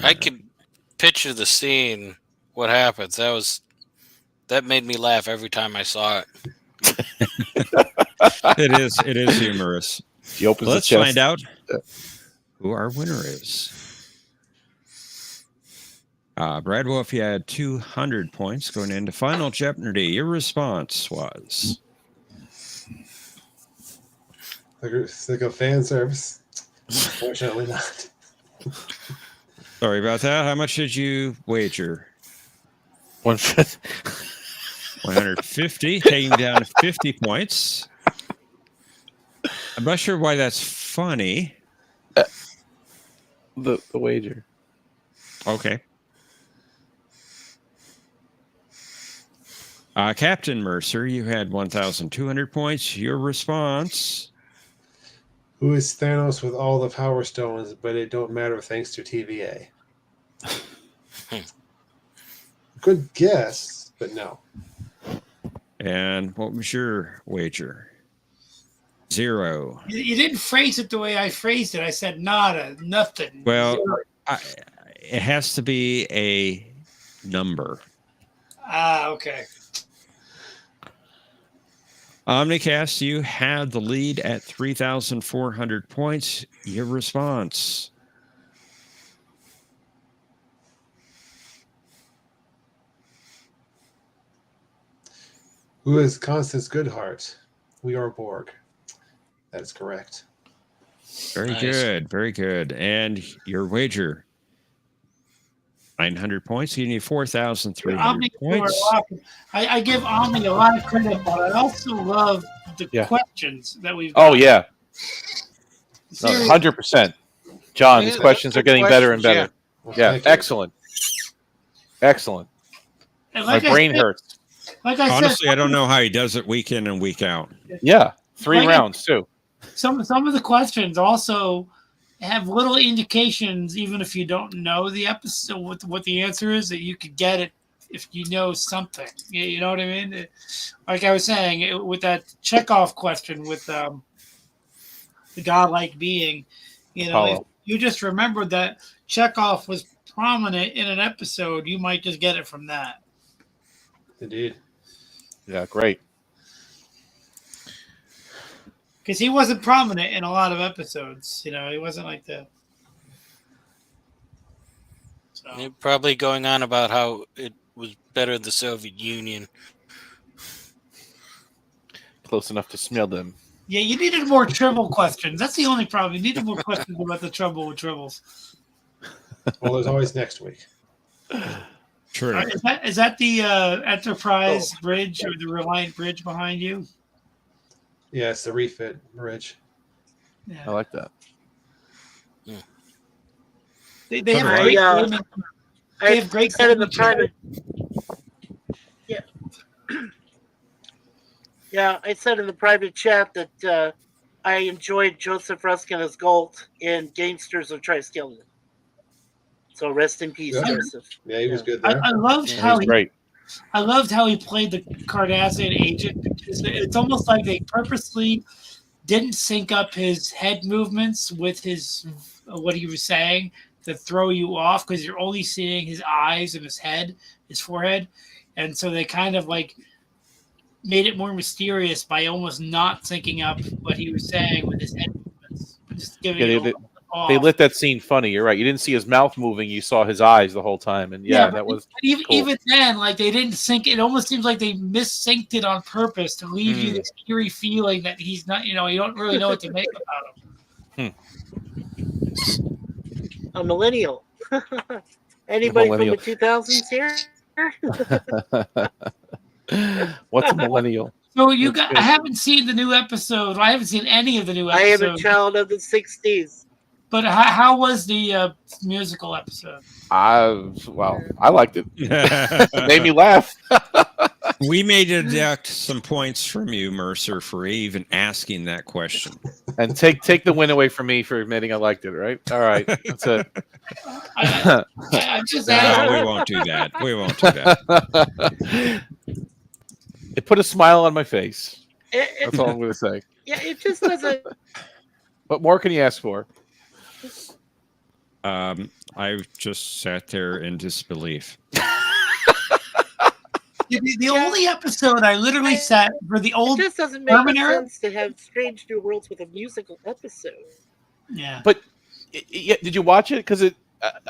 I could picture the scene. What happens? That made me laugh every time I saw it. It is humorous. He opens Let's the chest. find out who our winner is. Brad Wolf, you had 200 points going into Final Jeopardy. Your response was? Like a fan service. Unfortunately not. Sorry about that. How much did you wager? 150. 150, taking down 50 points. I'm not sure why that's funny. The wager. Okay. Captain Mercer, you had 1,200 points. Your response? Who is Thanos with all the Power Stones, but it don't matter thanks to TVA? Good guess, but no. And what was your wager? 0. You didn't phrase it the way I phrased it. I said nada, nothing. Well, Zero. it has to be a number. Okay. Omnicast, you had the lead at 3,400 points. Your response. Who is Constance Goodhart? We are Borg. That is correct. Very Nice. good. Very good. And your wager. 900 points. You need 4,300 Omni points. I give Omni a lot of credit, but I also love the questions that we've got. Oh yeah, Seriously. 100%. John, these Yeah, questions are getting better and better. Well, Yeah, thank you. excellent. Excellent. And My like I brain said- hurts. Like I Honestly, said, I don't know how he does it week in and week out. Yeah, 3 Like- rounds too. some of the questions also have little indications, even if you don't know the episode, what the answer is, that you could get it if you know something. You know what I mean? Like I was saying, with that Chekhov question with the godlike being, if Apollo. you just remembered that Chekhov was prominent in an episode, you might just get it from that. Indeed. Yeah, great. Because he wasn't prominent in a lot of episodes. He wasn't like that. So. You're probably going on about how it was better in the Soviet Union. Close enough to smell them. Yeah, you needed more Tribble questions. That's the only problem. You needed more questions about the trouble with Tribbles. Well, there's always next week. True. Is that the Enterprise bridge or the Reliant bridge behind you? Yeah, it's the refit bridge. I Yeah. like that. They have I, great. I They have great. said in the private. Yeah. Yeah, I said in the private chat that I enjoyed Joseph Ruskin as Gold in Gamesters of Triskelion. So rest in peace, Yeah. Joseph. Yeah, he was good there. I loved Yeah, how He's great. I loved how he played the Cardassian agent, because it's almost like they purposely didn't sync up his head movements with his what he was saying to throw you off, because you're only seeing his eyes and his head, his forehead, and so they kind of like made it more mysterious by almost not syncing up what he was saying with his head movements, just giving Yeah, it they off. lit that scene funny. You're right. You didn't see his mouth moving. You saw his eyes the whole time. And yeah, but that was even, cool. even then, like they didn't sync. It almost seems like they missynced it on purpose to leave you this eerie feeling that he's not. You don't really know what to make about him. A millennial. Anybody millennial. from the 2000s here? What's a millennial? So I haven't seen the new episode. I haven't seen any of the new I am a episodes. child of the 60s. But how was the musical episode? Well, I liked it. It made me laugh. We may deduct some points from you, Mercer, for even asking that question. And take the win away from me for admitting I liked it, right? All right. That's it. I'm just No, asking. we won't do that. We won't do that. It put a smile on my face. It, That's all I'm going to say. yeah, it just doesn't. What more can you ask for? I just sat there in disbelief. The only episode I literally sat for the It old. just doesn't make Terminator? sense to have Strange New Worlds with a musical episode. Yeah, But did you watch it? Because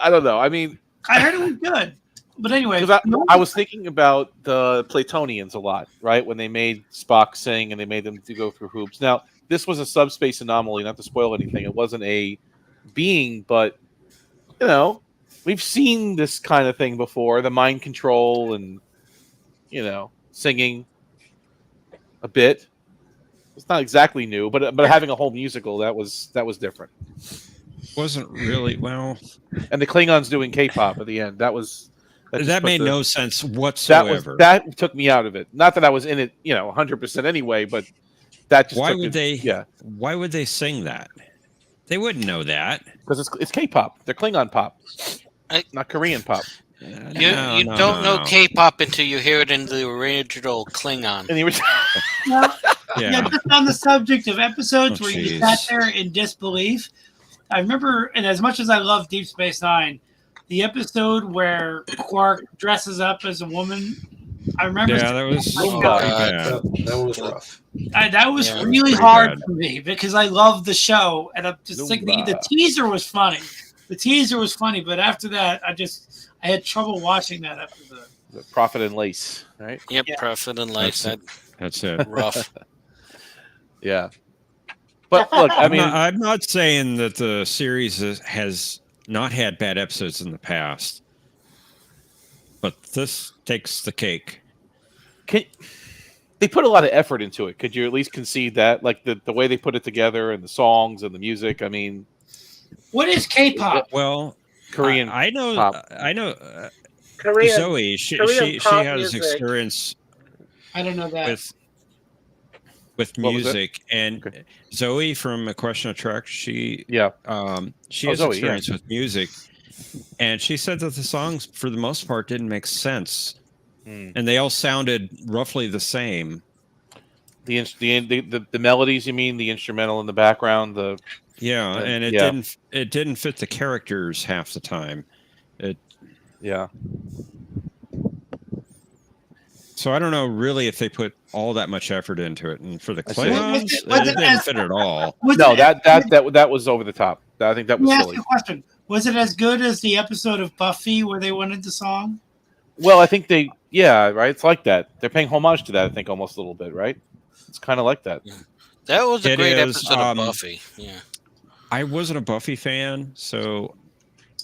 I don't know. I mean, I heard it was good. But anyway, because I was thinking about the Platonians a lot, right? When they made Spock sing and they made them to go through hoops. Now, this was a subspace anomaly, not to spoil anything. It wasn't a being, but, we've seen this kind of thing before. The mind control and, singing a bit. It's not exactly new, but having a whole musical, that was different. Wasn't really, well, And the Klingons doing K-pop at the end. That that made no sense whatsoever. That took me out of it. Not that I was in it, 100% anyway, but that just Why took would it, they? Yeah, Why would they sing that? They wouldn't know that. because it's K-pop. They're Klingon pop, not Korean pop. You don't know K-pop until you hear it in the original Klingon. And the original, yeah, just on the subject of episodes Oh, where you jeez. sat there in disbelief. I remember, and as much as I love Deep Space Nine, the episode where Quark dresses up as a woman I remember Yeah, that was Oh, pretty God. bad. That was rough. that was Yeah, really pretty hard bad. for me because I loved the show, and I'm just like the teaser was funny. The teaser was funny, but after that, I had trouble watching that after The Prophet and Lace, right? Yep, Yeah. Prophet and Lace. That's That That's it. rough. Yeah. But look, I mean, I'm not saying that the series has not had bad episodes in the past, but this takes the cake. they put a lot of effort into it. Could you at least concede that? Like the way they put it together and the songs and the music. I mean, what is K-pop? Well, Korean I know. pop. I know. Korean Zoe, Korean she pop has music. experience I don't know that. with What was it? music, and Okay. Zoe from A Question of Trek, she Yeah. she Oh, has Zoe, experience with music, and she said that the songs for the most part didn't make sense, and they all sounded roughly the same. The melodies, you mean, the instrumental in the background, Yeah, and it yeah. didn't fit the characters half the time. Yeah. So I don't know really if they put all that much effort into it, and for the I see. Klingons, Was it it didn't as- fit at all. Was No, it- that was over the top. I think that was Let me ask silly. you a question. Was it as good as the episode of Buffy where they went into song? Well, I think right? It's like that. They're paying homage to that, I think, almost a little bit, right? It's kind of like that. That was a It great is, episode of Buffy. Yeah. I wasn't a Buffy fan, so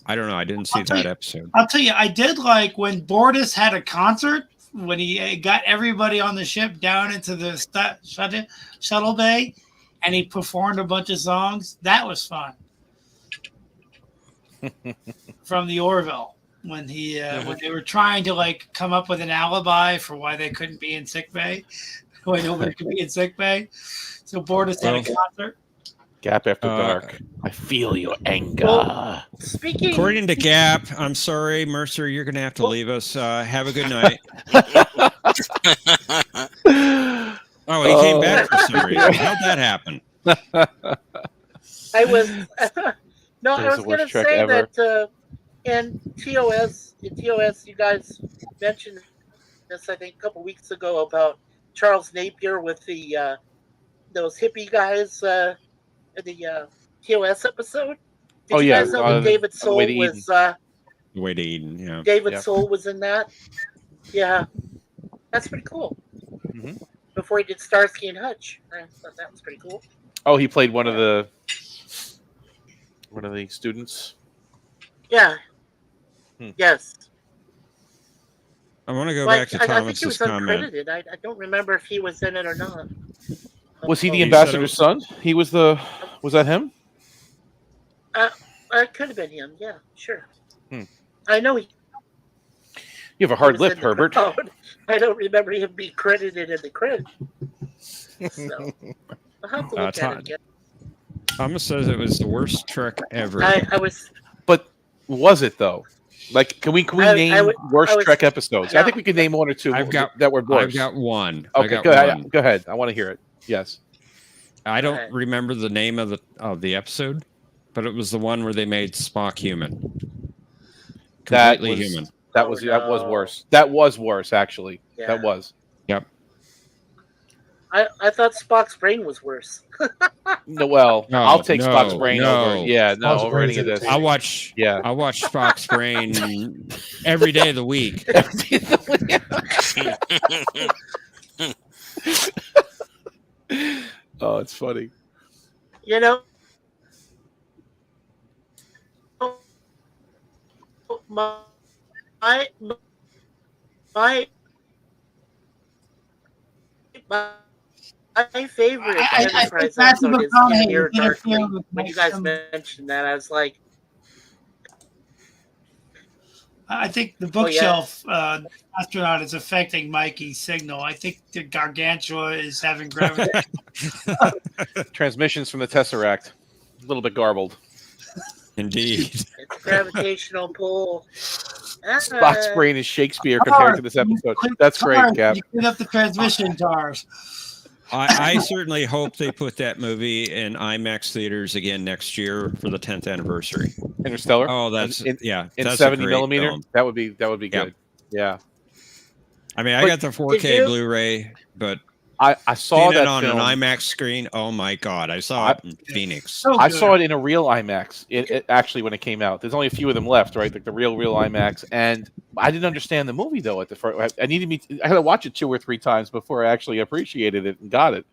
I don't know. I didn't see that episode. I'll tell you, I did like when Bortus had a concert when he got everybody on the ship down into the shuttle bay, and he performed a bunch of songs. That was fun. From the Orville when he when they were trying to like come up with an alibi for why they couldn't be in sick bay, why nobody could be in sick bay. So Bortus had a concert. Gap after dark. I feel your anger. Well, speaking. According to Gap, I'm sorry, Mercer, you're going to have to leave us. Have a good night. Oh, he came back for some reason. How'd that happen? I was no, It I was was the worst going to Trek say ever. that in TOS, you guys mentioned this I think a couple weeks ago about Charles Napier with the those hippie guys in the TOS episode. Did you guys know that David Soul was The Way to Eden, yeah. David Soul was in that? Yeah, that's pretty cool. Mm-hmm. Before he did Starsky and Hutch, I thought that was pretty cool. Oh, he played one of the students. Yeah. Yes. I want to go back to I think he Thomas's was comment. uncredited. I don't remember if he was in it or not. Was he the ambassador's son? He was Was that him? It could have been him. Yeah, sure. I know he. You have a hard lip, Herbert. I don't remember him being credited in the credit. So I'll have to look at it again. Thomas says it was the worst Trek ever. I was. But was it though? Like, can we name worst Trek episodes? Yeah. I think we could name one or two that were worse. I've got one. Okay, go ahead. I want to hear it. Yes. I don't remember the name of the episode, but it was the one where they made Spock human. Completely human. That was worse. That was worse, actually. Yeah. That was. Yep. I thought Spock's brain was worse. No, well, I'll take Spock's brain over. Yeah, Spock's over any of brain's this. I watch Spock's brain every day of the week. Oh, it's funny. You know, my favorite Enterprise episode is Near Darkly. When you guys mentioned that, I was like, I think the bookshelf astronaut is affecting Mikey's signal. I think the Gargantua is having gravity. Transmissions from the Tesseract. A little bit garbled. Indeed. It's gravitational pull. Spock's brain is Shakespeare compared to this episode. That's great, Cap. You clean up the transmission jars. I certainly hope they put that movie in IMAX theaters again next year for the 10th anniversary. Interstellar. Oh, that's in that's 70 a great millimeter. film. That would be good. Yeah. I mean, I But got the 4K you? Blu-ray, but I saw seeing it that on film. an IMAX screen. Oh my God, I saw it in Phoenix. So I good. saw it in a real IMAX. It actually when it came out. There's only a few of them left, right? Like the real IMAX. And I didn't understand the movie though at the first. I had to watch it 2 or 3 times before I actually appreciated it and got it.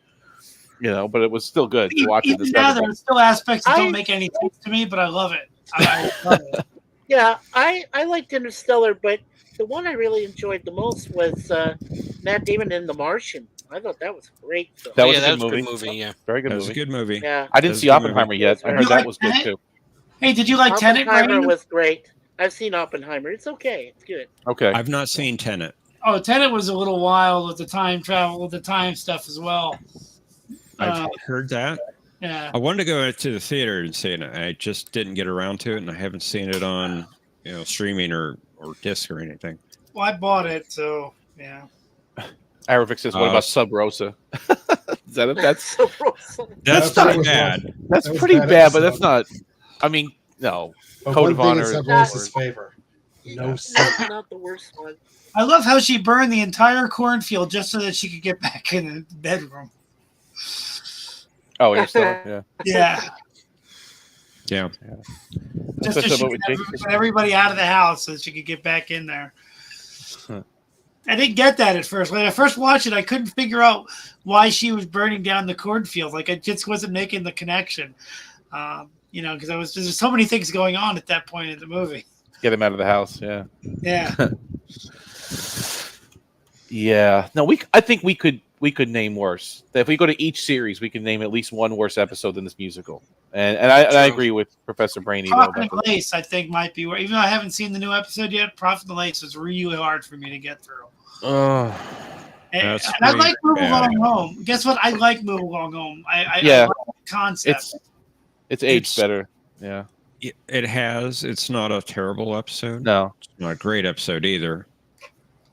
But it was still good to watch it. Even now, there are still aspects that don't make any sense to me, but I love it. I love it. Yeah, I liked Interstellar, but the one I really enjoyed the most was Matt Damon in The Martian. I thought that was a great film. That Oh, was yeah, a that good was a movie. good movie. Yeah. Very good That was a movie. good movie. Yeah. I didn't That see was a good movie. Oppenheimer yet. I You heard like that was good Tenet? too. Hey, did you like Tenet, Oppenheimer Brain? was great. I've seen Oppenheimer. It's okay. It's good. Okay. I've not seen Tenet. Oh, Tenet was a little wild with the time travel, with the time stuff as well. I've heard that. Yeah. I wanted to go to the theater and see it. I just didn't get around to it, and I haven't seen it on streaming or disc or anything. Well, I bought it, so yeah. Aravic says, "What about Sub Rosa?" Is that it? That's That's not pretty bad. That's That was pretty bad bad, but that's episode. not. I mean, no. But Code one of thing in Honor. Sub Rosa's favor. No sin. That's not the worst one. I love how she burned the entire cornfield just so that she could get back in the bedroom. Oh, Interstellar. Yeah. Yeah. Yeah. Just so Especially she with could Jake- get everybody out of the house so she could get back in there. I didn't get that at first. When I first watched it, I couldn't figure out why she was burning down the cornfield. Like, I just wasn't making the connection. Because there's so many things going on at that point in the movie. Get him out of the house. Yeah. Yeah. Yeah. No, I think we could name worse. If we go to each series, we can name at least one worse episode than this musical. And I agree with Professor Brainy though. Profit and Lace, I think, might be where, even though I haven't seen the new episode yet, Profit and Lace was really hard for me to get through. And I like Move Along Home. Guess what? I like Move Along Home. I like the concept. It's aged better. Yeah. It has. It's not a terrible episode. No. It's not a great episode either.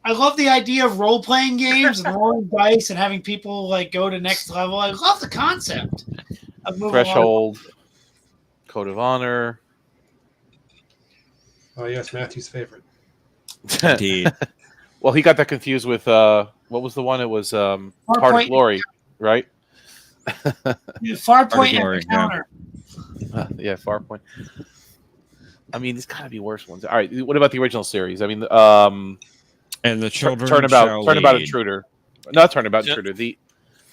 I love the idea of role-playing games and rolling dice and having people like go to next level. I love the concept of Move Along. Threshold, Code of Honor. Oh yes, Matthew's favorite. Indeed. Well, he got that confused with what was the one? It was Part of Glory, right? Farpoint and Encounter. Yeah, Farpoint. I mean, there's got to be worse ones. All right, what about the original series? I mean, and the children Turnabout Intruder. Not Turnabout Intruder.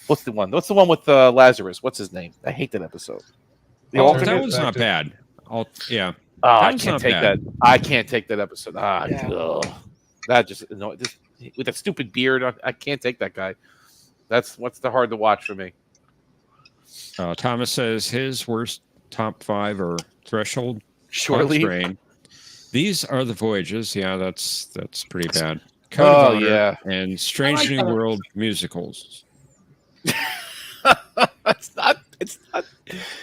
What's the one? What's the one with Lazarus? What's his name? I hate that episode. That one's not bad. Yeah. I can't take that. I can't take that episode. That just with that stupid beard. I can't take that guy. That's what's the hard to watch for me. Thomas says his worst top 5 are Threshold, Surely. Strain. These are the Voyages. Yeah, that's pretty bad. Code of Honor yeah. And Strange New World musicals. It's not.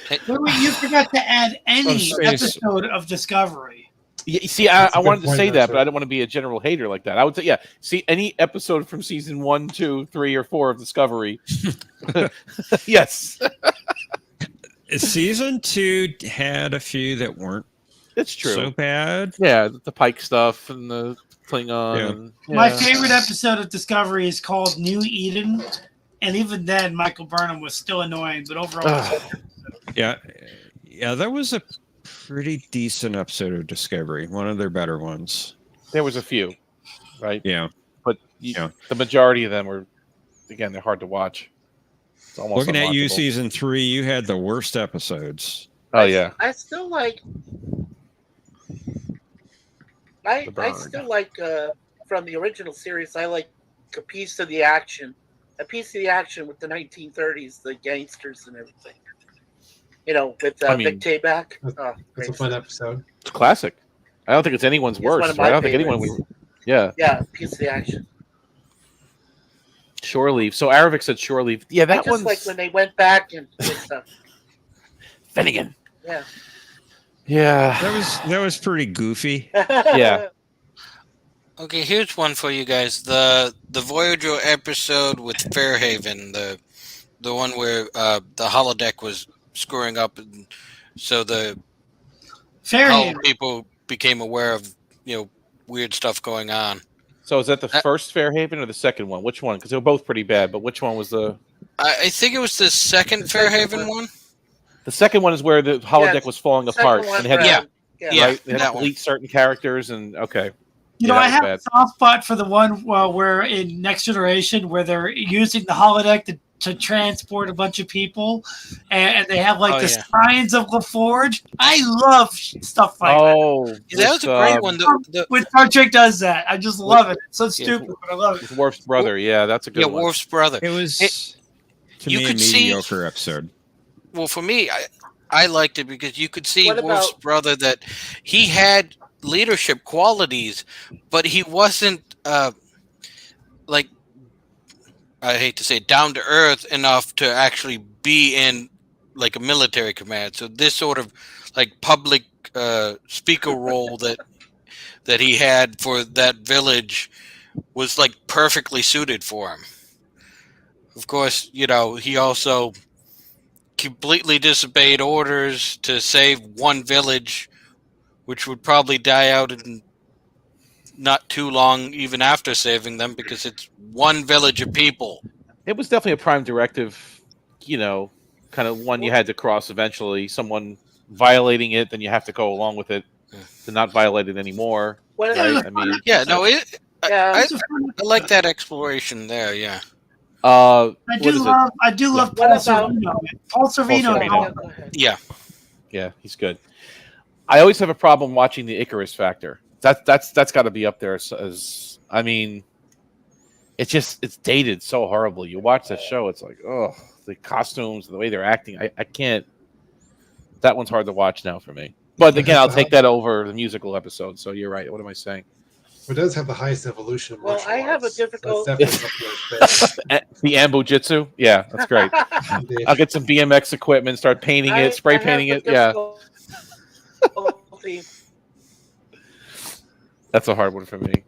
Wait, you forgot to add any episode of Discovery. Yeah, see, I wanted to say that, but I don't want to be a general hater like that. I would say, yeah, see any episode from season 1, 2, 3, or 4 of Discovery. Yes. Season 2 had a few that weren't It's true. so bad. Yeah, the Pike stuff and the Klingon. Yeah. And, My favorite episode of Discovery is called New Eden, and even then, Michael Burnham was still annoying. But overall, yeah, that was a pretty decent episode of Discovery. One of their better ones. There was a few, right? Yeah, but the majority of them were, again, they're hard to watch. It's almost looking at you, unwatchable. season 3, you had the worst episodes. Oh yeah. I still like. I still like from the original series. I like a piece of the action with the 1930s, the gangsters and everything. With Vic Tayback. That's a fun episode. It's classic. I don't think it's anyone's worst. one of Right? I my don't think anyone favorites. would. Yeah. Yeah, piece of the action. Shore Leave. So Aravic said Shore Leave. Yeah, I that just one's like when they went back and stuff. Finnegan. Yeah. Yeah. That was pretty goofy. Yeah. Okay, here's one for you guys. The Voyager episode with Fairhaven, the one where the holodeck was screwing up, and so the Fairhaven people became aware of weird stuff going on. So is that the first Fairhaven or the second one? Which one? Because they were both pretty bad, but which one was the? I think it was the second The second Fairhaven one. one. The second one is where the holodeck Yes, was falling second apart one, and had Yeah. Yeah, right. They had to that one. delete certain characters and okay. You Yeah, know, that I was have bad. a soft spot for the one where in Next Generation where they're using the holodeck to transport a bunch of people, and they have like Oh, the yeah. signs of LaForge. I love stuff like that. Oh, Yeah, that was a great one. When Star Trek does that, I just love it. It's so stupid, but I love it. With Worf's brother. Yeah, that's a good Yeah, one. Worf's brother. It was to you me a could see- mediocre episode. Well, for me, I liked it because you could see What Worf's about- brother that he had leadership qualities, but he wasn't like, I hate to say it, down to earth enough to actually be in like a military command. So this sort of like public speaker role that he had for that village was like perfectly suited for him. Of course, you know, he also completely disobeyed orders to save one village, which would probably die out in not too long even after saving them, because it's one village of people. It was definitely a prime directive, you know, kind of one you had to cross eventually. Someone violating it, then you have to go along with it to not violate it anymore. What- Right? I mean, Yeah, no, I Yeah. like that exploration there. Yeah, I what do is it? love What Paul about- Sorvino. Paul Sorvino. Sorvino. Yeah, go ahead. yeah. Yeah, he's good. I always have a problem watching the Icarus Factor. That's got to be up there as I mean, it's dated so horribly. You watch that show, it's like, oh, the costumes, the way they're acting. I can't. That one's hard to watch now for me. But again, I'll take that over the musical episode. So you're right. What am I saying? It does have the highest evolution of Well, martial I have a arts, so difficult- that's definitely up there. The Ambo Jitsu? Yeah, that's great. Indeed. I'll get some BMX equipment, start painting it, spray painting it. Yeah, Yeah. that's a hard one for me.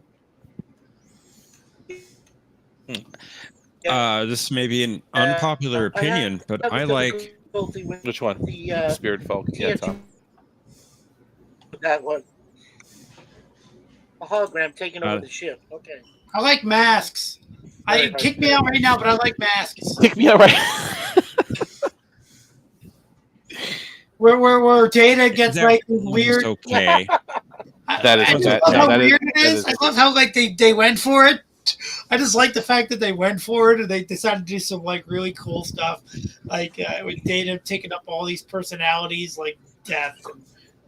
This may be an unpopular opinion, but I like Which one? the Spirit Folk. Yeah, TNT Tom. that one. A hologram taking over Uh, the ship. Okay. I like masks. Right. Kick me out right now, but I like masks. Kick me out right. Where Data gets that like was weird. okay. That is- I just that- love no, how that is- weird it that is. is- I love how like they went for it. I just like the fact that they went for it and they decided to do some like really cool stuff, like with Data taking up all these personalities like Death and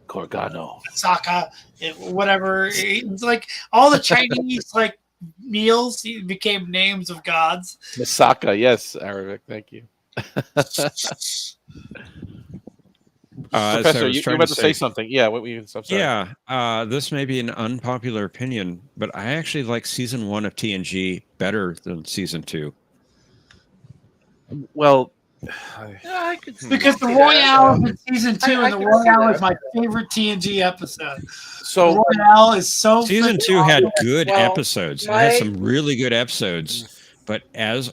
Gorgano. Sokka and whatever. It's like all the Chinese like meals became names of gods. Misaka, yes, Arabic. Thank you. So Professor, I was you're trying about to say something. Yeah, what were you? I'm sorry. Yeah, this may be an unpopular opinion, but I actually like season 1 of TNG better than season 2. Well, Yeah, I could Because the see Royale that. is in season 2, I and the can see Royale that. is my favorite TNG episode. so The Royale is so Season freaking 2 had awesome. good Well, episodes. It had my- some really good episodes, but as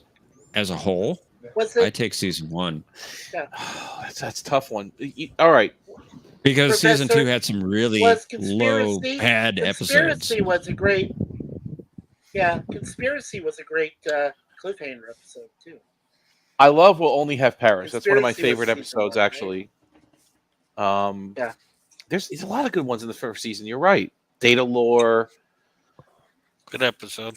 a whole, Was I it? take season 1 that's a tough one. All right. because season Professor, 2 had some really was low, Conspiracy? bad episodes. Conspiracy was a great. Yeah, Conspiracy was a great cliffhanger episode too. I love We'll Only Have Paris. That's one of my Conspiracy was favorite season episodes, one, right? actually. Yeah. There's a lot of good ones in the first season. You're right. Data Lore. Good episode.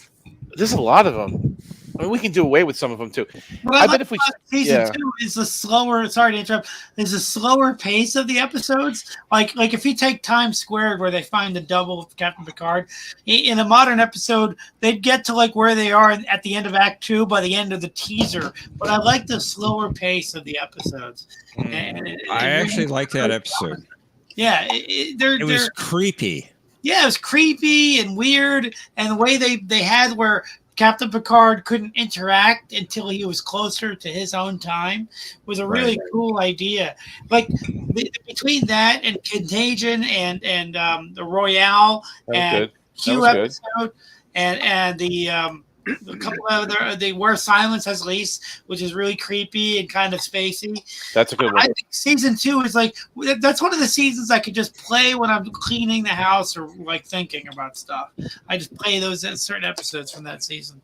There's a lot of them. I mean, we can do away with some of them too. What I I bet like if we- about season yeah. 2 is the slower. Sorry to interrupt. Is the slower pace of the episodes. Like if you take Times Squared, where they find the double of Captain Picard, in a modern episode, they'd get to like where they are at the end of Act 2 by the end of the teaser. But I like the slower pace of the episodes. And I actually like that episode. Yeah, It was creepy. yeah, it was creepy and weird, and the way they had where Captain Picard couldn't interact until he was closer to his own time was a really cool idea. Like between that and Contagion and the Royale That was and good. Q was good. episode and the A couple of they Where Silence Has Lease, which is really creepy and kind of spacey. That's a good I one. think season 2 is like that's one of the seasons I could just play when I'm cleaning the house or like thinking about stuff. I just play those certain episodes from that season.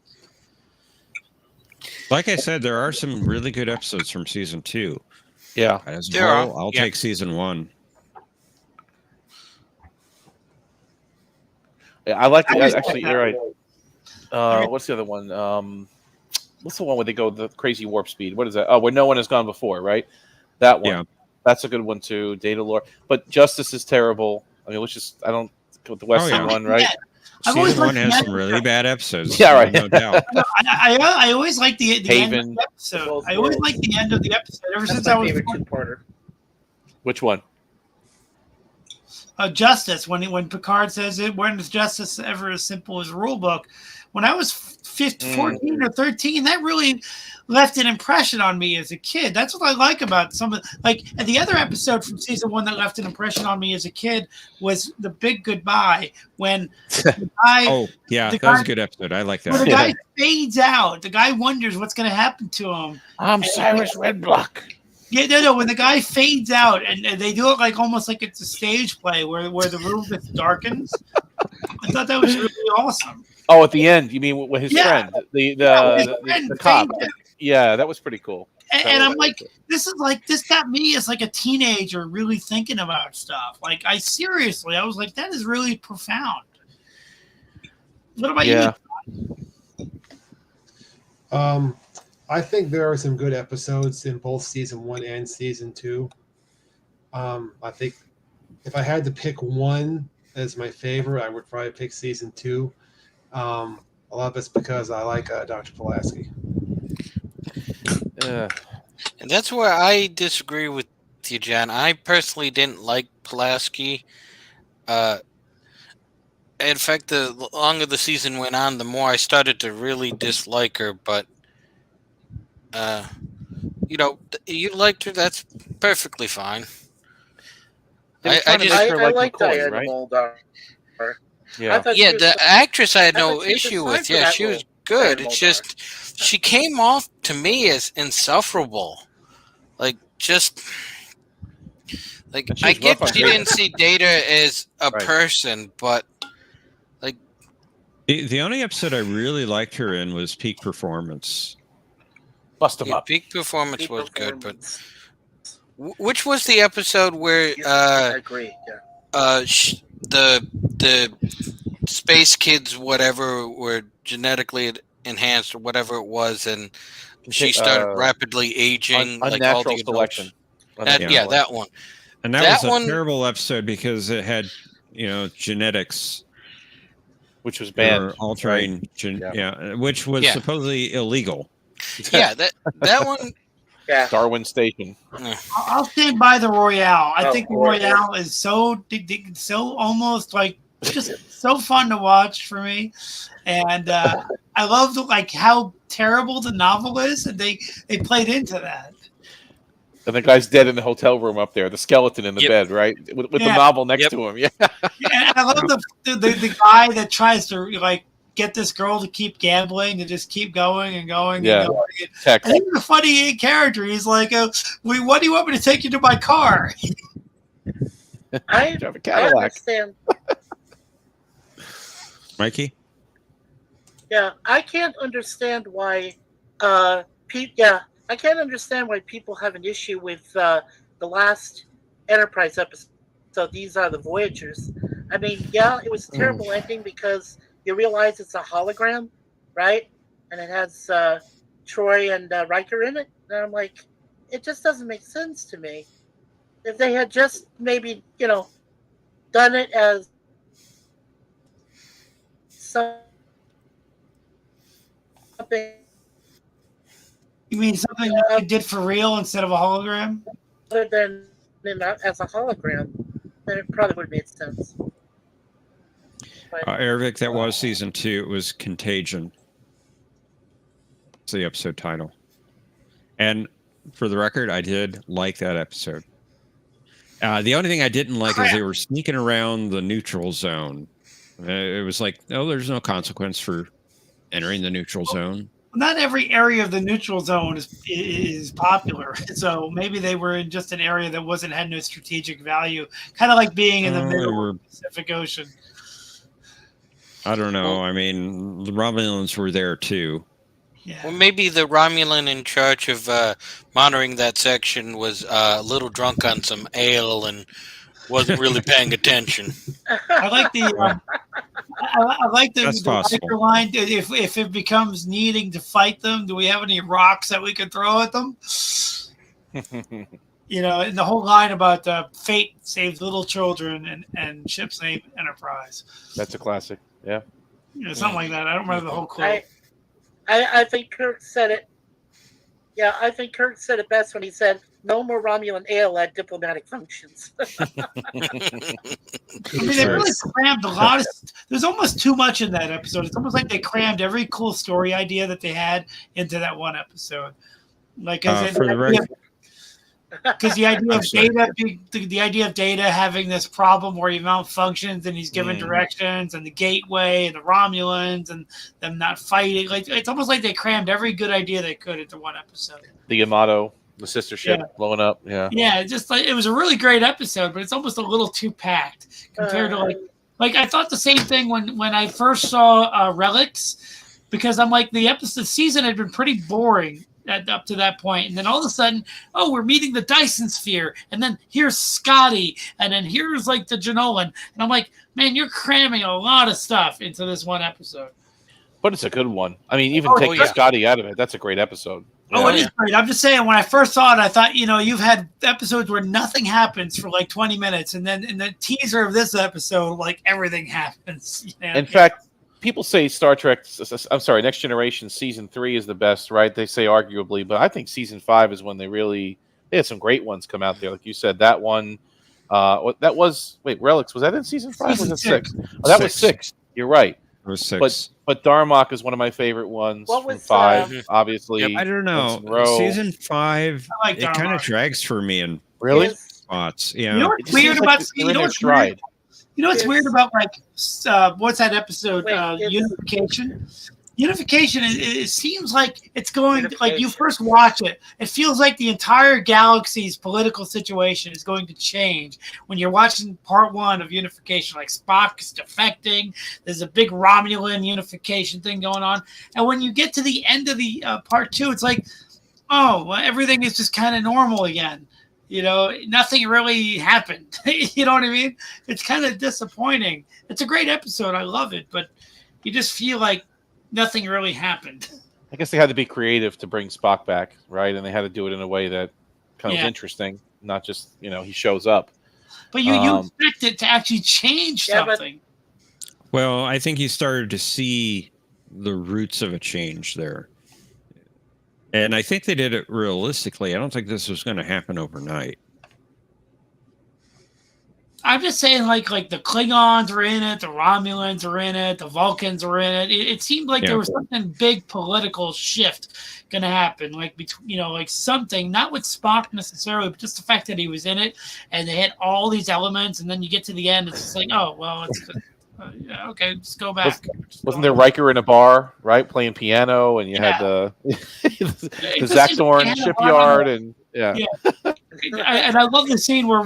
Like I said, there are some really good episodes from season 2. Yeah. As a There are, whole, I'll yeah. take season 1. I like I the always actually. like You're that. right. What's the other one? What's the one where they go the crazy warp speed? What is that? Oh, where no one has gone before, right? That one. Yeah. That's a good one too. Data lore, but Justice is terrible. I mean, let's just I don't go with the Western yeah. one, right? Yeah. I've always Season 1 liked has the some really bad episodes. Yeah, right. No doubt. I always like the end of Haven. the episode. Both I always worlds. like the end of the episode ever That's since my I was favorite two-parter. Which one? Justice when Picard says it. When is justice ever as simple as a rule book? When I was 14 or 13, that really left an impression on me as a kid. That's what I like about some of and the other episode from season 1 that left an impression on me as a kid was The Big Goodbye, when the guy Oh, yeah, the that was guy- a good episode. I like when the that. guy fades out. The guy wonders what's going to happen to him. I'm Cyrus Redblock. Yeah, no. When the guy fades out, and they do it like almost like it's a stage play where the room just darkens. I thought that was really awesome. Oh, at the end, you mean with his Yeah. friend, the friend cop? fades out. Yeah, that was pretty cool. And I'm like, this got me as like a teenager really thinking about stuff. Like I was like, that is really profound. What about Yeah. I think there are some good episodes in both season 1 and season 2. I think if I had to pick one as my favorite, I would probably pick season 2. A lot of it's because I like Dr. Pulaski. And that's where I disagree with you, John. I personally didn't like Pulaski. In fact, the longer the season went on, the more I started to really dislike her. But, you liked her. That's perfectly fine. I just I her like like McCoy, Diana right? Muldaur. Yeah. I thought Yeah, she was the actress I had I no thought she was issue fine with. for Yeah, that she was role, good. Diana It's Muldaur. just she came off to me as insufferable. Like just like And she I was rough get on she Data. didn't see Data as a Right. person, but The only episode I really liked her in was Peak Performance. Bust him yeah, up. peak performance Peak was good. But performance. which was the episode where I agree. Yeah. the space kids whatever were genetically enhanced or whatever it was, and she started rapidly aging like all the Unnatural adults. selection. Yeah, that one. And that That was a one- terrible episode because it had, genetics. Which was They banned. were altering, which was Yeah. supposedly illegal. Yeah, that one. Yeah. Darwin Station. I'll stand by the Royale. I Oh, think the Royale. Royale is so almost like just so fun to watch for me, and I love how terrible the novel is, and they played into that. And the guy's dead in the hotel room up there, the skeleton in the Yep. bed, right? With the Yeah. novel next Yep. to him. Yeah. And I love the guy that tries to get this girl to keep gambling and just keep going and going Yeah. and going. Text. I think the funny character. He's like, "What do you want me to take you to my car?" I Drive a I Cadillac. understand. Mikey? Yeah, I can't understand why. I can't understand why people have an issue with the last Enterprise episode. So these are the Voyagers. I mean, yeah, it was a terrible ending because you realize it's a hologram, right? And it has Troy and Riker in it. And I'm like, it just doesn't make sense to me. If they had just maybe, done it as something. You mean something that they did for real instead of a hologram? Other than as a hologram, then it probably would have made sense. But, Ervik, that was season 2. It was Contagion. It's the episode title. And for the record, I did like that episode. The only thing I didn't like is they were sneaking around the neutral zone. It was like, there's no consequence for entering the neutral zone. Not every area of the neutral zone is popular. So maybe they were in just an area that had no strategic value, kind of like being in the middle of the Pacific Ocean. I don't know. I mean, the Romulans were there too. Yeah. Well, maybe the Romulan in charge of monitoring that section was a little drunk on some ale and wasn't really paying attention. I like the I like That's the possible. Riker line. If it becomes needing to fight them, do we have any rocks that we could throw at them? You know, and the whole line about fate saves little children and ships named Enterprise. That's a classic. Yeah. You know, something like that. I don't remember the whole quote. I think Kirk said it. Yeah, I think Kirk said it best when he said, "No more Romulan ale at diplomatic functions." I mean, they really crammed a lot of. There's almost too much in that episode. It's almost like they crammed every cool story idea that they had into that one episode. Like, For the record, because the idea of Data, the idea of Data having this problem where he malfunctions and he's given directions, and the Gateway and the Romulans and them not fighting. Like, it's almost like they crammed every good idea they could into one episode. The Yamato, the sister ship blowing up. Yeah. Yeah, just like it was a really great episode, but it's almost a little too packed compared to like I thought the same thing when I first saw Relics, because I'm like the season had been pretty boring up to that point, and then all of a sudden, oh, we're meeting the Dyson Sphere, and then here's Scotty, and then here's like the Janolan, and I'm like, man, you're cramming a lot of stuff into this one episode. But it's a good one. I mean, even taking Scotty out of it, that's a great episode. Oh, it is great. I'm just saying, when I first saw it, I thought, you know, you've had episodes where nothing happens for like 20 minutes, and then in the teaser of this episode, like everything happens. You know? In fact, people say Next Generation Season 3 is the best, right? They say arguably, but I think Season 5 is when they had some great ones come out there. Like you said, that one, Relics, was that in Season 5 or was it 6? Oh, that was 6. You're right. It was 6. But Darmok is one of my favorite ones from 5, obviously. I don't know. Season 5, it kind of drags for me in spots. Yeah. You know what's weird about You know what's weird about what's that episode? Unification. Unification. It seems like it's going like you first watch it. It feels like the entire galaxy's political situation is going to change when you're watching part 1 of Unification. Like Spock is defecting. There's a big Romulan unification thing going on, and when you get to the end of the part 2, it's like, oh, well, everything is just kind of normal again. You know, nothing really happened. You know what I mean? It's kind of disappointing. It's a great episode. I love it. But you just feel like nothing really happened. I guess they had to be creative to bring Spock back, right? And they had to do it in a way that kind of was interesting, not just, you know, he shows up. But you expect it to actually change something. Well, I think you started to see the roots of a change there. And I think they did it realistically. I don't think this was going to happen overnight. I'm just saying, like the Klingons are in it, the Romulans are in it, the Vulcans are in it. It seemed like there was something big political shift going to happen, like between, you know, like something, not with Spock necessarily, but just the fact that he was in it, and they had all these elements, and then you get to the end, it's just like, oh, well, it's yeah, okay, just go back. Wasn't there Riker in a bar, right, playing piano, and you had the Zactorn shipyard, and and I love the scene where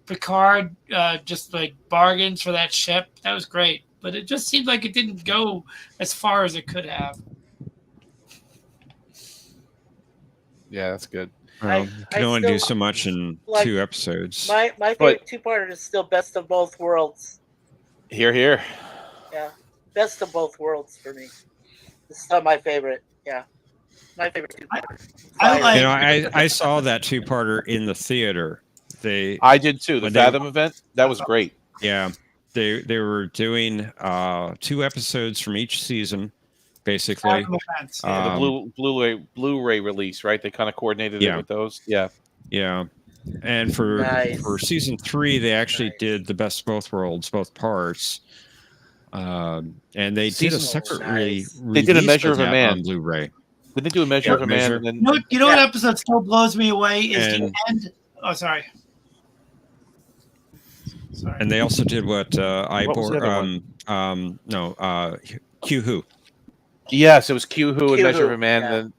Picard just like bargains for that ship. That was great, but it just seemed like it didn't go as far as it could have. Yeah, that's good. You can only do so much in 2 episodes. My favorite 2-parter is still Best of Both Worlds. Here. Yeah, Best of Both Worlds for me. This is not my favorite. Yeah, my favorite 2-parter. I saw that 2-parter in the theater. I did too. The Fathom event, that was great. Yeah, they were doing 2 episodes from each season, basically. The Blu-ray release, right? They kind of coordinated it with those. Yeah. And for season 3, they actually did the Best of Both Worlds, both parts. And they did a separate They did a Measure of a Man on Blu-ray. Did they do a Measure of a Man? And then, you know what episode still blows me away is the end. Oh, sorry. And they also did what Q-Who. Yes, it was Q Who and Measure of Q-Who, a Man. yeah. Then,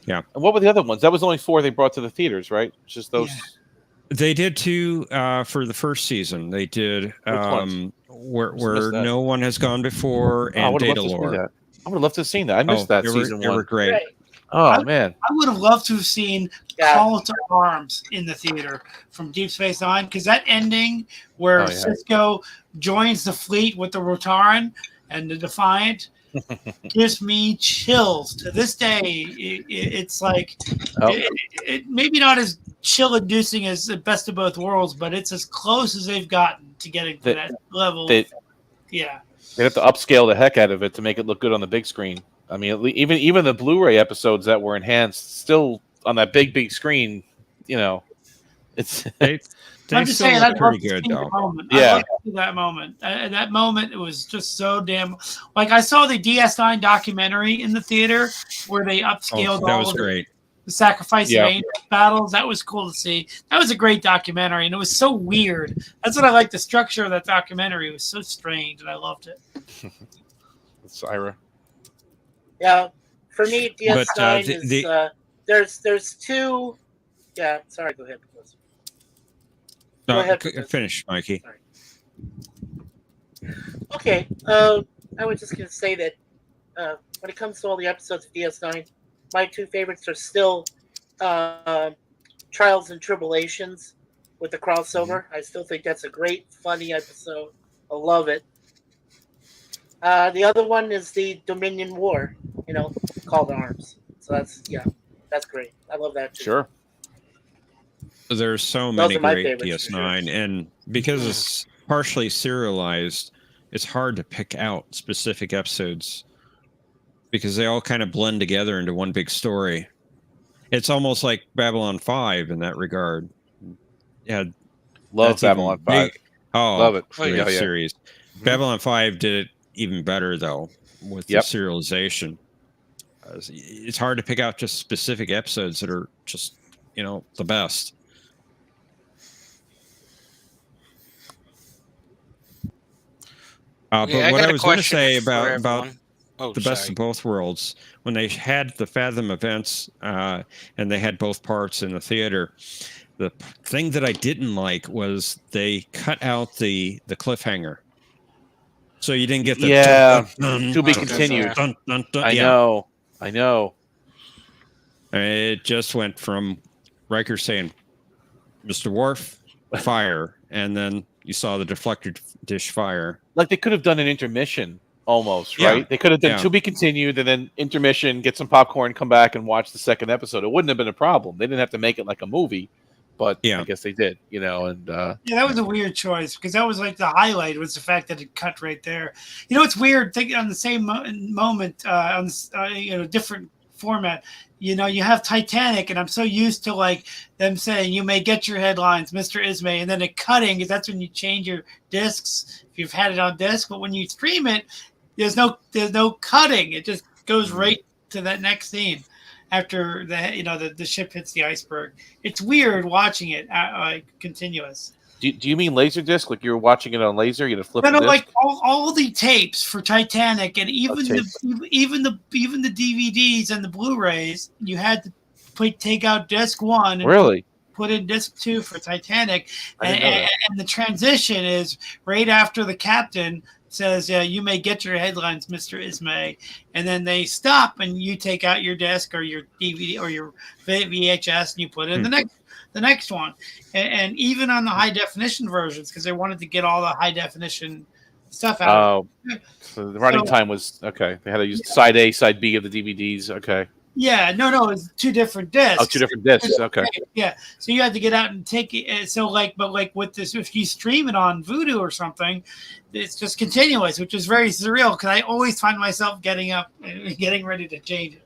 Yeah. And what were the other ones? That was only 4 they brought to the theaters, right? It's just those. Yeah. They did 2 for the first season. They did ones? where Missed that. no one has gone before Oh, I and would have Data loved to see Lore. that. I would have loved to have seen that. I missed that they season were 1. great. Right. Oh man. I would have loved to have seen Yeah. Call to Arms in the theater from Deep Space Nine, because that ending where Oh, yeah. Cisco joins the fleet with the Rotaran and the Defiant gives me chills to this day. It's like Oh. it maybe not as chill-inducing as the Best of Both Worlds, but it's as close as they've gotten to getting to that level. Yeah. They have to upscale the heck out of it to make it look good on the big screen. I mean, even the Blu-ray episodes that were enhanced, still on that big screen, it's They I'm just still saying, look I'd love pretty to good see though. that moment. Yeah. I'd love to see that moment. And that moment, it was just so damn. Like, I saw the DS9 documentary in the theater where they upscaled that all was of great. the Sacrifice Yeah. of Angels battles. That was cool to see. That was a great documentary, and it was so weird. That's what I like. The structure of that documentary was so strange, and I loved it. It's Ira. Yeah, for me, DS9 But, is there's 2. Yeah, sorry. Go ahead. Go ahead, Professor. Finish, Mikey. Okay. I was just gonna say that when it comes to all the episodes of DS9, my 2 favorites are still Trials and Tribulations with the crossover. I still think that's a great, funny episode. I love it. The other one is the Dominion War. Call to Arms. So that's great. I love that too. Sure. There's so Those many are my great favorites, for DS9, and because it's partially serialized, it's hard to pick out specific episodes because they all kind of blend together into one big story. It's almost like Babylon 5 in that regard. Yeah, Love that's even Babylon 5. Love it. Great Yeah. series. Babylon 5 did it even better though with the serialization. It's hard to pick out just specific episodes that are just the best. But what I was going to say about the Best of Both Worlds, when they had the Fathom events and they had both parts in the theater, the thing that I didn't like was they cut out the cliffhanger. So you didn't get the to be continued. I know. It just went from Riker saying, "Mr. Worf, fire," and then you saw the deflector dish fire. Like they could have done an intermission almost, right? Yeah. They could have done to be continued and then intermission, get some popcorn, come back and watch the second episode. It wouldn't have been a problem. They didn't have to make it like a movie, but I guess they did, and yeah, that was a weird choice because that was like the highlight was the fact that it cut right there. It's weird thinking on the same moment on different format. You have Titanic, and I'm so used to like them saying you may get your headlines, Mr. Ismay, and then it cutting because that's when you change your discs if you've had it on disc. But when you stream it, there's no cutting. It just goes right to that next scene after the ship hits the iceberg. It's weird watching it continuous. Do you mean laser disc? Like you were watching it on laser? You had to flip the disc? Like all the tapes for Titanic and even the DVDs and the Blu-rays, you had to take out disc 1 and put in disc 2 for Titanic. And the transition is right after the captain says, you may get your headlines, Mr. Ismay. And then they stop and you take out your disc or your DVD or your VHS and you put in the next one. And even on the high definition versions, because they wanted to get all the high definition stuff out. So the running time was okay. They had to use side A, side B of the DVDs. Okay. Yeah, no, it's 2 different discs. Oh, 2 different discs. Okay. Yeah, so you had to get out and take it. So but with this, if you stream it on Vudu or something, it's just continuous, which is very surreal because I always find myself getting up and getting ready to change it.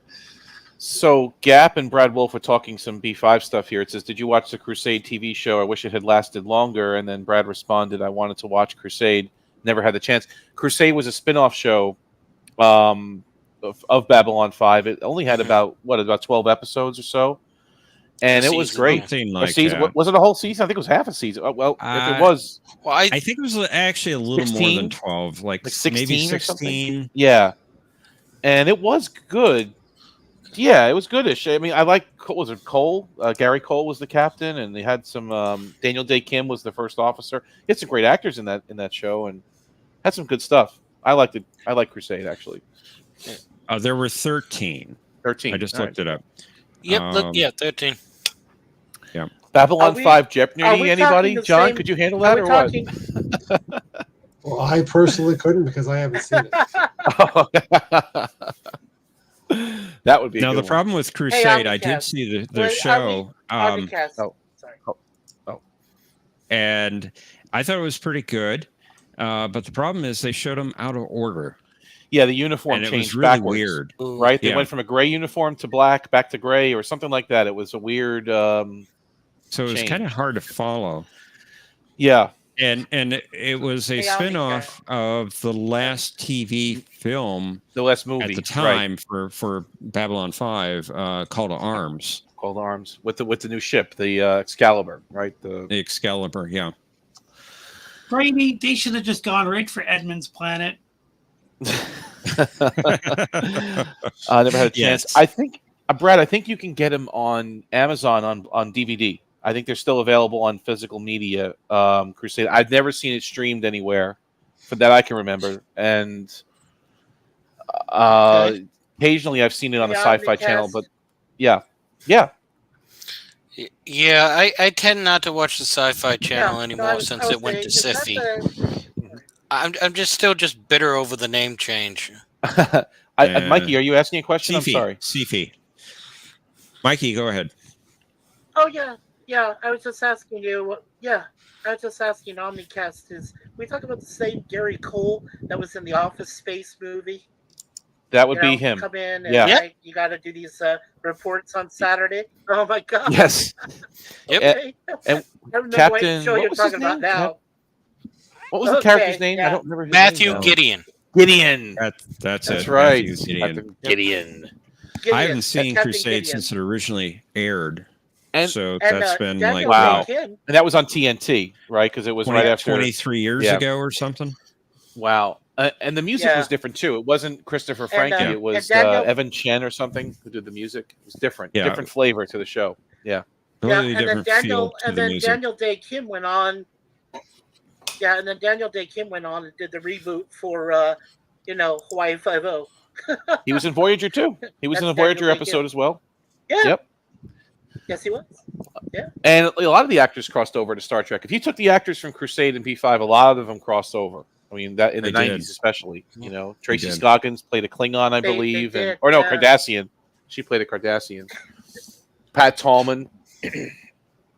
So Gap and Brad Wolf were talking some B5 stuff here. It says, "Did you watch the Crusade TV show? I wish it had lasted longer." And then Brad responded, "I wanted to watch Crusade, never had the chance." Crusade was a spin-off show of Babylon 5. It only had about 12 episodes or so, and it was great. Was it a whole season? I think it was half a season. Well, if it was, I think it was actually a little 16? More than 12, like 16 maybe 16. Or something? Yeah. and it was good. Yeah, it was goodish. I mean, I like, was it Cole? Gary Cole was the captain, and they had some Daniel Day Kim was the first officer. He had some great actors in that show, and had some good stuff. I liked it. I like Crusade actually. There were 13. 13. I just All looked it up. Yep, look, 13. Yeah. Babylon Are we- 5 are Jeopnerdy. we Anybody? talking the John, same- could you handle Are that we or what? talking? Well, I personally couldn't because I haven't seen it. That would be a Now good the one. problem with Crusade, I did Omnicast. see the Wait, are show, Omnicast. oh. Sorry. and I thought it was pretty good. But the problem is they showed them out of order, Yeah, the uniform and it changed was really backwards, weird. right? They Yeah. went from a gray uniform to black, back to gray, or something like that. It was a weird. So it was change. kind of hard to follow. Yeah, And it was a Hey, Omnicast. spin-off of the last TV film the last movie at the right, time for Babylon 5, Call to Arms, called Arms with the new ship, the Excalibur, right? The the Excalibur. Yeah. Brady, they should have just gone right for Edmund's Planet. I never had a chance. Yes. I think, Brad, I think you can get them on Amazon on DVD. I think they're still available on physical media. Crusade. I've never seen it streamed anywhere, for that I can remember. And occasionally I've seen it on the The Sci-Fi Channel. Omnicast. But yeah. Yeah, I tend not to watch the Sci-Fi Channel Yeah, anymore I was- since I was it went to saying, is that Siffy. I'm just bitter over the name change. Mikey, are you asking a question? I'm sorry. Sifi. Mikey, go ahead. Oh yeah. I was just asking you. Yeah, I was just asking. Omnicast is. We talk about the same Gary Cole that was in the Office Space movie. That would be him. Come in and Yeah. like, you got to do these reports on Saturday. Oh my god. Yes. Yep. Okay. And I don't know Captain- what show what you're was his talking about name? now. What was the Okay, character's name? I yeah. don't remember his Matthew name now. Gideon. Gideon. That's That's it. right. Matthew Gideon. Captain Gideon. Gideon, I haven't seen Captain Crusade Gideon. since it originally aired, And- so And, that's been Daniel like Wow. Day Kim. And that was on TNT, right? Because it was right after. 23 years Yeah. ago or something. Wow. And the music Yeah. was different too. It wasn't Christopher Franke. And, it was and Daniel- Evan Chen or something who did the music. It was different. Yeah. Different flavor to the show. Yeah. Totally and then different Daniel feel to and the then music. Daniel Day Kim went on. Yeah, and then Daniel Day Kim went on and did the reboot for Hawaii Five-0. He was in Voyager too. He was in a That's Voyager Daniel Day episode Kim. as well. Yeah. Yep. Yes, he was. And a lot of the actors crossed over to Star Trek. If you took the actors from Crusade and P5, a lot of them crossed over. I mean, that in the They 90s did. especially. Tracy did. Scoggins played a Klingon, I They believe. did, Or no, yeah. Cardassian. She played a Cardassian. Pat Tallman.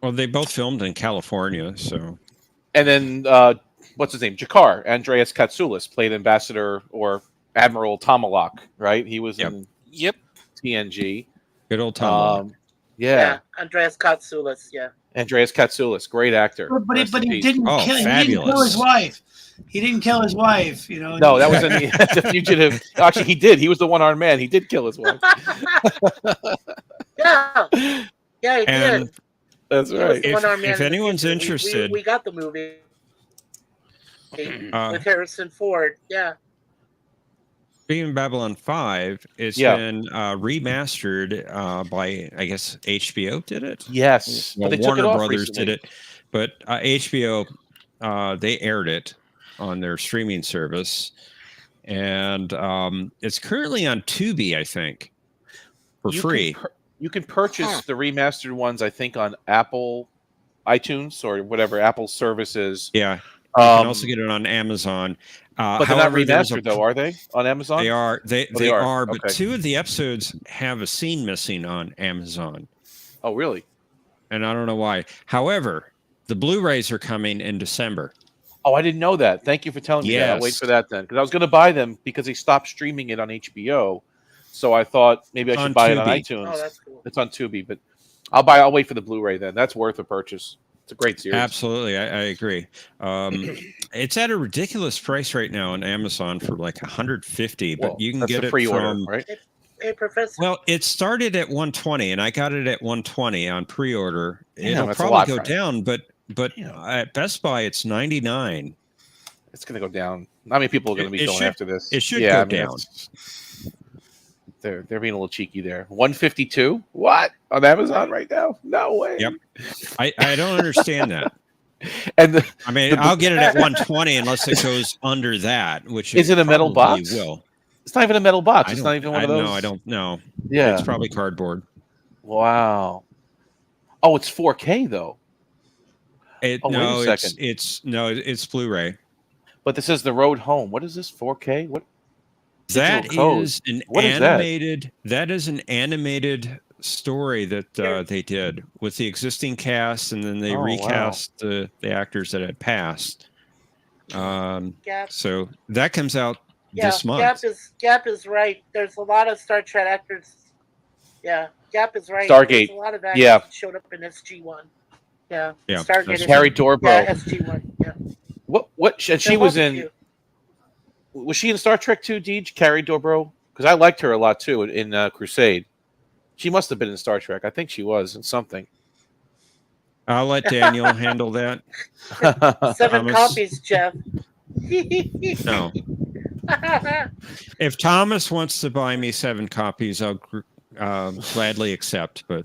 Well, they both filmed in California, so And then, what's his name? Jakar. Andreas Katsoulis played Ambassador or Admiral Tomalak, right? He was Yep. in Yep. good TNG. old Tom. Yeah. Andreas Katsoulis. Yeah. Andreas Katsoulis, great actor. But Rest in he peace. didn't Oh, kill. He didn't kill fabulous. his wife. He didn't kill his wife. No, that was in the Fugitive. Actually, he did. He was the one-armed man. He did kill his wife. Yeah. Yeah, he And did. That's He was right. the If- one-armed man if in the anyone's future. interested- we got the movie Uh, with Harrison Ford. Yeah. Speaking of Babylon 5, it's Yeah. been remastered by, I guess, HBO did it? Yes, Well, but they took Warner it off Brothers recently. did it, but HBO, they aired it on their streaming service, and it's currently on Tubi, I think, for You free. You can purchase Huh. the remastered ones, I think, on Apple iTunes or whatever Apple services. Yeah, you can Um, also get it on Amazon. but they're not However, there's remastered, though, are they? On Amazon? They are. They Oh, they are. are. But Okay. two of the episodes have a scene missing on Amazon, Oh, really? and I don't know why. However, the Blu-rays are coming in December. Oh, I didn't know that. Thank you for telling me that. I'll wait Yes. for that then. Because I was going to buy them because they stopped streaming it on HBO. So I thought maybe I It's should on buy it on Tubi. iTunes. Oh, that's cool. It's on Tubi, but I'll wait for the Blu-ray then. That's worth a purchase. It's a great series. Absolutely, I agree. It's at a ridiculous price right now on Amazon for like $150, but Well, you can that's get the it pre-order, from. right? Hey, Professor. Well, it started at 120, and I got it at 120 on pre-order. Yeah, It'll that's a probably lot, go Frank. down, but Yeah. at Best Buy it's 99. It's going to go down. How many people are going to be It going should- after this? it should Yeah, go down. that's- they're being a little cheeky there. 152. What on Amazon right now? No way. Yep. I don't understand that. And I mean, I'll get it at 120 unless it goes under that, which is it a metal probably box? will. It's not even a metal box. I It's don't- not even one of those. No, I don't know. Yeah. It's probably cardboard. Wow. Oh, it's 4K though. It, Oh, wait a no, second. it's Blu-ray. But this is The Road Home. What is this? 4K? What? That Digital code. is an What is that? animated. That is an animated story that they did with the existing cast, and then they Oh, wow. recast the actors that had passed. Gap. So that comes out Yeah, this month. Gap is right. There's a lot of Star Trek actors. Yeah, Gap is right. Stargate. There's a lot of actors Yeah. that showed up in SG1. Yeah. Yeah, Stargate. that's is- Carrie Dorbrow. Yeah, SG1. Yeah. What? She There was a in. few. Was she in Star Trek 2, Deej? Carrie Dorbrow? Because I liked her a lot too in Crusade. She must have been in Star Trek. I think she was in something. I'll let Daniel handle that. 7 Thomas. copies, Jeff. No, if Thomas wants to buy me 7 copies, I'll gladly accept. But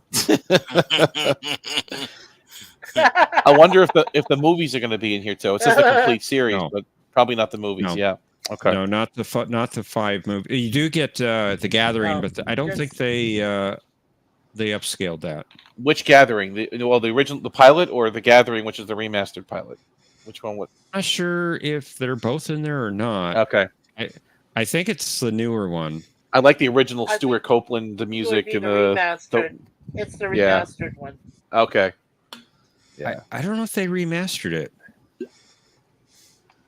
I wonder if the movies are going to be in here too. It says the complete series, No. but probably not the movies. No. Yeah. Okay. no, not the 5 movie. You do get the Gathering, No, but I don't think they upscaled that. Which Gathering? The original, the pilot, or the Gathering, which is the remastered pilot? Which one? What? I'm not sure if they're both in there or not. Okay. I think it's the newer one. I like the original I Stuart think Copeland, the It would music, be and the the. remastered. It's the Yeah. remastered one. Okay. Yeah. I don't know if they remastered it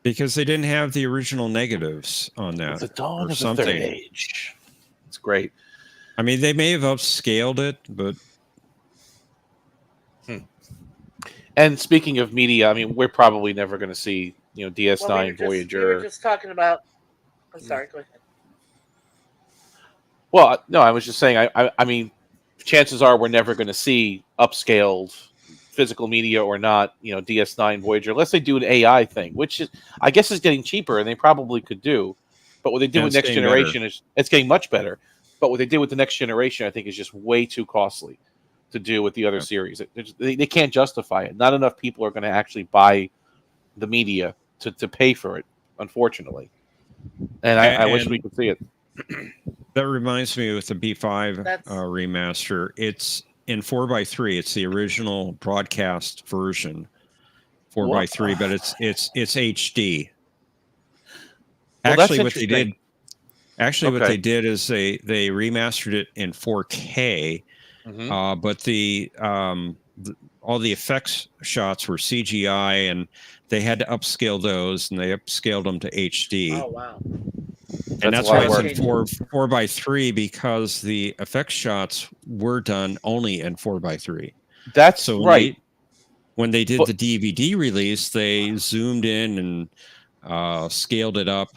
because they didn't have the original negatives on that. The dawn or of the something. third age. It's great. I mean, they may have upscaled it, but And speaking of media, I mean, we're probably never going to see, DS9, Well, we Voyager. were just talking about. I'm sorry. Go ahead. Well, no, I was just saying. I mean, chances are we're never going to see upscaled physical media or not. DS9, Voyager, unless they do an AI thing, which is, I guess, is getting cheaper, and they probably could do. But what they do Yeah, with it's Next getting Generation is it's getting much better. But what they did with the Next Generation, I think, is just way too costly to do with the other series. They can't justify it. Not enough people are going to actually buy the media to pay for it, unfortunately. And I wish we could see it. that reminds me with the B5 That's- remaster. It's in 4:3. It's the original broadcast version, 4:3, but it's HD. Well, that's Actually, what they did. interesting. Actually, what Okay. they did is they remastered it in 4K, Mhm. but all the effects shots were CGI, and they had to upscale those, and they upscaled them to HD. Oh wow. And That's that's a lot why of it's work. in 4:3 because the effects shots were done only in 4:3. That's So right. when they did But- the DVD release, they zoomed in and scaled it up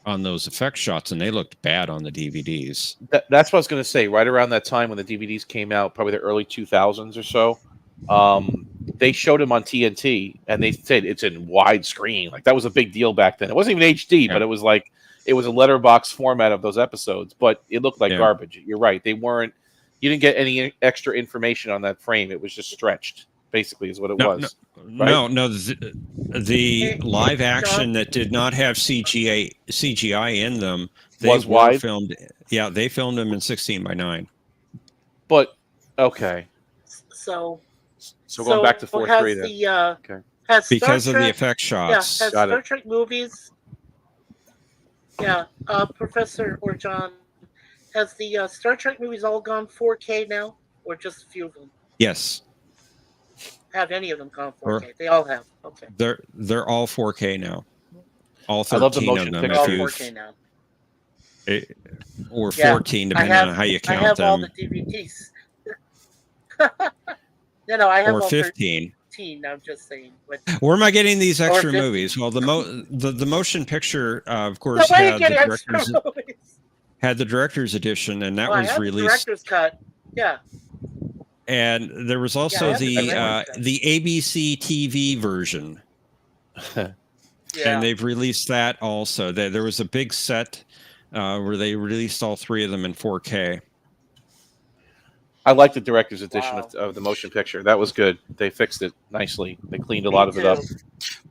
on those effect shots, and they looked bad on the DVDs. That's what I was going to say. Right around that time when the DVDs came out, probably the early 2000s or so, they showed them on TNT, and they said it's in widescreen. Like, that was a big deal back then. It wasn't even HD, Yeah. but it was a letterbox format of those episodes. But it looked like Yeah. garbage. You're right. They weren't. You didn't get any extra information on that frame. It was just stretched. Basically, is what it was. No, the live action that did not have CGI in them, they Was were wide? filmed. Yeah, they filmed them in 16:9. But okay, So going back to 4:3 has there. the Okay. has Star Because of the Trek- effect Yeah, shots. has Got it. Star Trek movies. Yeah, Professor or John, has the Star Trek movies all gone 4K now, or just a few of them? Yes, Have any of them gone Or- 4K? They all have. Okay, they're all 4K now. All I love the 13 of motion them. they're picture. all If you've 4K now. or Yeah, 14, depending on how you I count have all them, the DVDs. No, I have or all 15. 13. I'm just saying. But Where am I getting these extra 50. movies? Well, the motion picture, of so course, why you had get the extra director's movies? edition, and that Oh, I was have the released. director's cut. Yeah. And there was I also have the the director's cut. the ABC TV version, Yeah. and they've released that also. There was a big set where they released all 3 of them in 4K. I like the director's edition Wow. of the motion picture. That was good. They fixed it nicely. They cleaned a Me lot of it up. too.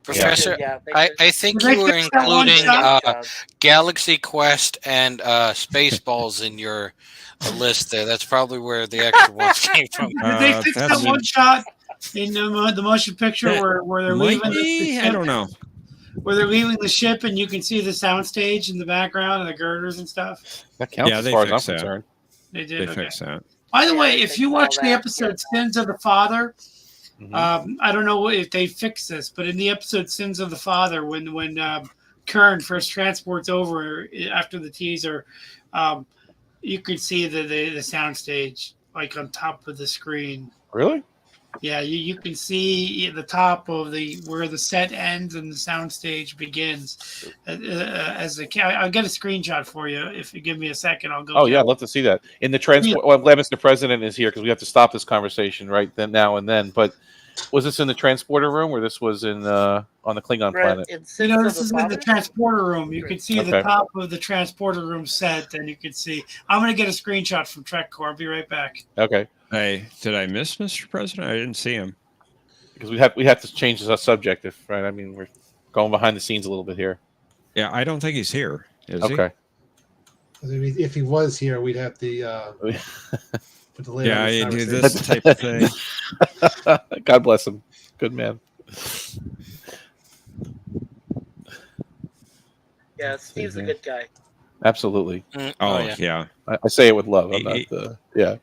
Professor, Yeah, they I, did I think Did they you were fix that one including shot? a job. Galaxy Quest and Spaceballs in your list there. That's probably where the extra ones came from. Did they fix that That's- one shot in the motion picture where they're Might leaving be, I don't know. where they're leaving the ship and you can see the soundstage in the background and the girders and stuff? That counts Yeah, as they far as I'm fixed that. concerned. They They did. Okay. fixed that. By the Yeah, way, they if fixed you all watch the that. episode Sins of the Father, Mhm. I don't know if they fixed this, but in the episode Sins of the Father, when Kern first transports over after the teaser, you could see the soundstage like on top of the screen. Really? Yeah, you can see the top of where the set ends and the soundstage begins. As I'll get a screenshot for you if you give me a second. I'll go. Oh yeah, get I'd love to see that. In the transport, well, I'm glad Mr. President is here because we have to stop this conversation right then, now and then. But was this in the transporter room, or this was in on the Klingon Right, planet? in You Sins know, of this the is in the Father? transporter room. You can see the Okay. top of the transporter room set, and you can see. I'm going to get a screenshot from TrekCore. I'll be right back. Okay, Hey, did I miss Mr. President? I didn't see him. because we have to change the subject, if right. I mean, we're going behind the scenes a little bit here. Yeah, I don't think he's here. Is he? Okay. I mean, if he was here, we'd have to put the lid Yeah, on this you do conversation. this type of thing. God bless him. Good man. Yeah, Steve's a good guy. Absolutely. Oh, yeah. yeah. I say it with love. I'm He- not. Yeah.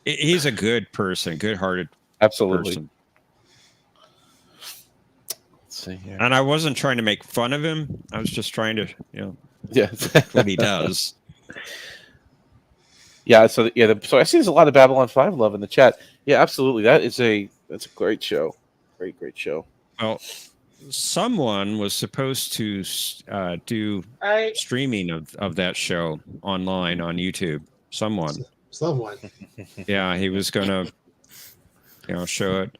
He's a good person, good-hearted Absolutely. person. Let's see here. And I wasn't trying to make fun of him. I was just trying to, Yeah. what he does. Yeah. So so I see there's a lot of Babylon 5 love in the chat. Yeah, absolutely. That's a great show. Great show. Well, someone was supposed to do I streaming of that show online on YouTube. Someone. Yeah, he was going to, show it.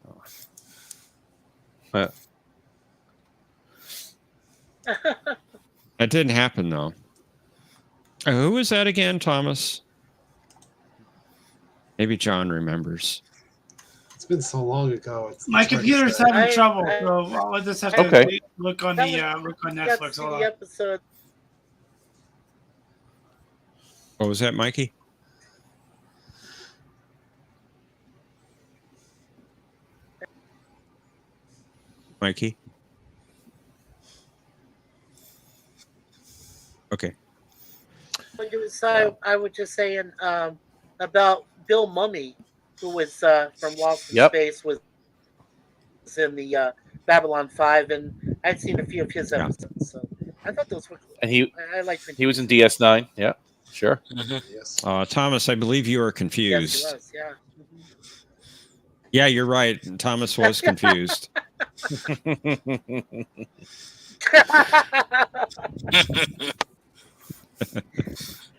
That didn't happen, though. Who was that again, Thomas? Maybe John remembers. It's been so long ago. My it's hard to computer's say. having trouble, so I'll just have to Okay. look on That look on got to Netflix. see Hold the on. episode. What was that, Mikey? Mikey? Okay. But it was, I was just saying about Bill Mummy, who was from Lost in Yep. Space, was in the Babylon 5, and I'd seen a few of his Yeah. episodes. So I thought those were cool. And he I liked he was in DS9. Yeah. Sure. Yes. Thomas, I believe you are Yes, confused. he was, yeah. Yeah, you're right. Thomas was confused.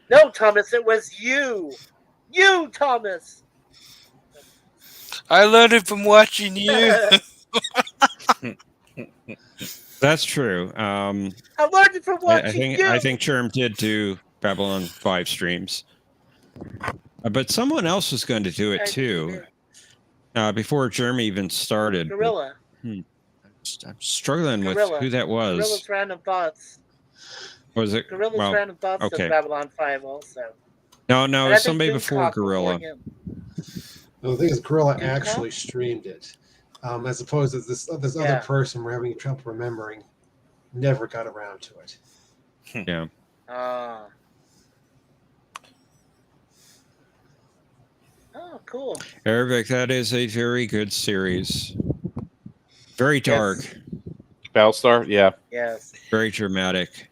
No, Thomas, it was you. You, Thomas. I learned it from watching you. That's true. I learned it from watching you. I think Germ did do Babylon 5 streams. But someone else was going to do it too. Before Germ even started. Gorilla. I'm struggling Gorilla. with who that was. Gorilla's Random Thoughts. Was it? Gorilla's well, Random Thoughts okay. of Babylon 5 also. No, And it I was think somebody Doomcock before Gorilla. him. Well, the thing is, Gorilla Doomcock? actually streamed it, as opposed to this Yeah. other person we're having trouble remembering. Never got around to it. Yeah. Oh, cool. Arabic, that is a very good series. Very dark, Battlestar. Yeah. Yes. very dramatic.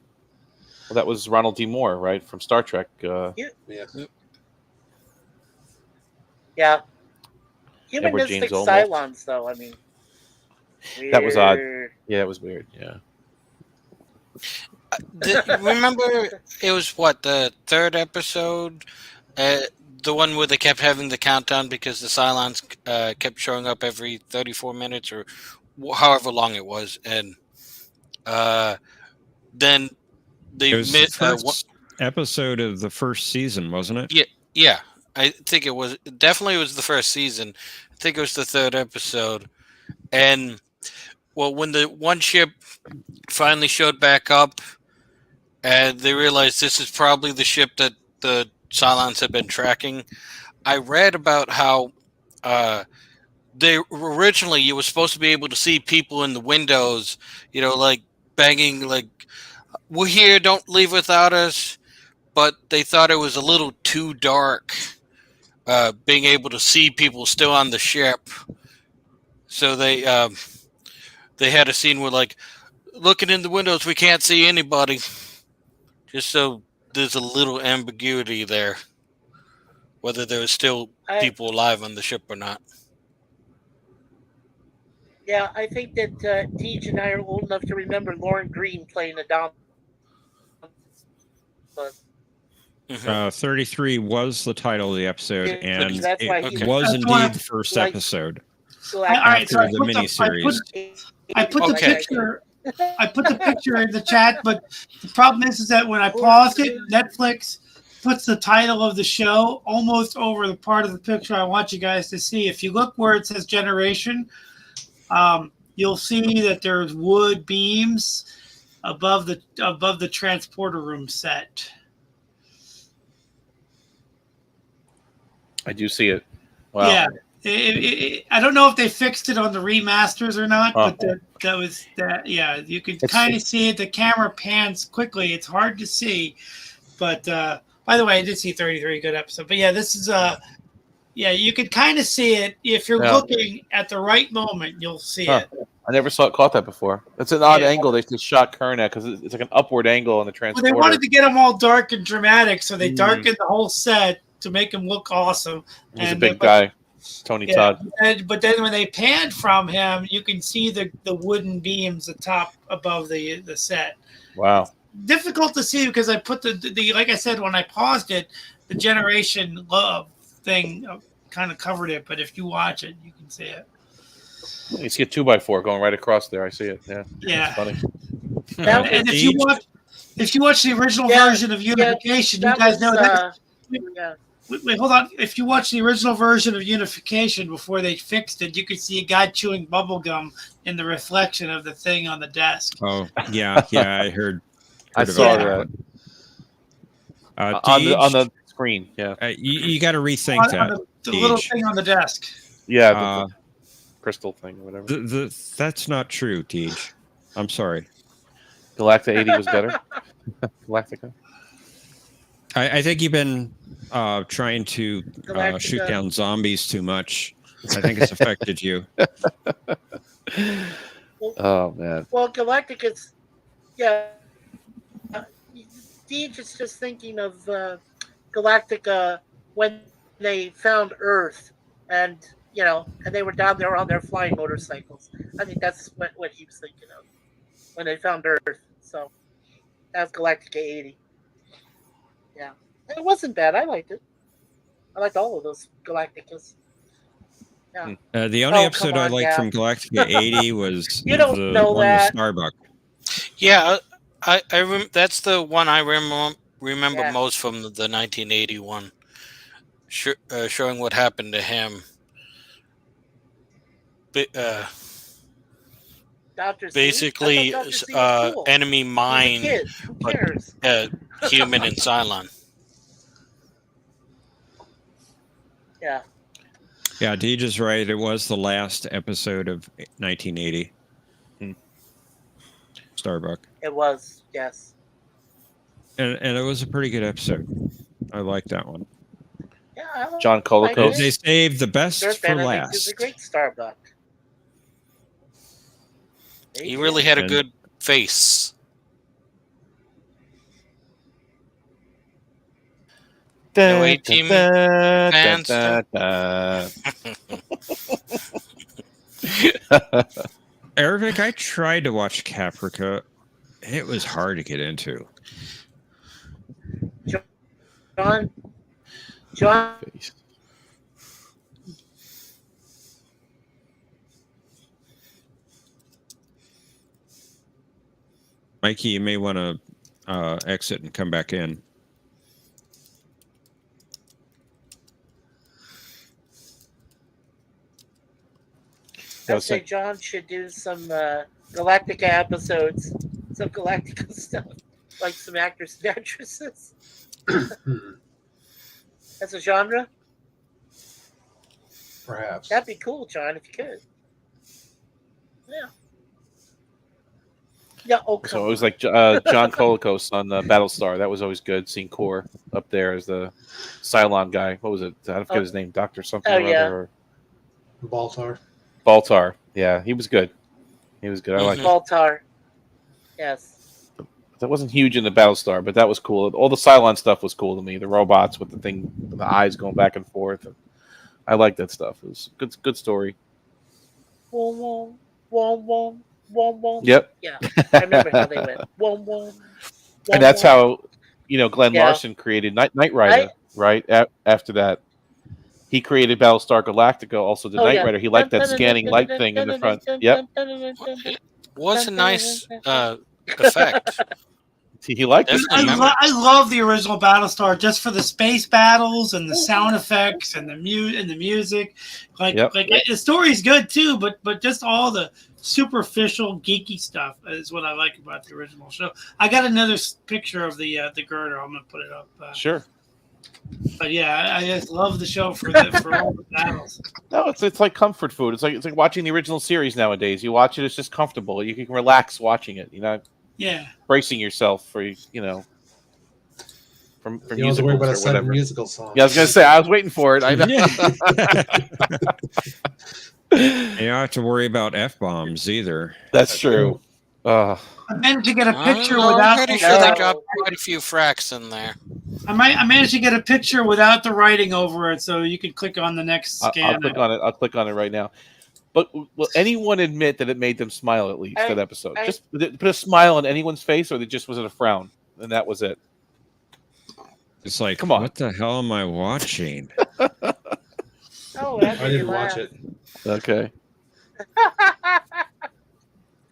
Well, that was Ronald D. Moore, right, from Star Trek. Yeah. Yeah. Edward Humanistic James Olmos. Cylons, though. I mean, That was odd. weird. Yeah, it was weird. Yeah. Remember, it was what, the third episode? The one where they kept having the countdown because the Cylons kept showing up every 34 minutes or however long it was. And then they It was the mit, first episode of the first season, wasn't it? yeah, I think it was definitely it was the first season. I think it was the third episode. And well, when the one ship finally showed back up, and they realized this is probably the ship that the Cylons had been tracking, I read about how they originally you were supposed to be able to see people in the windows, like banging, like "We're here, don't leave without us." But they thought it was a little too dark, being able to see people still on the ship. So they had a scene where, like, looking in the windows, we can't see anybody, just so there's a little ambiguity there, whether there was still people alive on the ship or not. Yeah, I think that Teach and I are old enough to remember Lauren Green playing a Dom. 33 was the title of the episode, Yeah, and that's why it he- was That's why- indeed the first like- episode All right, so after the miniseries. I put the Okay. picture. I put the picture in the chat, but the problem is that when I paused it, Netflix puts the title of the show almost over the part of the picture I want you guys to see. If you look where it says generation, you'll see that there's wood beams above the transporter room set. I do see it. Wow. Yeah. I don't know if they fixed it on the remasters or not, Oh. but that was that. Yeah, you could It's- kind of see it. The camera pans quickly. It's hard to see, but by the way, I did see 33, good episode. But yeah, this is yeah, you could kind of see it if you're Yeah. looking at the right moment. You'll see Huh. it. I never caught that before. It's an odd Yeah. angle they just shot Kern at because it's like an upward angle on the Well, transporter. they wanted to get them all dark and dramatic, so they Mm. darkened the whole set to make him look awesome. He's a and, big but- guy, Tony Yeah, Todd. but then when they panned from him, you can see the wooden beams atop above the set. Wow. Difficult to see because I put the like I said when I paused it, the generation love thing kind of covered it. But if you watch it, you can see it. You see a 2x4 going right across there. I see it. Yeah. Yeah. That's funny. That And was- if you watch the original Yeah, version of Unification, you that guys was, know that. yeah. Wait, hold on. If you watch the original version of Unification before they fixed it, you could see a guy chewing bubble gum in the reflection of the thing on the desk. Oh, yeah, I heard I about saw that. on the screen. Yeah. You got to rethink On that. the little Deej. thing on the desk. Yeah. Uh, the crystal thing or whatever. That's not true, Deej. I'm sorry. Galacta 80 was better. Galactica. I think you've been trying to Galactica. shoot down zombies too much. I think it's affected you. Oh man. Well, Galactica's, yeah. Deej is just thinking of Galactica when they found Earth, and and they were down there on their flying motorcycles. I think that's what he was thinking of when they found Earth. So that's Galactica 80. Yeah, it wasn't bad. I liked it. I liked all of those Galacticas. Yeah. The only Oh, episode come I on, liked Gab. from Galactica 80 was You don't the know one that. with Starbuck. Yeah, that's the one I remember Yeah. most from the 1981, showing what happened to him. Dr. C? Basically, I thought Dr. C was cool. enemy He's a mine, kid. Who but cares? human and Cylon. Yeah. Yeah, Deej is right. It was the last episode of 1980. Starbuck. It was, yes. And it was a pretty good episode. I like that one. Yeah, I like John Colicos. They saved the best Dirk for Benedict is a last. great Starbuck. He really had a And- good face. No A-Team fans? Arabic, I tried to watch Caprica. It was hard to get into. John, Mikey, you may want to exit and come back in. Yeah, I'd say John should do some Galactica episodes, some Galactica stuff, like some actors and actresses. As a genre, Perhaps. that'd be cool, John, if you could. Yeah. Yeah. Oh, come So it was on. like John Colicos on Battlestar. That was always good. Seeing Core up there as the Cylon guy. What was it? I don't forget his name. Doctor something Oh, or yeah. other. Or Baltar. Baltar. Yeah, he was good. He was good. I like. Baltar. Yes. That wasn't huge in the Battlestar, but that was cool. All the Cylon stuff was cool to me. The robots with the thing, the eyes going back and forth. I like that stuff. It was a good story. Wom wom wom wom wom wom. Yep. Yeah. I remember how they went. Wom wom. And that's how Glenn Yeah. Larson created Knight Rider, right? After that, he created Battlestar Galactica. Also, the Knight Rider. He liked that scanning light thing in the front. Yep. It was a nice effect. He liked it. Definitely remember. I love the original Battlestar just for the space battles and the sound effects and the music. Like the story's good too, but just all the superficial geeky stuff is what I like about the original show. I got another picture of the girder. I'm gonna put it up. Sure. But yeah, I just love the show for all the battles. No, it's like comfort food. It's like watching the original series nowadays. You watch it, it's just comfortable. You can relax watching it. Yeah. Bracing yourself for from You don't have to musicals worry about or a sudden whatever. musical song. Yeah, I was gonna say I was waiting for it. I know. You don't have to worry about F-bombs either. That's true. I managed to get a picture I'm without. pretty sure they dropped quite a few fracks in there. I managed to get a picture without the writing over it, so you could click on the next scan. I'll click on it. I'll click on it right now. But will anyone admit that it made them smile at least that episode? Just put a smile on anyone's face, or was it a frown, and that was it? It's like, come on, what the hell am I watching? Oh, I didn't watch it. Okay.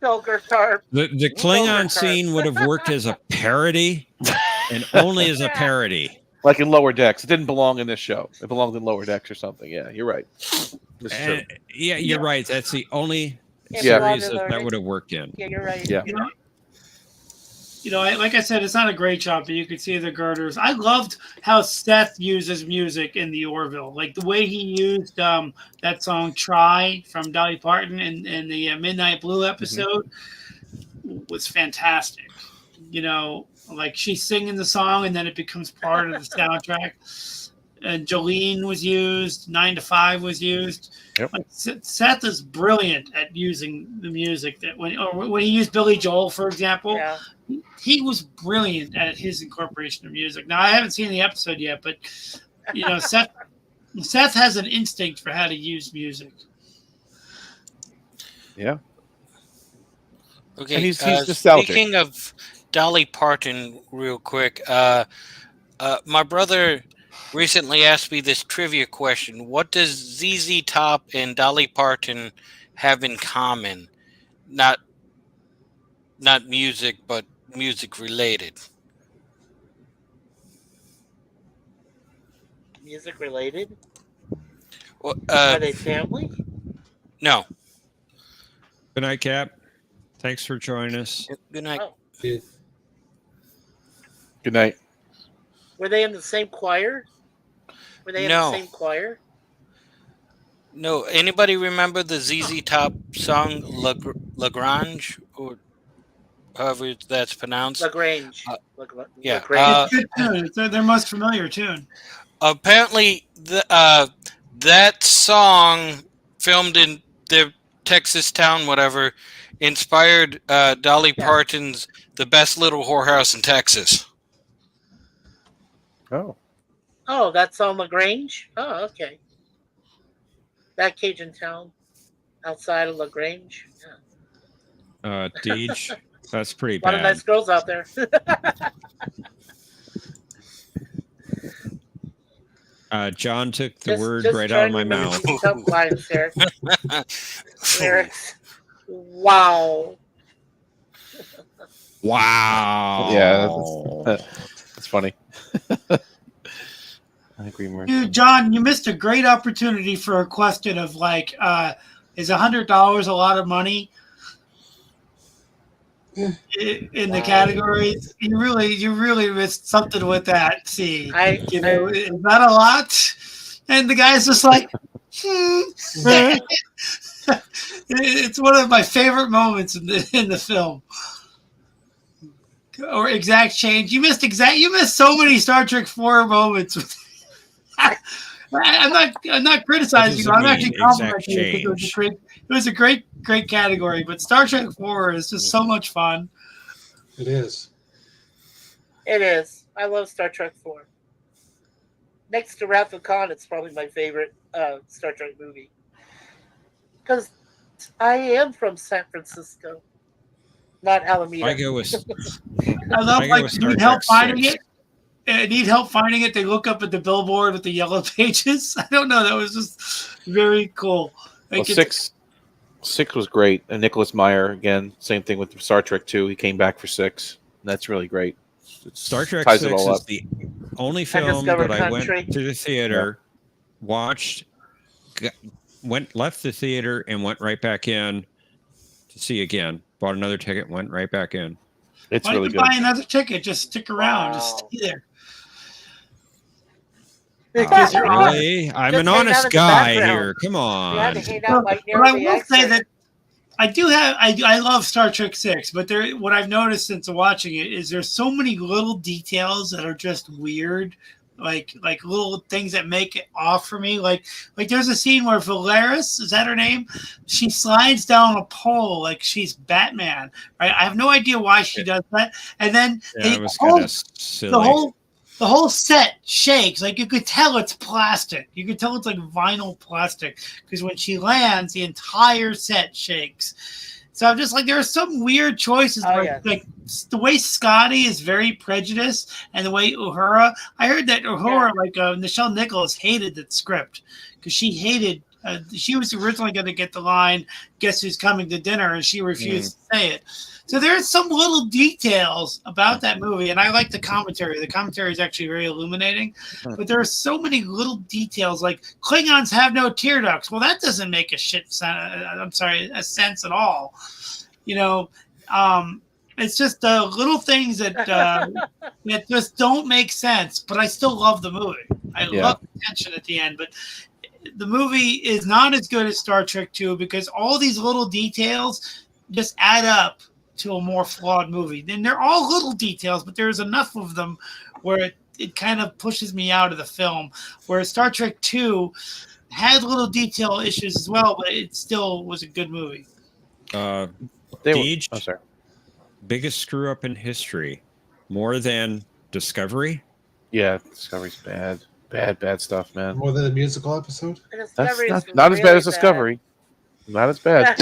Silver Tarp. The Klingon scene would have worked as a parody, and only as a parody. Like in Lower Decks. It didn't belong in this show. It belonged in Lower Decks or something. Yeah, you're right. This is true. Yeah, you're right. That's the only Yeah. series that would have worked in. Yeah, you're right. Yeah. Like I said, it's not a great shot, but you could see the girders. I loved how Seth uses music in the Orville. Like the way he used that song "Try" from Dolly Parton in the Midnight Blue episode was fantastic. Like she's singing the song and then it becomes part of the soundtrack. And Jolene was used. 9 to 5 was used. Yep. Like Seth is brilliant at using the music. That when he used Billy Joel, for example, he was brilliant at his incorporation of music. Now I haven't seen the episode yet, but Seth has an instinct for how to use music. Yeah. Okay. And he's nostalgic. Speaking of Dolly Parton, real quick, my brother recently asked me this trivia question: what does ZZ Top and Dolly Parton have in common? Not music, but music related. Music related? Well, Are they family? No. Good night, Cap. Thanks for joining us. Good night. Oh. Dude, Good night. Were they in the same choir? Were they in No. the same choir? No. Anybody remember the ZZ Top song Lagrange, or however that's pronounced? Lagrange. Yeah. Lagrange. It's a good tune. It's their most familiar tune. Apparently, that song filmed in the Texas town, whatever, inspired Dolly Parton's "The Best Little Whorehouse in Texas." Oh. Oh, that's on Lagrange? Oh, okay. That Cajun town outside of Lagrange. Yeah. Deej, that's pretty A lot of bad. nice girls out there. John took the word right trying out of to my remember mouth. some tough lines there. Lyrics. Wow. Wow. Yeah, that's funny. I agree, Mercer. Dude, John, you missed a great opportunity for a question of like, is $100 a lot of money in the categories? You really missed something with that. See, is that a lot? And the guy's just like, It's one of my favorite moments in the film. Or exact change. You missed so many Star Trek 4 moments. I'm not criticizing you. I'm actually complimenting you because it was a great category. But Star Trek 4 is just so much fun. It is. It is. I love Star Trek 4. Next to Wrath of Khan, it's probably my favorite Star Trek movie. Because I am from San Francisco, not Alameda. I go with. I love need help finding it. Need help finding it. They look up at the billboard with the yellow pages. I don't know. That was just very cool. Well, six was great. And Nicholas Meyer again. Same thing with Star Trek 2. He came back for 6. That's really great. Star Trek 6 is the only film that I went to the theater, watched, left the theater, and went right back in to see again. Bought another ticket, went right back in. It's Why really don't you good. buy another ticket? Just stick around. Just stay there. Really? I'm an honest guy here. Come on. But I will say that I love Star Trek 6, but what I've noticed since watching it is there's so many little details that are just weird, like little things that make it off for me. Like there's a scene where Valeris, is that her name? She slides down a pole like she's Batman, right? I have no idea why she does that. And then it was kind of silly. The whole set shakes. Like you could tell it's plastic. You could tell it's like vinyl plastic because when she lands, the entire set shakes. So I'm just like, there are some weird choices. Like the way Scotty is very prejudiced and the way Uhura. I heard that Uhura, Nichelle Nichols, hated that script because she hated. She was originally going to get the line, "Guess who's coming to dinner," and she refused to say it. So there's some little details about that movie, and I like the commentary. The commentary is actually very illuminating, but there are so many little details, like Klingons have no tear ducts. Well, that doesn't make a sense at all. You know, it's just little things that that just don't make sense. But I still love the movie. I love the tension at the end, but the movie is not as good as Star Trek 2 because all these little details just add up to a more flawed movie. And they're all little details, but there's enough of them where it kind of pushes me out of the film. Whereas Star Trek 2 had little detail issues as well, but it still was a good movie. Biggest screw up in history, more than Discovery? Yeah, Discovery's bad. Bad stuff, man. More than a musical episode? That's not as bad as Discovery. Not as bad.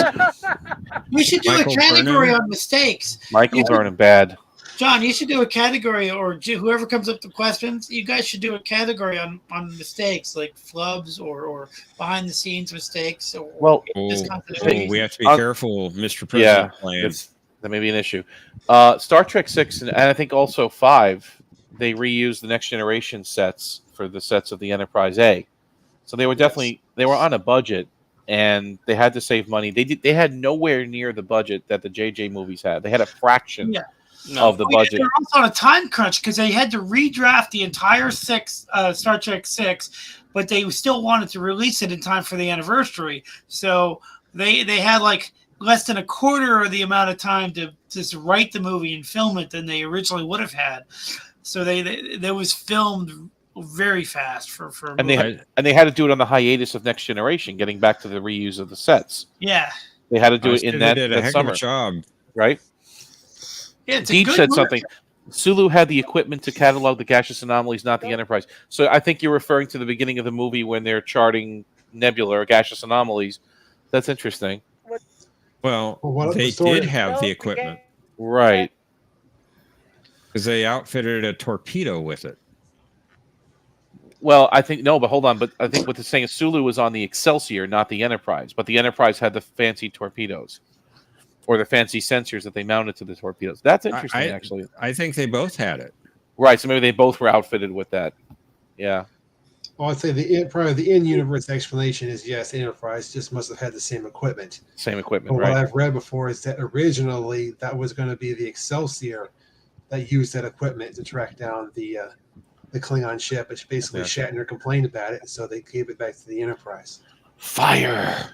We should do a category on mistakes. Michael Vernon, bad. John, you should do a category, or whoever comes up with questions, you guys should do a category on mistakes, like flubs or behind the scenes mistakes. Or we have to be careful, Mr. President. That may be an issue. Star Trek 6 and I think also 5, they reused the Next Generation sets for the sets of the Enterprise A. So they were definitely they were on a budget and they had to save money. They had nowhere near the budget that the JJ movies had. They had a fraction of the budget. They're also on a time crunch because they had to redraft the entire Star Trek 6, but they still wanted to release it in time for the anniversary. So they had like less than a quarter of the amount of time to just write the movie and film it than they originally would have had. So they was filmed very fast for and they had to do it on the hiatus of Next Generation, getting back to the reuse of the sets. Yeah, they had to do it in that summer, job, right? Yeah, Deej said something. Sulu had the equipment to catalog the gaseous anomalies, not the Enterprise. So I think you're referring to the beginning of the movie when they're charting nebula or gaseous anomalies. That's interesting. Well, they did have the equipment, right? Because they outfitted a torpedo with it. Well, I think no, but hold on. But I think what they're saying is Sulu was on the Excelsior, not the Enterprise. But the Enterprise had the fancy torpedoes. or the fancy sensors that they mounted to the torpedoes. That's interesting, I actually. I think they both had it. Right, so maybe they both were outfitted with that. Yeah. Well, I'd say probably the in-universe explanation is yes, Enterprise just must have had the same equipment. Same equipment, But what right? I've read before is that originally that was going to be the Excelsior that used that equipment to track down the Klingon ship. Which basically Shatner complained about it, so they gave it back to the Enterprise. Fire.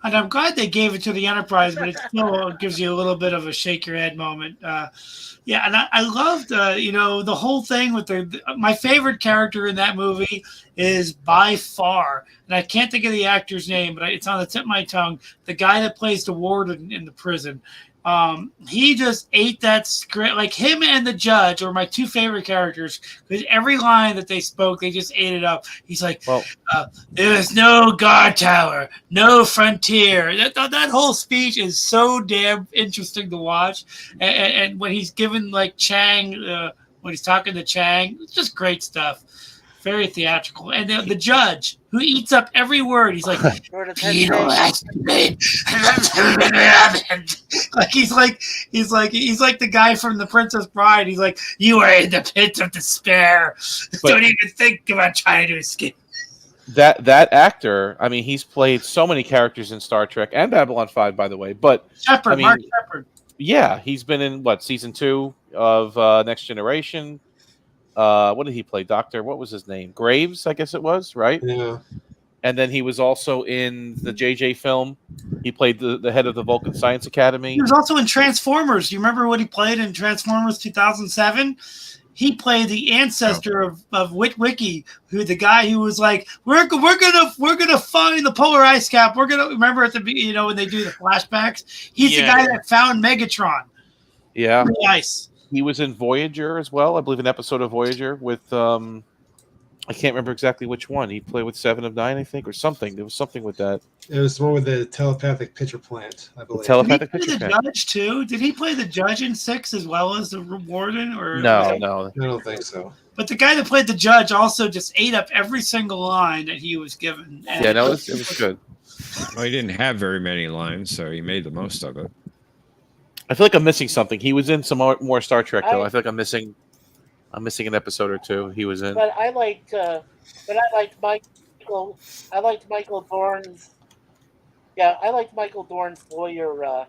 And I'm glad they gave it to the Enterprise, but it still gives you a little bit of a shake your head moment. Yeah, and I loved, the whole thing with my favorite character in that movie is by far, and I can't think of the actor's name, but it's on the tip of my tongue, the guy that plays the warden in the prison. He just ate that script. Like him and the judge are my two favorite characters because every line that they spoke, they just ate it up. He's like, there's no guard tower, no frontier. That whole speech is so damn interesting to watch. And when he's given like Chang, when he's talking to Chang, it's just great stuff. Very theatrical. And the judge who eats up every word, he's like, like he's like the guy from The Princess Bride. He's like, you are in the pit of despair. Don't even think about trying to escape. That actor, I mean, he's played so many characters in Star Trek and Babylon 5, by the way. But Shepard, I mean, Mark Shepard. Yeah, he's been in season 2 of Next Generation. What did he play? What was his name? Graves, I guess it was, right? Yeah. And then he was also in the JJ film. He played the head of the Vulcan Science Academy. He was also in Transformers. You remember what he played in Transformers 2007? He played the ancestor of Witwicky, who the guy who was like, we're gonna find the polar ice cap. We're gonna remember at the when they do the flashbacks. He's the guy that found Megatron. Yeah, really nice. He was in Voyager as well. I believe an episode of Voyager with I can't remember exactly which one. He played with 7 of 9, I think, or something. There was something with that. It was the one with the telepathic pitcher plant, I believe. The telepathic Did he play the judge too? Did he play the judge in 6 as well as the warden? Or no. I don't think so. But the guy that played the judge also just ate up every single line that he was given. And it was good. Well, he didn't have very many lines, so he made the most of it. I feel like I'm missing something. He was in some more Star Trek, though. I feel like I'm missing an episode or two. He was in. But I liked Michael. I liked Michael Dorn's. Yeah, I liked Michael Dorn's lawyer,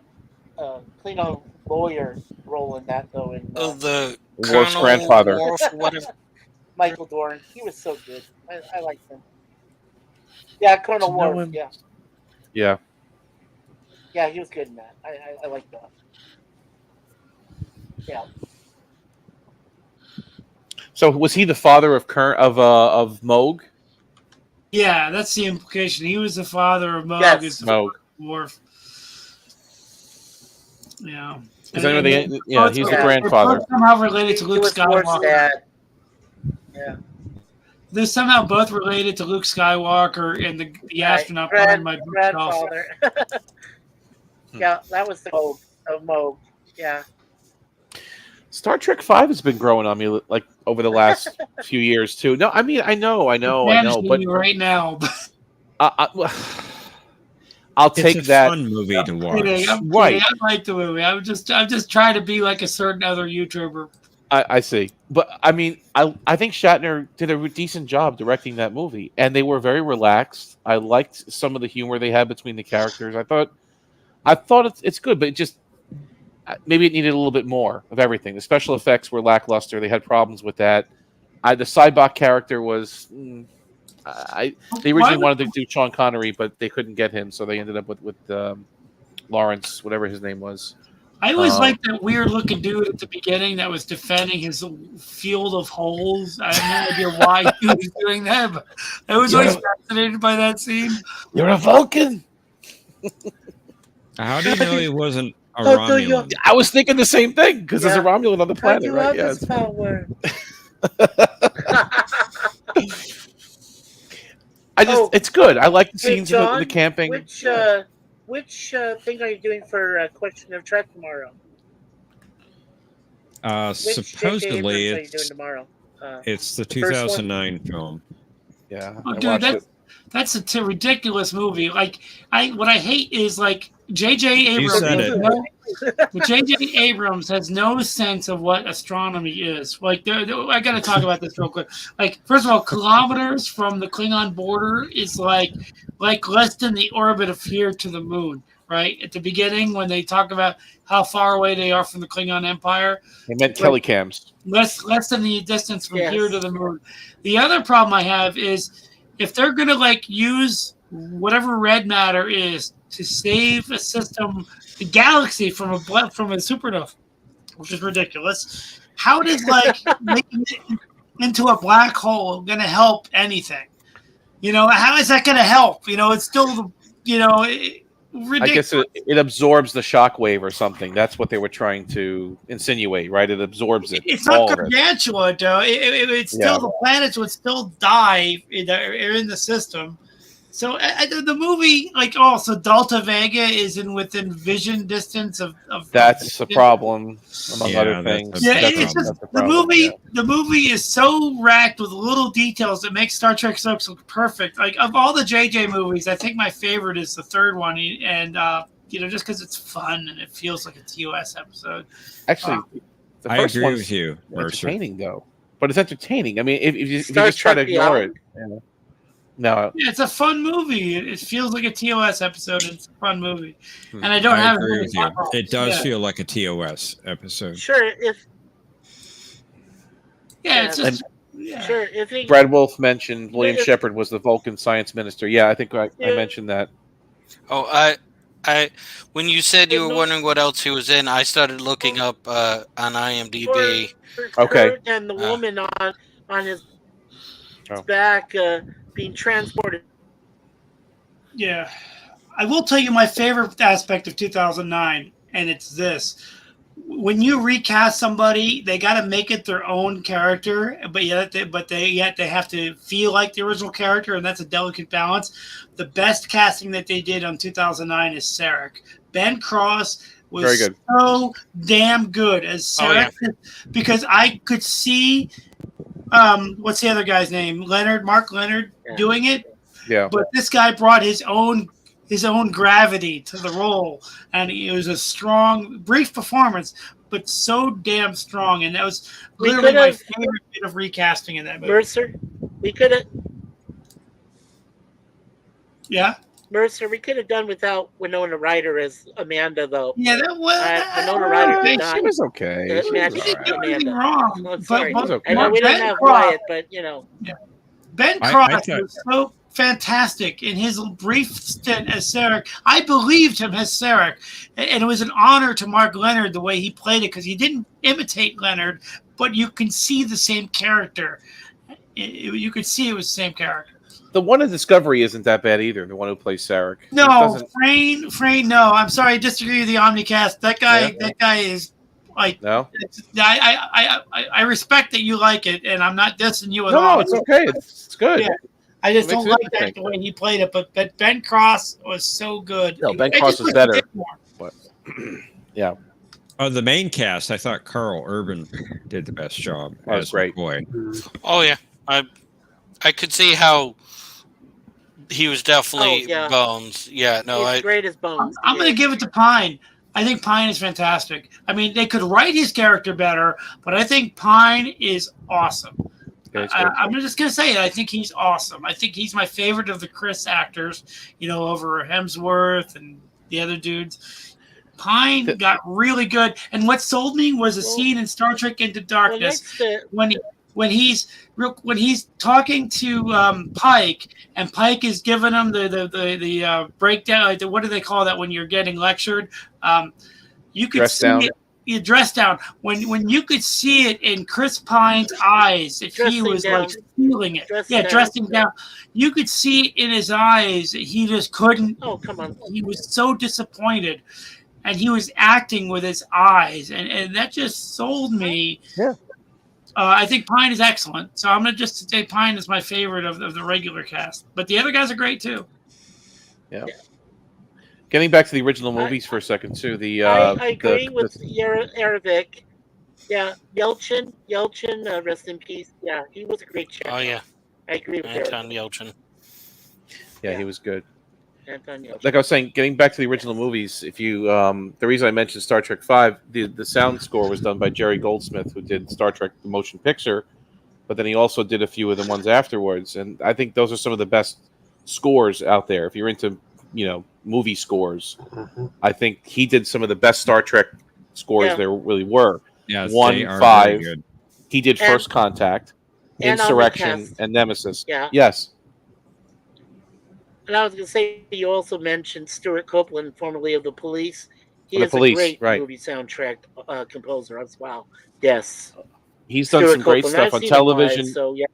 Klingon lawyer role in that, though. In the Worf's grandfather. Michael Dorn. He was so good. I liked him. Yeah, Colonel Worf. Yeah. Yeah. Yeah, he was good in that. I like that. Yeah. So was he the father of Moog? Yeah, that's the implication. He was the father of Moog. Yes, Moog. Worf. Yeah. He's the grandfather. They're somehow related to Luke Skywalker. Yeah. They're somehow both related to Luke Skywalker and the astronaut behind my grandfather. Yeah, that was the Moog of Moog. Yeah. Star Trek 5 has been growing on me like over the last few years too. No, I mean I know, but right now, I'll take that. Fun movie to watch. Right, I like the movie. I'm just trying to be like a certain other YouTuber. I see, but I mean, I think Shatner did a decent job directing that movie, and they were very relaxed. I liked some of the humor they had between the characters. I thought it's good, but it just. Maybe it needed a little bit more of everything. The special effects were lackluster. They had problems with that. The Cybok character was... they originally wanted to do Sean Connery, but they couldn't get him, so they ended up with Lawrence, whatever his name was. I always liked that weird-looking dude at the beginning that was defending his field of holes. I have no idea why he was doing that, but I was always fascinated by that scene. You're a Vulcan! How do you know he wasn't a Romulan? I was thinking the same thing because there's a Romulan on the planet, right? Yeah. Power? It's good. I like the scenes John, of the camping. Which thing are you doing for Question of Trek tomorrow? Supposedly it's the 2009 film. Yeah. Oh, dude, that's a ridiculous movie. Like, what I hate is like J.J. Abrams. said it. J.J. Abrams has no sense of what astronomy is. Like, I got to talk about this real quick. Like, first of all, kilometers from the Klingon border is like less than the orbit of here to the moon. Right at the beginning, when they talk about how far away they are from the Klingon Empire, They meant telecams. less than the distance from Yes. here to the moon. The other problem I have is if they're gonna like use whatever red matter is to save a system, the galaxy from a supernova, which is ridiculous. How does like making it into a black hole gonna help anything? You know, how is that gonna help? You know, it's still ridiculous. I guess it absorbs the shock wave or something. That's what they were trying to insinuate, right? It absorbs it. It's not all of it. gargantuan, though. It's still the planets would still die in the system. So the movie, like, so Delta Vega is within vision distance of That's a problem, among other that's things. a Yeah, That's it's a just That's a the problem, movie. yeah. The movie is so racked with little details that makes Star Trek look perfect. Like, of all the JJ movies, I think my favorite is the third one, and just because it's fun and it feels like a TOS episode. Actually, the I first agree one's with you, Mercer. entertaining, though. But it's entertaining. I mean, if you Star just try to Trek ignore Beyond? it. No. Yeah, it's a fun movie. It feels like a TOS episode. It's a fun movie, Hmm. and I don't I have agree any with you. problems. It does Yeah. feel like a TOS episode. Sure, if Yeah, it's Yeah. just yeah. sure if he, Brad Wolf mentioned William If- Shepard was the Vulcan science minister. Yeah, I think I mentioned that. Oh, I when you said you were wondering what else he was in, I started looking up on IMDb. Okay. Kurt and the woman on his Oh. back being transported. Yeah. I will tell you my favorite aspect of 2009, and it's this. When you recast somebody, they got to make it their own character, but yet they have to feel like the original character, and that's a delicate balance. The best casting that they did on 2009 is Sarek. Ben Cross was Very good. so damn good as Sarek because I could see what's the other guy's name? Mark Leonard Yeah. doing it. Yeah. But this guy brought his own gravity to the role, and it was a strong, brief performance, but so damn strong. And that was We literally my could've- favorite bit of recasting in that movie. Mercer, we could have Yeah, done without Winona Ryder as Amanda, though. yeah, that was Winona Ryder did She not. was okay. She Match was She didn't do all right. anything Amanda. wrong. I'm sorry. It was okay. I know we Ben didn't have Cross- Wyatt, but Ben I Cross thought- was so fantastic in his brief stint as Sarek. I believed him as Sarek, and it was an honor to Mark Leonard the way he played it because he didn't imitate Leonard, but you can see the same character. You could see it was the same character. The one in Discovery isn't that bad either. The one who plays Sarek. It No, doesn't- Frayne. No, I'm sorry, I disagree with the Omnicast. That guy is like. No. I respect that you like it, and I'm not dissing you at No, all. it's okay. It's good. Yeah. I just It makes don't it like that interesting. the way he played it, but Ben Cross was so good. No, Ben I Cross just is wish he better. did more. But yeah, Of the main cast, I thought Carl Urban did the best job That was as great. McCoy. Oh yeah, I could see how he was definitely Oh, yeah. Bones. Yeah, no, he's great as Bones. I'm going to give it to Pine. I think Pine is fantastic. I mean, they could write his character better, but I think Pine is awesome. Yeah, it's good. I'm just going to say it. I think he's awesome. I think he's my favorite of the Chris actors, over Hemsworth and the other dudes. Pine got really good. And what sold me was a scene in Star Trek Into Darkness when he's talking to Pike, and Pike is giving him the breakdown. Like what do they call that when you're getting lectured? You could Dress see down. it. You dress down when you could see it in Chris Pine's eyes that he Dressing was down. like feeling it. Dressing Dressing down. down. You could see it in his eyes that he just couldn't. Oh, come on. He was so disappointed, and he was acting with his eyes, and that just sold me. Yeah. I think Pine is excellent, so I'm gonna just say Pine is my favorite of the regular cast. But the other guys are great too. Yeah. Getting back to the original movies for a second too. I agree with Erevic. Yeah, Yelchin, rest in peace. Yeah, he was a great chef. Oh yeah, I agree with Eric. Anton Yelchin. Yeah, he was good. Antonio. Like I was saying, getting back to the original movies, if you the reason I mentioned Star Trek V, the sound score was done by Jerry Goldsmith, who did Star Trek the motion picture, but then he also did a few of the ones afterwards, and I think those are some of the best scores out there. If you're into movie scores, I think he did some of the best Star Trek scores Yeah. there really were. Yes, 1, they are 5. very good. He did And- First Contact, and Insurrection, Omnicast. and Nemesis. Yeah. Yes. And I was going to say, you also mentioned Stuart Copeland, formerly of the Police. He The is Police, a great right. movie soundtrack composer as well. Yes. He's done Stuart some great Copeland. stuff I've on seen him live, television. so yeah.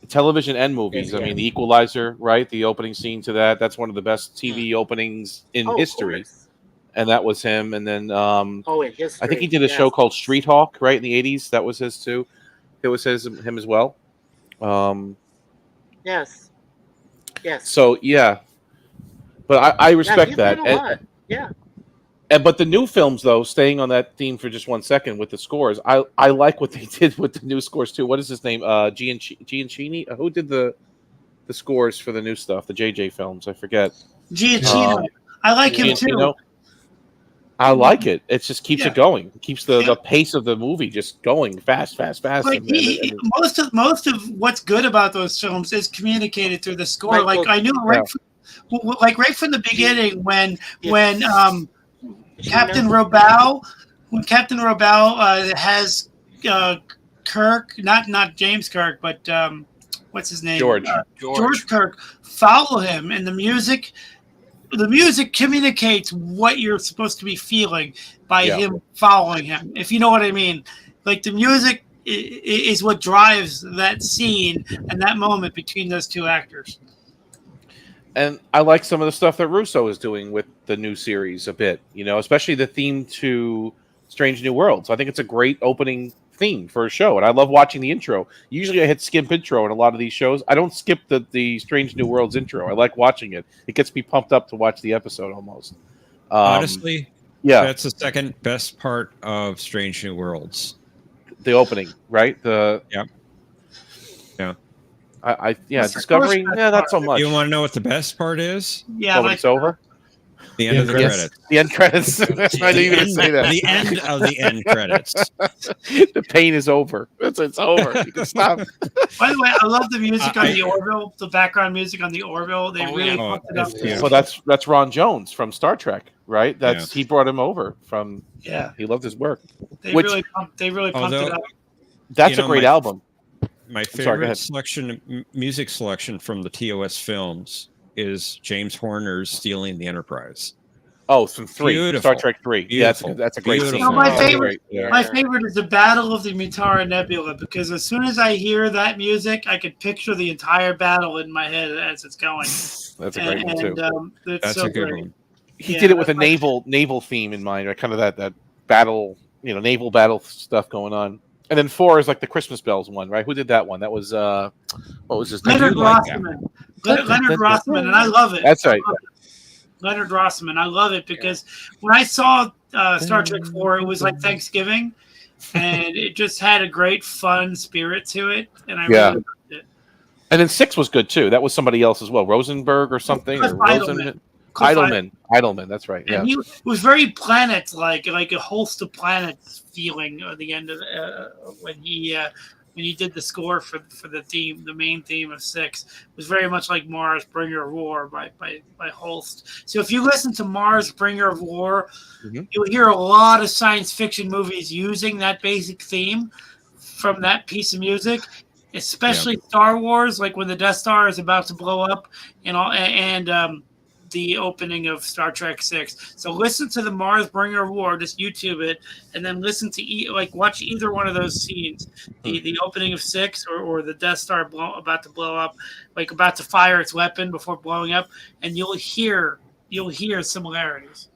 Television and movies. I Yeah. mean, The Equalizer, right? The opening scene to that's one of the best TV openings in Oh, history, of course. and that was him. And then Oh, in history. I think he did a show called Street Hawk, right, in the '80s. That was his too. It was him as well. Yes. Yes. So yeah, but I respect he's that. done a lot. Yeah. But the new films, though, staying on that theme for just 1 second with the scores, I like what they did with the new scores too. What is his name? Giancini? Who did the scores for the new stuff? The JJ films? I forget. Giacchino. I like him Giacchino. too. I like it. It just keeps Yeah. it going. It keeps the pace of the movie just going fast. Like most of what's good about those films is communicated through the score. Michael- Like I knew right from the beginning when Captain Robau has Kirk, not James Kirk, but what's his name? George. George Kirk follow him, and the music communicates what you're supposed to be feeling by him following him, if you know what I mean. Like the music is what drives that scene and that moment between those two actors. And I like some of the stuff that Russo is doing with the new series a bit, especially the theme to Strange New Worlds. I think it's a great opening theme for a show, and I love watching the intro. Usually I hit skip intro in a lot of these shows. I don't skip the Strange New Worlds intro. I like watching it. It gets me pumped up to watch the episode almost. Honestly, yeah, that's the second best part of Strange New Worlds. The opening, right? Yeah. Discovery. Yeah, not so much. You want to know what the best part is? Yeah, when it's over. The end of the credits. The end credits. I knew you were going to say that. The end of the end credits. The pain is over. It's over. You can stop. By the way, I love the music on the Orville, the background music on the Orville. They really pumped it up. Well, that's Ron Jones from Star Trek, right? He brought him over from. Yeah, he loved his work. They really pumped it up. That's a great album. My favorite music selection from the TOS films is James Horner's "Stealing the Enterprise." Oh, from 3, Beautiful. Star Trek 3. Beautiful. Yeah, that's a great scene. No, my favorite is the Battle of the Mutara Nebula, because as soon as I hear that music, I could picture the entire battle in my head as it's going. That's a great one too. That's a good one. He did it with a naval theme in mind, right? Kind of that battle, naval battle stuff going on. And then 4 is like the Christmas bells one, right? Who did that one? That was what was his name? Leonard Rossman. Leonard Rossman, and I love it. That's right. Leonard Rossman. I love it because when I saw Star Trek 4, it was like Thanksgiving, and it just had a great fun spirit to it, and I really loved it. And then 6 was good too. That was somebody else as well, Rosenberg or something. Idleman. That's right. Yeah. And he was very planets-like a host of planets feeling at the end of when he did the score for the main theme of 6. It was very much like Mars, Bringer of War by Holst. So if you listen to Mars, Bringer of War, you'll hear a lot of science fiction movies using that basic theme from that piece of music, especially Star Wars, like when the Death Star is about to blow up, and the opening of Star Trek 6. So listen to the Mars Bringer of War, just YouTube it, and then listen to watch either one of those scenes, the opening of 6 or the Death Star about to blow up, like about to fire its weapon before blowing up, and you'll hear similarities.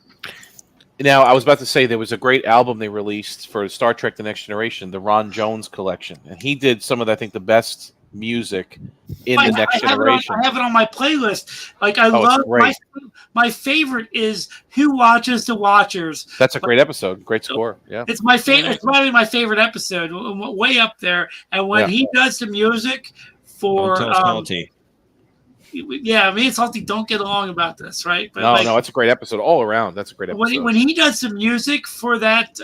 Now, I was about to say there was a great album they released for Star Trek: The Next Generation, the Ron Jones collection, and he did some of I think the best music in the Next Generation. I have it on my playlist. Like I love my favorite is Who Watches the Watchers. That's a great episode. Great score. Yeah. It's my favorite. It's probably my favorite episode, way up there. And when he does the music for yeah, me and Salty don't get along about this, right? But No, it's a great episode all around. That's a great episode. when he does the music for that,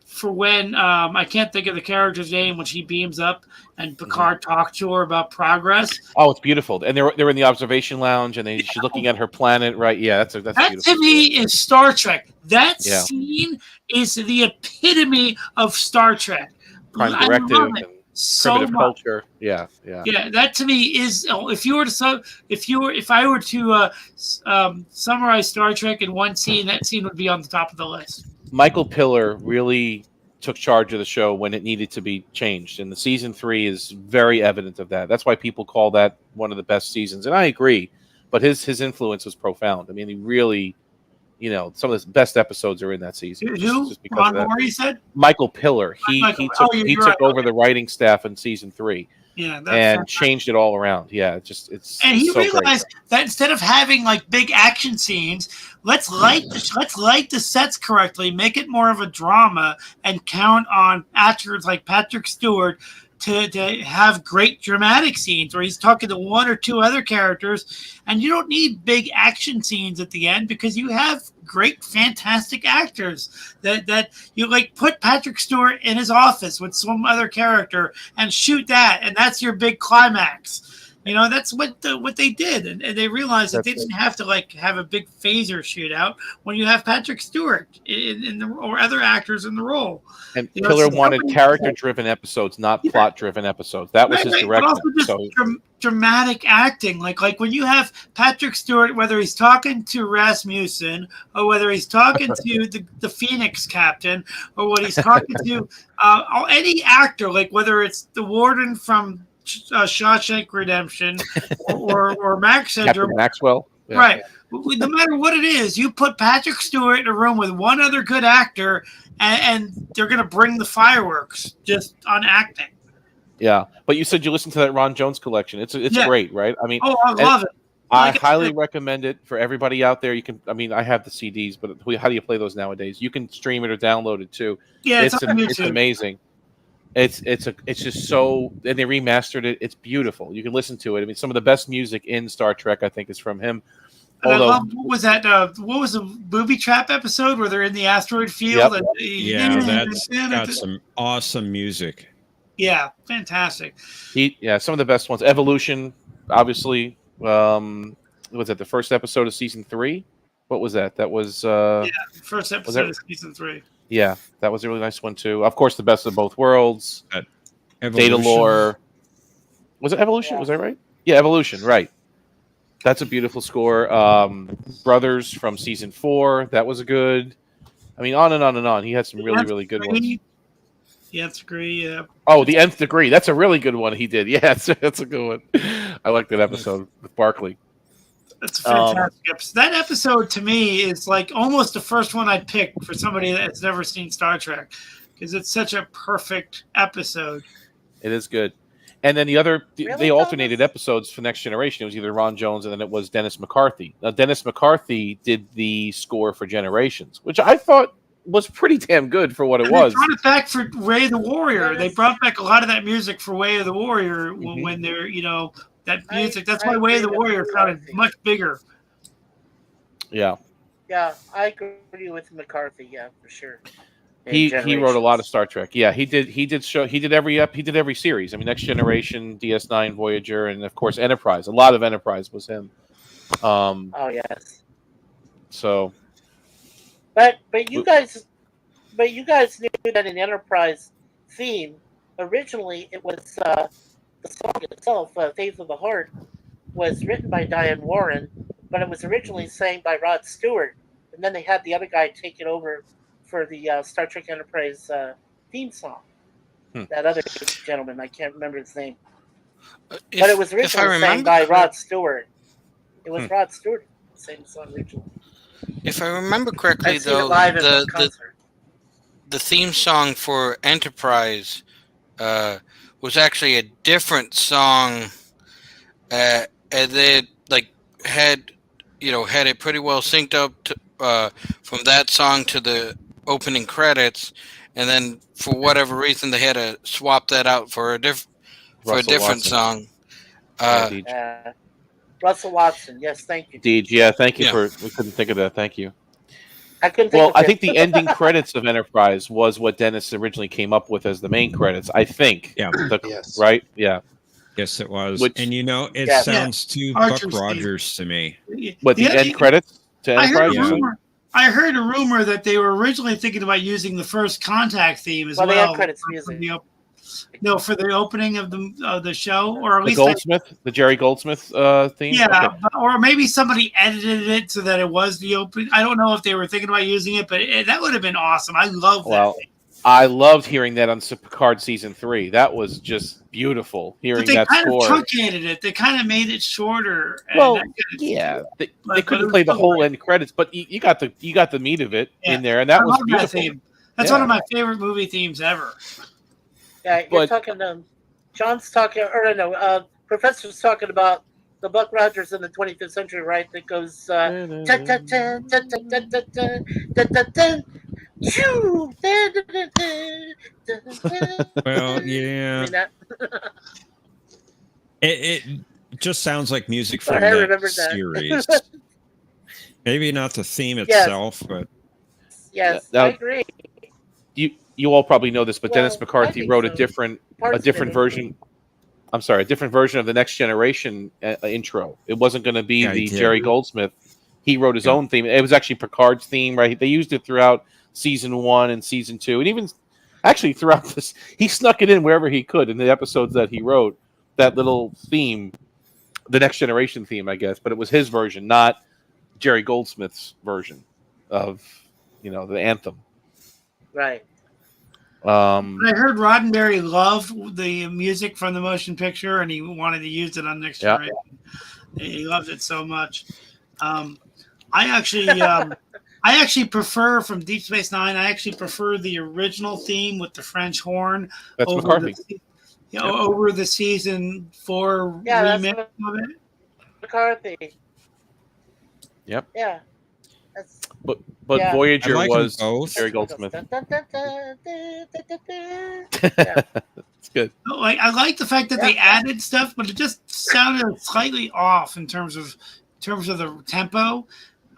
for when I can't think of the character's name when she beams up and Picard talks to her about progress. Oh, it's beautiful. And they're in the observation lounge and she's looking at her planet, right? Yeah, that's That beautiful. to me is Star Trek. That Yeah. scene is the epitome of Star Trek. Prime I directive love it and so primitive much. culture. Yeah. Yeah, that to me is if I were to summarize Star Trek in one scene, that scene would be on the top of the list. Michael Piller really took charge of the show when it needed to be changed, and the season 3 is very evident of that. That's why people call that one of the best seasons, and I agree. But his influence was profound. I mean, he really, some of the best episodes are in that season. Who? Just because Ron of that. Moore, you said? Michael Piller. He You're took right. over the writing staff in season 3. Yeah, that's And fantastic. changed it all around. Yeah, it's And he so great. realized that instead of having like big action scenes, let's light the sets correctly, make it more of a drama, and count on actors like Patrick Stewart to have great dramatic scenes where he's talking to one or two other characters, and you don't need big action scenes at the end because you have great, fantastic actors that you like put Patrick Stewart in his office with some other character and shoot that, and that's your big climax. That's what they did, and they realized that they didn't have to like have a big phaser shootout when you have Patrick Stewart or other actors in the role. And Piller wanted character-driven episodes, not plot-driven episodes. That was his direction. Also just dramatic acting, like when you have Patrick Stewart, whether he's talking to Rasmussen or whether he's talking to the Phoenix captain or what he's talking to any actor, like whether it's the warden from Shawshank Redemption or Max Syndrome, Captain Maxwell. Yeah. Right. No matter what it is, you put Patrick Stewart in a room with one other good actor, and they're going to bring the fireworks just on acting. Yeah, but you said you listened to that Ron Jones collection. It's great, right? I mean, I love it. I highly recommend it for everybody out there. You can, I have the CDs, but how do you play those nowadays? You can stream it or download it too. Yeah, it's amazing. It's just so, and they remastered it. It's beautiful. You can listen to it. I mean, some of the best music in Star Trek, I think, is from him. Although, I love, what was that? What was the booby trap episode where they're in the asteroid field? Yep. That's got some awesome music. Yeah, fantastic. Some of the best ones. Evolution, obviously. Was that the first episode of season 3? What was that? That was first episode of season 3. Yeah, that was a really nice one too. Of course, the best of both worlds. Data lore. Was it Evolution? Yeah. Was that right? Yeah, Evolution. Right. That's a beautiful score. Brothers from season 4. That was a good. I mean, on and on and on. He had some really good ones. The Nth Degree. Yeah. Oh, the Nth Degree. That's a really good one he did. Yeah, that's a good one. I like that episode with Barkley. That's a fantastic episode. That episode to me is like almost the first one I'd pick for somebody that's never seen Star Trek because it's such a perfect episode. It is good. And then the other, Really, they alternated episodes for Next Generation. It was either Ron Jones and then it was Dennis McCarthy. Now, Dennis McCarthy did the score for Generations, which I thought was pretty damn good for what it was. They brought it back for Way of the Warrior. They brought back a lot of that music for Way of the Warrior when they're, that music. That's why Way of the Warrior sounded much bigger. Yeah. Yeah, I agree with McCarthy. Yeah, for sure. He wrote a lot of Star Trek. Yeah, he did every series. I mean, Next Generation, DS9, Voyager, and of course Enterprise. A lot of Enterprise was him. Oh yes. So. But you guys knew that an Enterprise theme originally it was the song itself, "Faith of the Heart," was written by Diane Warren, but it was originally sang by Rod Stewart, and then they had the other guy take it over for the Star Trek Enterprise theme song. That other gentleman, I can't remember his name, but it was originally sang by Rod Stewart. It was Rod Stewart who sang the song originally. If I remember correctly, I've seen it though, live at the concert. The theme song for Enterprise was actually a different song, and they had it pretty well synced up to, from that song to the opening credits, and then for whatever reason they had to swap that out for a different song. Russell Watson. Yes, thank you. Indeed, yeah. Thank you Yeah. for. We couldn't think of that. Thank you. I couldn't think Well, of I it. think the ending credits of Enterprise was what Dennis originally came up with as the main credits. I think. Yeah. Yes. Right. Yeah. Yes, it was. Which- And it Yeah. sounds too Archer's Buck Rogers to me. What the end credits to I heard Enterprise? a you're saying? rumor. I heard a rumor that they were originally thinking about using the first Contact theme as Well, well. the end credits music. No, for the opening of the show, or at The least Goldsmith, the Jerry Goldsmith theme. yeah, Okay. or maybe somebody edited it so that it was the open. I don't know if they were thinking about using it, but that would have been awesome. I love that. Well, Thing. I loved hearing that on Picard season 3. That was just beautiful. But Hearing they that kind score. of truncated it. They kind of made it shorter. And Well, that kind of- yeah, they but couldn't it play was the still whole great. end credits, but you got the meat of it Yeah. in there, and that I was love that beautiful. theme. That's Yeah. one of my favorite movie themes ever. Yeah, you're But- talking. John's talking, or no, Professor's talking about the Buck Rogers in the 25th century, right? That goes ta ta ta ta ta ta ta ta ta ta. Shoo! Well, I yeah. mean that. It just sounds like music from I that remember that. series. Maybe not the theme Yes. itself, but Yes, Now- I agree. You all probably know this, but Well, Dennis I McCarthy think wrote so. a different Parts version. A different version of the Next Generation intro. It wasn't going to be Yeah, he the did. Jerry Goldsmith. He wrote his Yeah. own theme. It was actually Picard's theme, right? They used it throughout season 1 and season 2, and even actually throughout this, he snuck it in wherever he could in the episodes that he wrote. That little theme, the Next Generation theme, I guess, but it was his version, not Jerry Goldsmith's version of the anthem. Right. I heard Roddenberry loved the music from the motion picture, and he wanted to use it on Next Yeah. Generation. He loved it so much. I actually prefer from Deep Space Nine. I actually prefer the original theme with the French horn That's over McCarthy. over the season 4 Yeah, that's remix of it. McCarthy. Yep. Yeah. That's But Yeah. Voyager I like 'em was both. Jerry Goldsmith. Yeah. It's good. Like I like the fact that they added stuff, but it just sounded slightly off in terms of the tempo.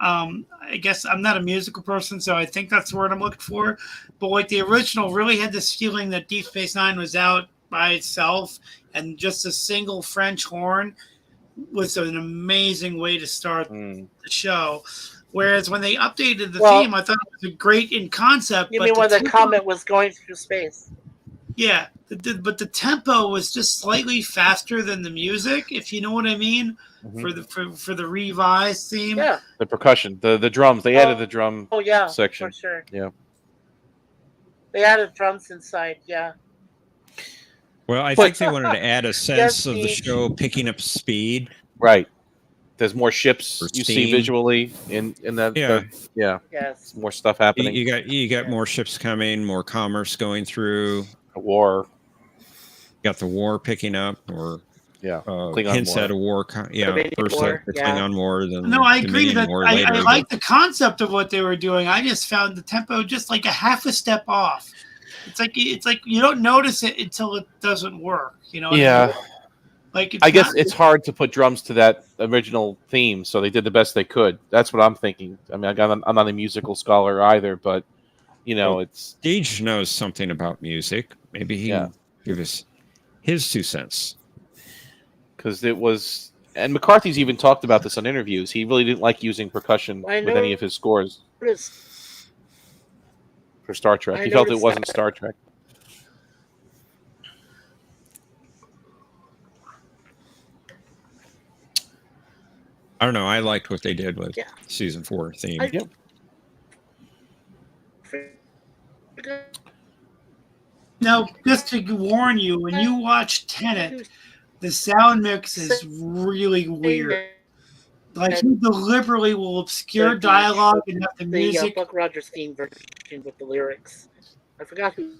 I guess I'm not a musical person, so I think that's the word I'm looking for. But like the original really had this feeling that Deep Space Nine was out by itself, and just a single French horn was an amazing way to start the show. Whereas when they updated the Well- theme, I thought it was great in concept. You but mean when the tempo- comet was going through space? Yeah, but the tempo was just slightly faster than the music, if you know what I mean, for the revised theme. Yeah. The percussion, the drums. They added the drum Oh yeah. section. For sure. Yeah. They added drums inside. Yeah. well, I But- think they wanted to add a sense of the Steve. show picking up speed. Right. There's more ships Or you see steam. visually in that. Yeah. Yeah. Yes. More stuff happening. You got more ships coming, more commerce going through. A war. Got the war picking up, or Yeah. Klingon hints War. at a war. Dominion First War, the yeah. Klingon War, then No, I agree Dominion that War I later, like the concept of what they were doing. I just found the tempo just like a half a step off. It's like you don't notice it until it doesn't work. You know? what I Yeah. mean? Like it's I guess not- it's hard to put drums to that original theme, so they did the best they could. That's what I'm thinking. I mean, I'm not a musical scholar either, but Well, it's Deej knows something about music. Maybe he can give us his 2 cents. because it was. And McCarthy's even talked about this on interviews. He really didn't like using percussion I with any know. of his scores Noticed- for Star Trek. I He felt it noticed wasn't that. Star Trek. I don't know. I liked what they did with Yeah. season 4 theme. I- Yep. Now, just to warn you, when you watch Tenet, the sound mix is really weird. Like he deliberately will obscure dialogue and have the The music. Buck Rogers theme version with the lyrics. I forgot who.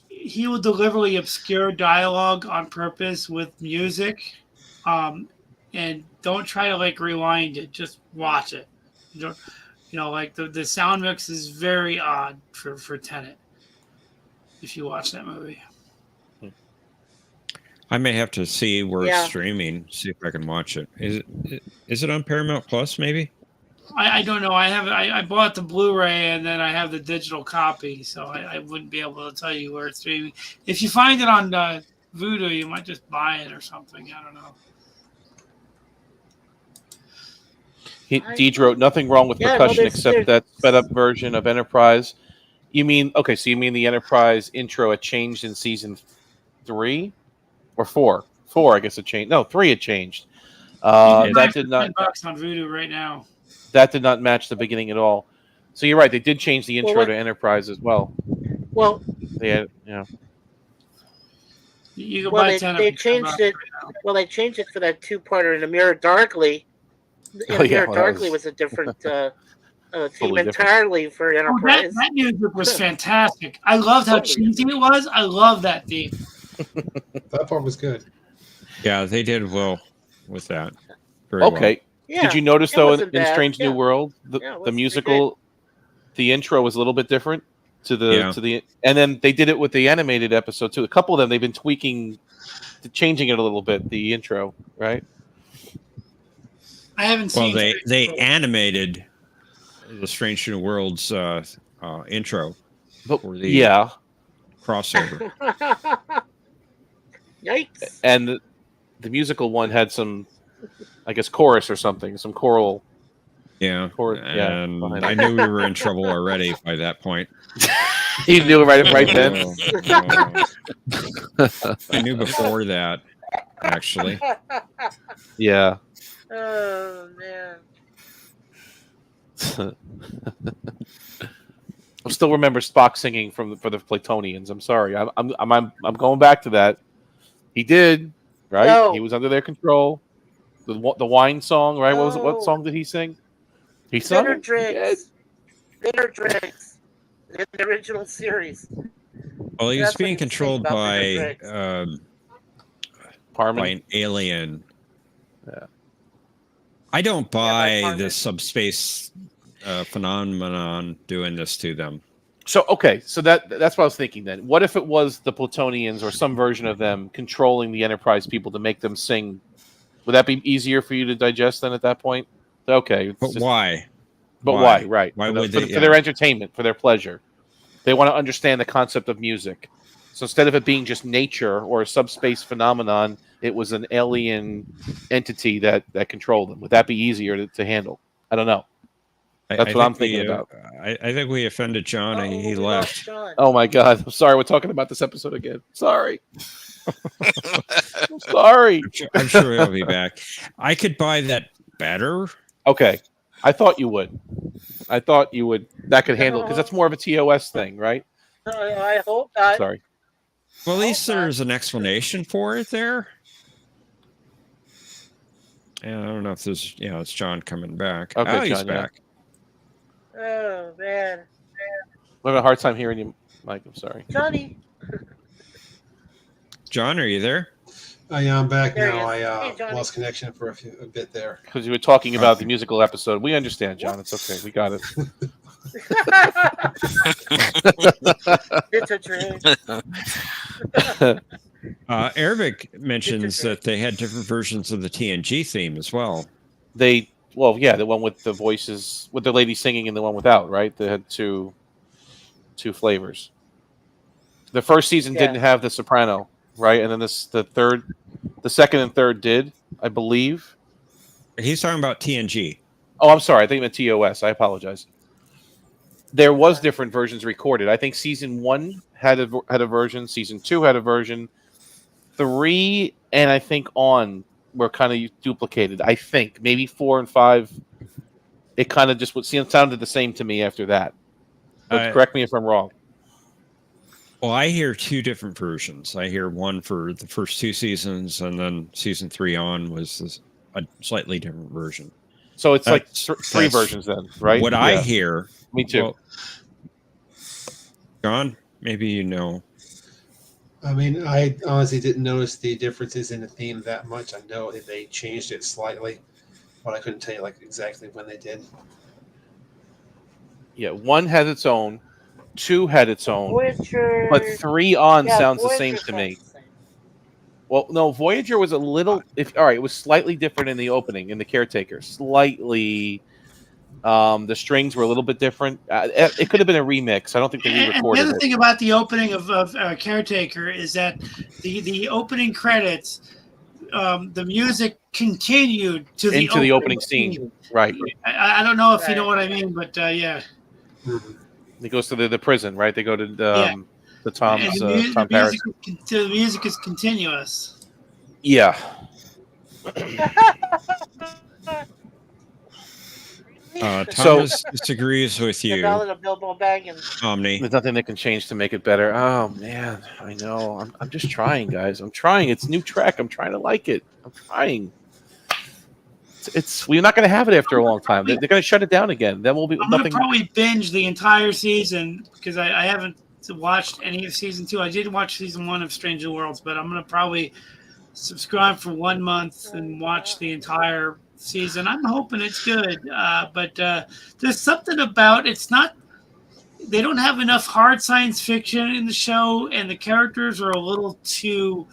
He will deliberately obscure dialogue on purpose with music, and don't try to like rewind it. Just watch it. Like the sound mix is very odd for Tenet. If you watch that movie, I may have to see where Yeah. it's streaming, see if I can watch it. Is it on Paramount Plus? Maybe. I don't know. I bought the Blu-ray and then I have the digital copy, so I wouldn't be able to tell you where it's streaming. If you find it on Vudu, you might just buy it or something. I don't know. Deej wrote, nothing wrong with Yeah, no, percussion there's- except that sped up version of Enterprise. You mean, okay, so you mean the Enterprise intro had changed in season 3 or 4? 4, I guess it changed. No, 3 had changed. That did not. $10 on Vudu right now. That did not match the beginning at all. So you're right. They did change the intro Well, to Enterprise as well. Well, They had, You can well, buy they, 10 they of changed them it. Well, they changed it for that two-parter in the Mirror Darkly. Oh, yeah, Mirror well, that Darkly was- was a different theme Totally different. entirely for Oh, Enterprise. that music was fantastic. I loved how Totally cheesy it was. I love that theme. That part was good. Yeah, they did well with that. Very well. Okay. Yeah, Did you notice it though in wasn't bad. Strange New Yeah. World Yeah, it the was pretty musical, the intro was a little bit different to the Yeah. to the, and then they did it with the animated episode too. A couple of them they've been tweaking, changing it a little bit. The intro, right? I haven't Well, seen. they animated the Strange New Worlds intro But for the yeah, crossover. Yikes! and the musical one had some, I guess, chorus or something, some choral. Yeah, Yeah, and behind I it. knew we were in trouble already by that point. You knew it right then. I knew before that, actually. Yeah. Oh man. I still remember Spock singing for the Platonians. I'm sorry. I'm going back to that. He did, right? No. He was under their control. The wine song, right? What No. song did he sing? He sung Bitter it? He did. drinks. Bitter drinks. In the original series. Well, he was That's what being he was saying controlled about by Bitter by Harmony. an alien. Yeah. I don't by buy Harmony. this subspace phenomenon doing this to them. So okay, so that's what I was thinking then. What if it was the Platonians or some version of them controlling the Enterprise people to make them sing? Would that be easier for you to digest then at that point? Okay. it's But just- why? But why? Right. Why for, the- would for, they- the- for their entertainment, for their pleasure. They want to understand the concept of music. So instead of it being just nature or a subspace phenomenon, it was an alien entity that controlled them. Would that be easier to handle? I don't know. That's what I'm think thinking we, about. I think we offended John and he we lost left. John. Oh my God. I'm sorry. We're talking about this episode again. Sorry. I'm sorry. I'm sure he'll be back. I could buy that better. Okay. I thought you would. That could handle it because that's more of a TOS thing, right? I hope not. Sorry. Well, at least there's an explanation for it there. Yeah, I don't know if there's, it's John coming back. Okay, oh, he's John, yeah. back. Oh man, I'm having a hard time hearing you, Mike. I'm sorry. Johnny. John, are you there? Yeah, I'm back There he now. is. I Hey, Johnny. lost connection for a bit there. Because you were talking about the musical episode. We understand, John. It's okay. We got it. It's a dream. Arabic mentions that they had different versions of the TNG theme as well. The one with the voices, with the lady singing and the one without, right? They had two flavors. The first season Yeah. didn't have the soprano, right? And then the second and third did, I believe. He's talking about TNG. Oh, I'm sorry. I think you meant TOS. I apologize. There was different versions recorded. I think season 1 had a version. Season 2 had a version. 3 and I think on were kind of duplicated. I think maybe 4 and 5. It kind of just sounded the same to me after that. But correct me if I'm wrong. Well, I hear 2 different versions. I hear one for the first 2 seasons, and then season 3 on was a slightly different version. So it's like That's- 3 that's versions then, right? What I Yeah. hear. Me too. Well, John, maybe you know. I mean, I honestly didn't notice the differences in the theme that much. I know that they changed it slightly, but I couldn't tell you exactly when they did. Yeah, 1 had its own, 2 had its own, Voyager. but 3 on Yeah, sounds the Voyager same to sounds me. the same. Well, no, Voyager was a little. All right, it was slightly different in the opening in the Caretaker. Slightly, the strings were a little bit different. It could have been a remix. I don't think they And the re-recorded other it. thing about the opening of Caretaker is that the opening credits, the music continued to the Into the opening scene. Right. I don't know if you know Right. what I mean, but yeah. It goes to the prison, right? They go to Yeah. the Tom's And Tom Paris. the music is continuous. Yeah. Thomas disagrees with The you, Ballad of Bilbo Baggins. Omni. There's nothing they can change to make it better. Oh man, I know. I'm just trying, guys. I'm trying. It's new track. I'm trying to like it. I'm trying. It's we're not going to have it after a long time. They're going to shut it down again. Then we'll be I'm gonna nothing. probably binge the entire season because I haven't watched any of season 2. I did watch season 1 of Strange New Worlds, but I'm gonna probably subscribe for 1 month and watch the entire season. I'm hoping it's good, but there's something about it's not. They don't have enough hard science fiction in the show, and the characters are a little too,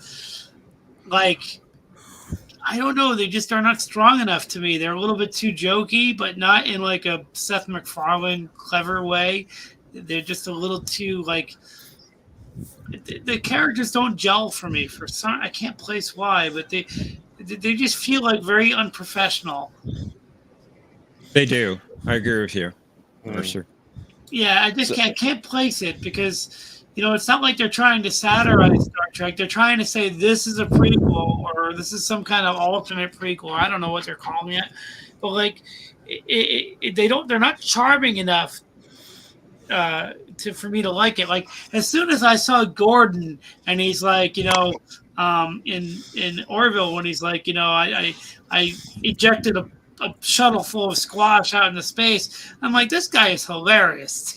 like, I don't know. They just are not strong enough to me. They're a little bit too jokey, but not in like a Seth MacFarlane clever way. They're just a little too like. The characters don't gel for me. For some, I can't place why, but they just feel like very unprofessional. They do. I agree with you, Mercer. Yeah, I just can't place it because it's not like they're trying to satirize Star Trek. They're trying to say this is a prequel or this is some kind of alternate prequel. I don't know what they're calling it, but like they're not charming enough for me to like it. Like as soon as I saw Gordon and he's like, in Orville when he's like, I ejected a shuttle full of squash out into space. I'm like, this guy is hilarious,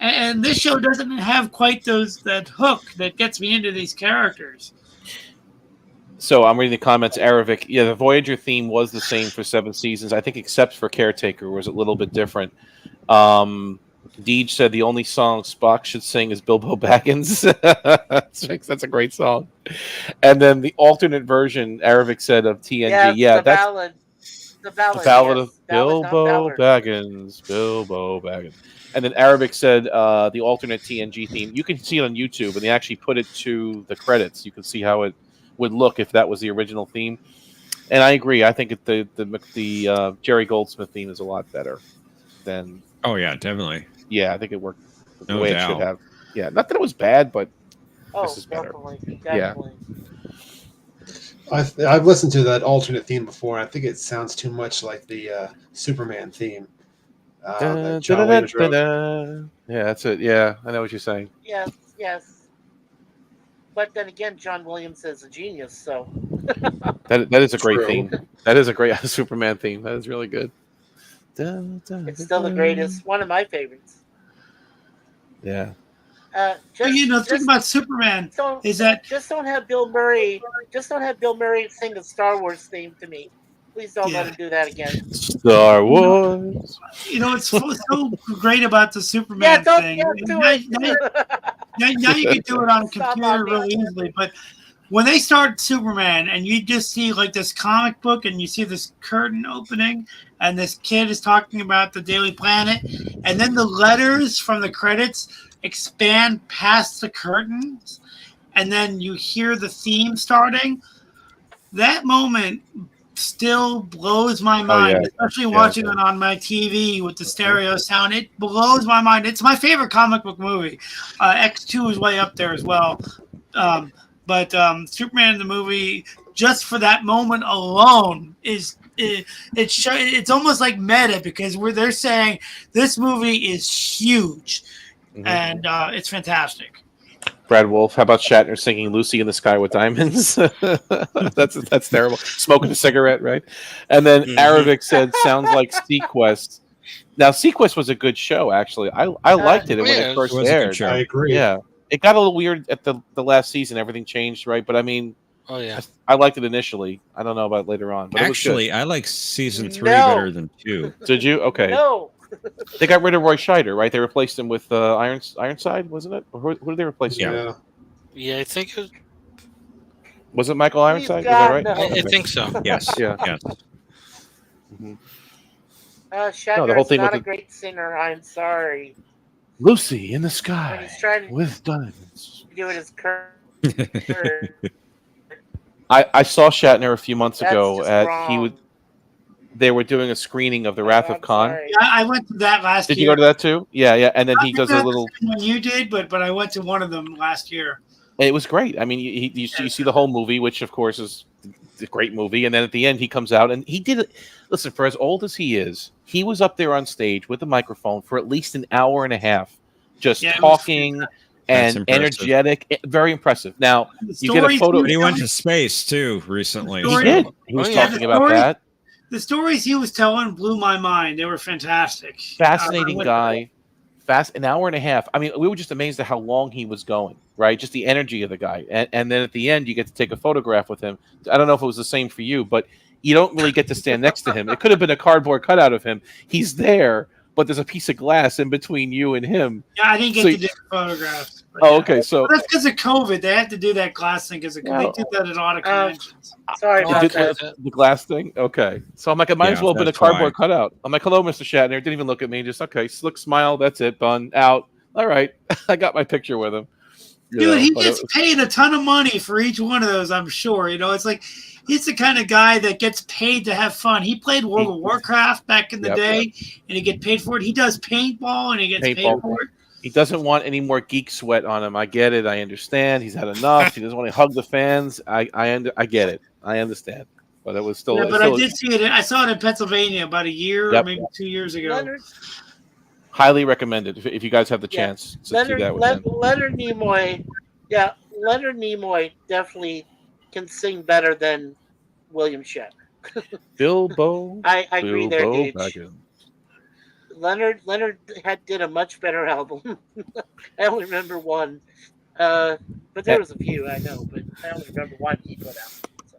and this show doesn't have quite that hook that gets me into these characters. So I'm reading the comments. Aravic, yeah, the Voyager theme was the same for 7 seasons. I think except for Caretaker was a little bit different. Deej said the only song Spock should sing is Bilbo Baggins. That's a great song. And then the alternate version, Aravic said, of TNG. Yes, That's ballad. The Ballad yes. of Ballad, not Bilbo ballad. Baggins. Bilbo Baggins. And then Arabic said the alternate TNG theme. You can see it on YouTube, and they actually put it to the credits. You can see how it would look if that was the original theme. And I agree. I think the Jerry Goldsmith theme is a lot better than. Oh yeah, definitely. Yeah, I think it worked the No way doubt. it should have. Yeah, not that it was bad, but this is better. Definitely. I've listened to that alternate theme before. I think it sounds too much like the Superman theme. That John Williams wrote. Yeah, that's it. Yeah, I know what you're saying. Yes. But then again, John Williams is a genius, so. That is a great True. theme. That is a great Superman theme. That is really good. It's still the greatest. One of my favorites. Yeah. The thing about Superman is that just don't have Bill Murray. Just don't have Bill Murray sing the Star Wars theme to me. Please don't let him do that again. Star Wars. It's so great about the Superman thing. Now you can do it on a computer really easily, but when they start Superman and you just see like this comic book and you see this curtain opening and this kid is talking about the Daily Planet and then the letters from the credits expand past the curtains and then you hear the theme starting, that moment still blows my mind, especially watching it on my TV with the stereo sound. It blows my mind. It's my favorite comic book movie. X2 is way up there as well. But Superman the movie, just for that moment alone, it's almost like meta because they're saying this movie is huge, and it's fantastic. Brad Wolf, how about Shatner singing "Lucy in the Sky with Diamonds"? that's terrible. Smoking a cigarette, right? And then Aravic said, "Sounds like Sequest." Now, Sequest was a good show, actually. I liked it when it first aired. I agree. Yeah. It got a little weird at the last season. Everything changed, right? But I mean, I liked it initially. I don't know about later on. But Actually, I like season 3 better than 2. Did you? Okay. No. They got rid of Roy Scheider, right? They replaced him with Ironside, wasn't it? Or who did they replace him with? Yeah, I think it Was it Michael Please, Ironside? God, Was that right? no. I think so. Yes. Yeah. Yes. Mhm. Shatner's No, the whole thing not with a great singer. I'm sorry. Lucy in the When sky he's trying to with diamonds. do it as Kurt, I saw Shatner a few months that's ago just at wrong. they were doing a screening of The Wrath of I'm Khan. sorry. Yeah, I went to that last Did year. you go to that too? Yeah, yeah. And then he I does a think little. that's the same one you did, but I went to one of them last year. It was great. I mean, you see the whole movie, which of course is a great movie, and then at the end he comes out and he did it. Listen, for as old as he is, he was up there on stage with a microphone for at least an hour and a half, just Yeah, it was talking That's and impressive. energetic. Very impressive. Now The you get a stories photo. But he went to space too recently. He Story- did. He was Oh, yeah. talking The about story- that. The stories he was telling blew my mind. They were fantastic. Fascinating I went- guy. An hour and a half. I mean, we were just amazed at how long he was going, right? Just the energy of the guy. And then at the end, you get to take a photograph with him. I don't know if it was the same for you, but you don't really get to stand next to him. It could have been a cardboard cutout of him. He's there, but there's a piece of glass in between you and him. Yeah, I didn't get So to you- do photographs. but Oh, yeah. okay. So Well, that's because of COVID. They have to do that glass thing because Well, they do that at a lot of Um, conventions. Sorry Oh, you about did that. the glass thing? Okay. So I'm like, it might as Yeah, well have been a that's cardboard cutout. I'm like, hello, Mr. Shatner. Didn't even look at me. Just, okay, slick smile. That's it. Done. Out. All right. I got my picture with him. You Dude, know, he but gets it was- paid a ton of money for each one of those, I'm sure. You know, it's like he's the kind of guy that gets paid to have fun. He played World of Warcraft back in the Yep. day, and he get paid for it. He does paintball, and he gets Paintball. paid for it. He doesn't want any more geek sweat on him. I get it. I understand. He's had enough. He doesn't want to hug the fans. I get it. I understand. But it was still. Yeah, it's but I still did see it. I saw it in Pennsylvania about a year, Yep. or maybe 2 years ago. Leonard, highly recommended if you guys have the Yeah. chance to see that with him. Leonard Nimoy, yeah, Leonard Nimoy definitely can sing better than William Shatner. Bilbo. I agree there, Bilbo Gage. Baggins. Leonard did a much better album. I only remember one, but there was a few I know, but I only remember one he put out. So.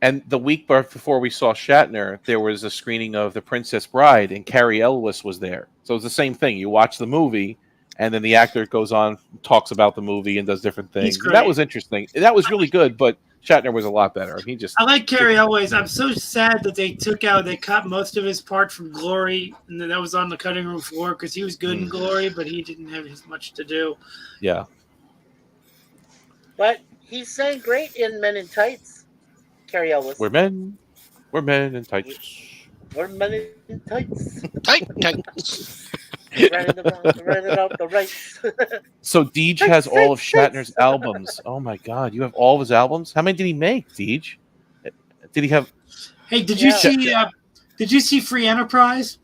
And the week before we saw Shatner, there was a screening of The Princess Bride, and Carrie Elwes was there. So it's the same thing. You watch the movie, and then the actor goes on, talks about the movie, and does different things. And that great. was interesting. That was really good, but Shatner was a lot better. He just I like Carrie Elways. I'm so sad that they cut most of his part from Glory, and that was on the cutting room floor because he was good in Glory, but he didn't have as much to do. yeah. But he sang great in Men in Tights. Carrie Elwes. We're men in tights. We're Men in Tights. Tight. Right about the right. So Deej has all of Shatner's albums. Oh my God, you have all of his albums? How many did he make, Deej? Did he have? Hey, did you Yeah. see Free Enterprise?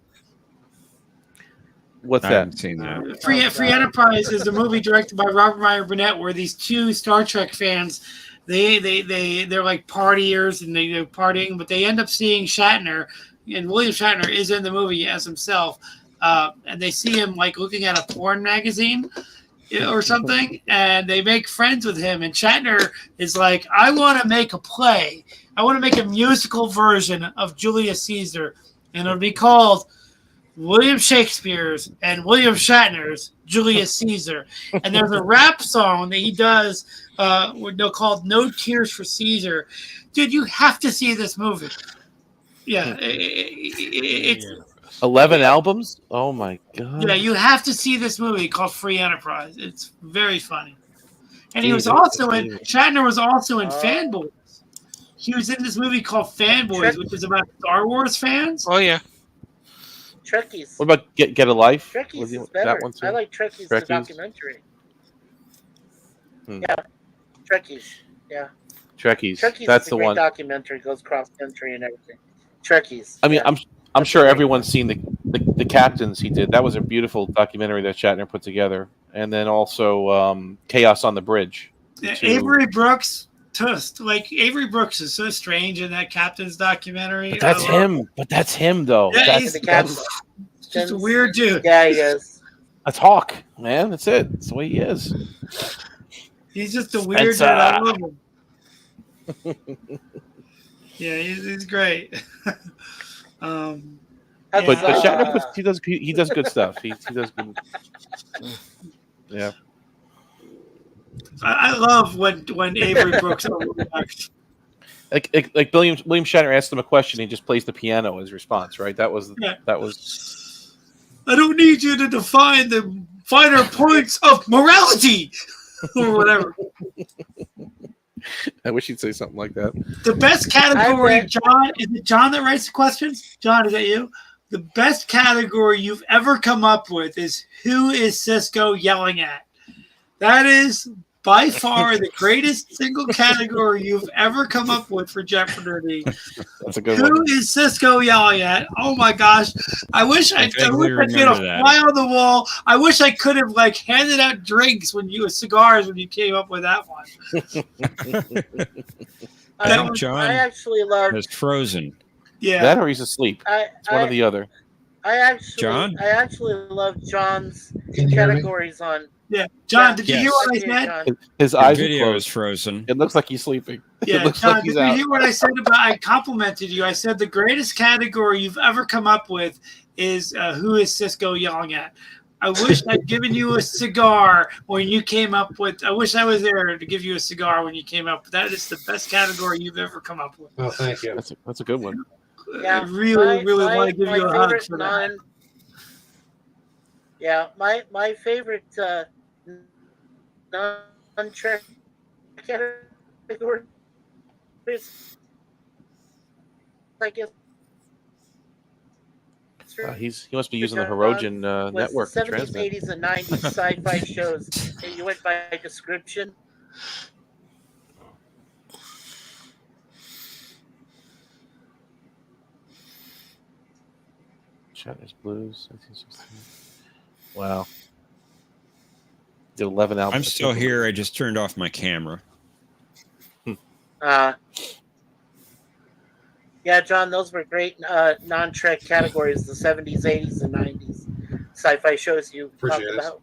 What's I that? haven't seen that. Free Enterprise is a movie directed by Robert Meyer Burnett, where these two Star Trek fans, they're like partiers and they're partying, but they end up seeing Shatner, and William Shatner is in the movie as himself, and they see him like looking at a porn magazine or something, and they make friends with him, and Shatner is like, I want to make a play. I want to make a musical version of Julius Caesar, and it'll be called William Shakespeare's and William Shatner's Julius Caesar. And there's a rap song that he does called No Tears for Caesar. Dude, you have to see this movie. Yeah. It's 11 albums? Oh my God. yeah, you have to see this movie called Free Enterprise. It's very funny. And he was Jesus, also in Jesus. Shatner was also in Fanboys. He was in this movie called Fanboys, which is about Star Wars fans. Oh yeah. Trekkies. What about Get a Life? Trekkies Was he- is better. that one too? I like Trekkies, the Trekkies? documentary. Hmm. Yeah, Trekkies. Yeah, Trekkies. Trekkies That's is the a great one. documentary. Goes cross country and everything. Trekkies. I mean, yeah. I'm sure everyone's seen the Captains he did. That was a beautiful documentary that Shatner put together, and then also Chaos on the Bridge. The two- Avery Brooks, Avery Brooks is so strange in that Captain's documentary. But that's him. But that's him, though. Yeah, that's, he's- the Captain. Just a weird dude. Yeah, he is. that's Hawk, man. That's it. That's the way he is. He's just a weird dude. I love him. Yeah, he's great. That's, But Yeah. Shatner he does good stuff. He does good. Yeah. I love when Avery Brooks overreacts. Like William Shatner asked him a question, he just plays the piano as response, right? That was. I don't need you to define the finer points of morality or whatever. I wish he'd say something like that. The best category, John, is it John that writes the questions? John, is that you? The best category you've ever come up with is who is Cisco yelling at? That is by far the greatest single category you've ever come up with for Jeopardy. That's a good one. Who is Cisco yelling at? Oh my gosh. I wish I could have fly on the wall. I wish I could have handed out drinks cigars when you came up with that one. I think John I actually love is frozen. Yeah. That or he's asleep. It's one or the other. I actually love John's Can you hear me? categories on. Yeah, John, did you hear what I said? His eyes The are video closed. is frozen. It looks like he's sleeping. Yeah, it looks John, like he's did you out. hear what I said about? I complimented you. I said the greatest category you've ever come up with is who is Cisco yelling at. I wish I'd given you a cigar when you came up with. I wish I was there to give you a cigar when you came up. That is the best category you've ever come up with. Oh, thank you. That's a good one. Yeah, I really want to give you a hug for that. My favorite non-track category is, I guess, he must be using the Herogen network to 70s, transmit. 80s, and 90s sci-fi shows. And you went by description. Shatner's Blues. 1916. Wow. Did 11 albums. I'm still here. I just turned off my camera. Yeah, John, those were great non-Trek categories, the 70s, 80s, and 90s sci-fi shows you talked about.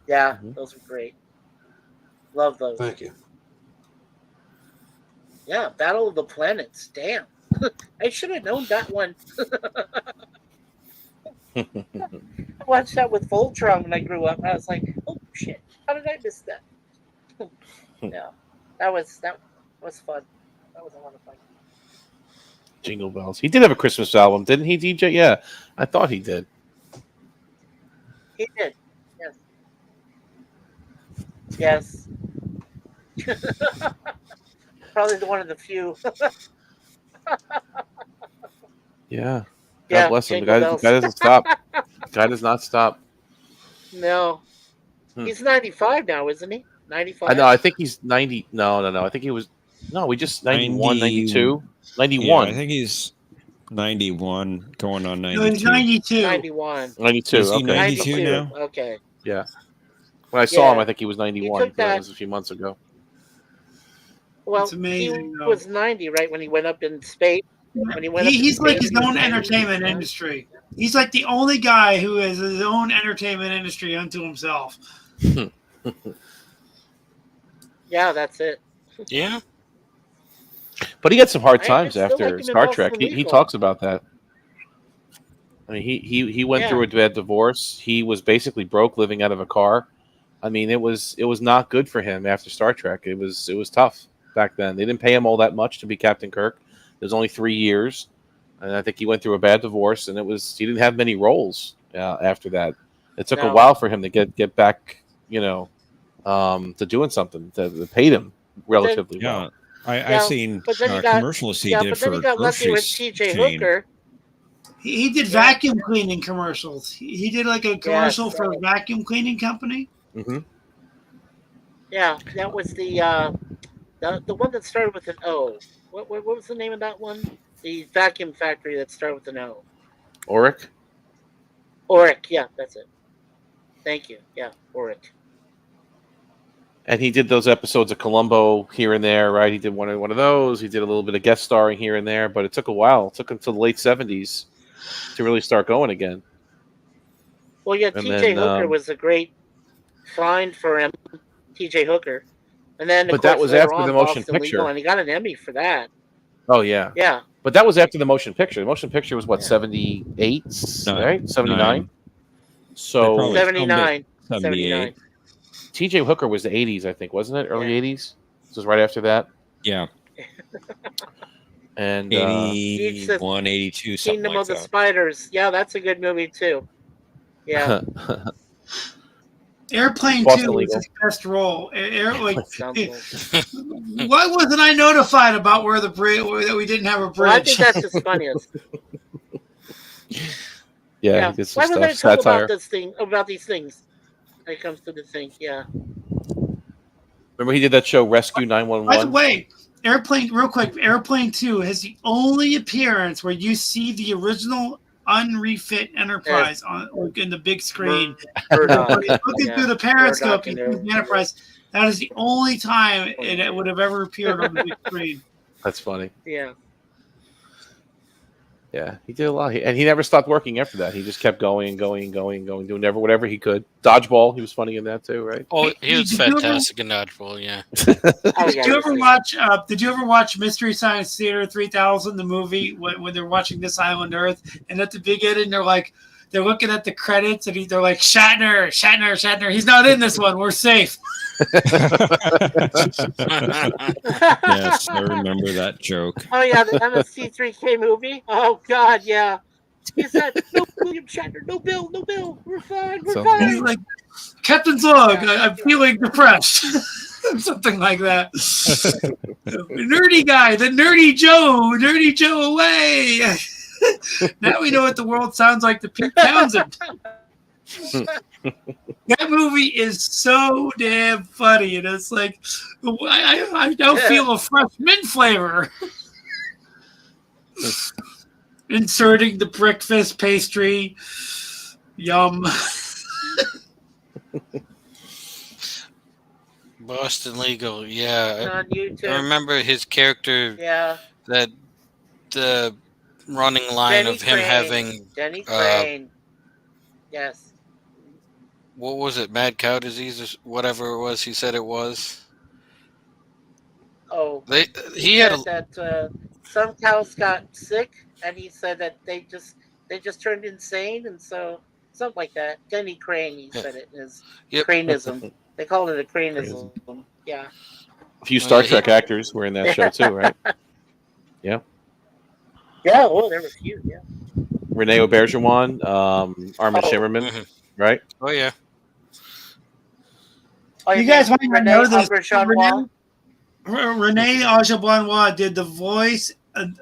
Yeah, those were great. Love those. Thank you. Yeah, Battle of the Planets. Damn. I should have known that one. I watched that with Voltron when I grew up. I was like, oh, shit. How did I miss that? Yeah, that was fun. That was a lot of fun. Jingle Bells. He did have a Christmas album, didn't he, DJ? Yeah, I thought he did. He did. Yes. Probably one of the few. Yeah. God bless him. The guy doesn't stop. Guy does not stop. No. He's 95 now, isn't he? 95? I know. I think he's 90. No. I think he was. No, we just 91, 92. 91. Yeah, I think he's 91, going on 92. No, he's 92. 91. 92. Is he Okay. 92 now? Okay. Yeah. When I saw him, I think he was 91. But that was a few months ago. Well, it's amazing, he was 90, right, when he went up in space. When he went he's up like in his space, own entertainment industry. He's like the only guy who has his own entertainment industry unto himself. Yeah, that's it. Yeah. But he had some hard times still after like him in Star Boston Trek. He Legal. talks about that. I mean, he went through a bad divorce. He was basically broke, living out of a car. I mean, it was not good for him after Star Trek. It was tough back then. They didn't pay him all that much to be Captain Kirk. It was only 3 years, and I think he went through a bad divorce. And he didn't have many roles after that. It took a while for him to get back, to doing something. They paid him relatively well. I've seen commercials he did for got lucky with grocery TJ chain. Hooker. He did vacuum cleaning commercials. He did like a commercial for a vacuum cleaning company. Mm-hmm. Yeah, that was the one that started with an O. What was the name of that one? The vacuum factory that started with an O. Oric, yeah, that's it. Thank you. Yeah, Oric. and he did those episodes of Columbo here and there, right? He did one of those. He did a little bit of guest starring here and there, but it took a while. It took until the late 70s to really start going again. Well, yeah, TJ Hooker was a great find for him. TJ Hooker, and then but that was after the motion Boston picture, Legal, and he got an Emmy for that. Oh yeah, yeah. But that was after the motion picture. The motion picture was what 78, right? 79. So 79. 78. T.J. Hooker was the '80s, I think, wasn't it? Early '80s. This was right after that. Yeah. And 81, 82, something Kingdom like of the that. Spiders. Yeah, that's a good movie too. Yeah. Airplane Boston 2 was Legal. his best role. Sounds cool. Why wasn't I notified about where the bridge that we didn't have a Well, I bridge? think that's his funniest. Yeah, he did some Why was I stuff. told Satire. about these things? When it comes to the thing, yeah. Remember he did that show Rescue By the 911? way, real quick, Airplane 2 has the only appearance where you see the original unrefit Enterprise in the big screen. Murdoch. Looking through the Periscope, Murdoch you and see the Enterprise. That is the only time it would have ever appeared on the big screen. That's funny. Yeah. Yeah, he did a lot, and he never stopped working after that. He just kept going, doing whatever he could. Dodgeball, he was funny in that too, right? Oh, he was Did you ever- fantastic in Dodgeball, yeah. Oh, Did yeah, you he's ever great. watch? Did you ever watch Mystery Science Theater 3000, the movie, when they're watching This Island Earth, and at the beginning they're looking at the credits and they're like Shatner. He's not in this one. We're safe. Yes, I remember that joke. Oh yeah, the MST3K movie. Oh God, yeah. He said, "No William Shatner, no Bill, we're fine, we're So- He's fine." like, Captain's log. I'm feeling depressed. Something like that. Nerdy guy, the nerdy Joe away. Now we know what the world sounds like to Pete Townsend. That movie is so damn funny, and it's like I now feel a fresh mint flavor. Inserting the breakfast pastry, yum. Boston Legal, yeah. On YouTube. I remember his character, Yeah. that the running line Denny of him Crane. having, Denny Crane. Yes. what was it, mad cow disease or whatever it was he said it was. Oh. He had that some cows got sick, and he said that they just turned insane, and so something like that. Denny Crane, he said it is cranism. They called it a cranism. Yeah. A few Star Trek actors were in that show too, right? Yeah. Yeah. Oh, there were a few. Yeah. Renee Auberjonois, Armin Shimmerman, Mhm. right? Oh yeah. Oh, You guys want to Renee know this? Auberjonois? Renee Auberjonois did the voice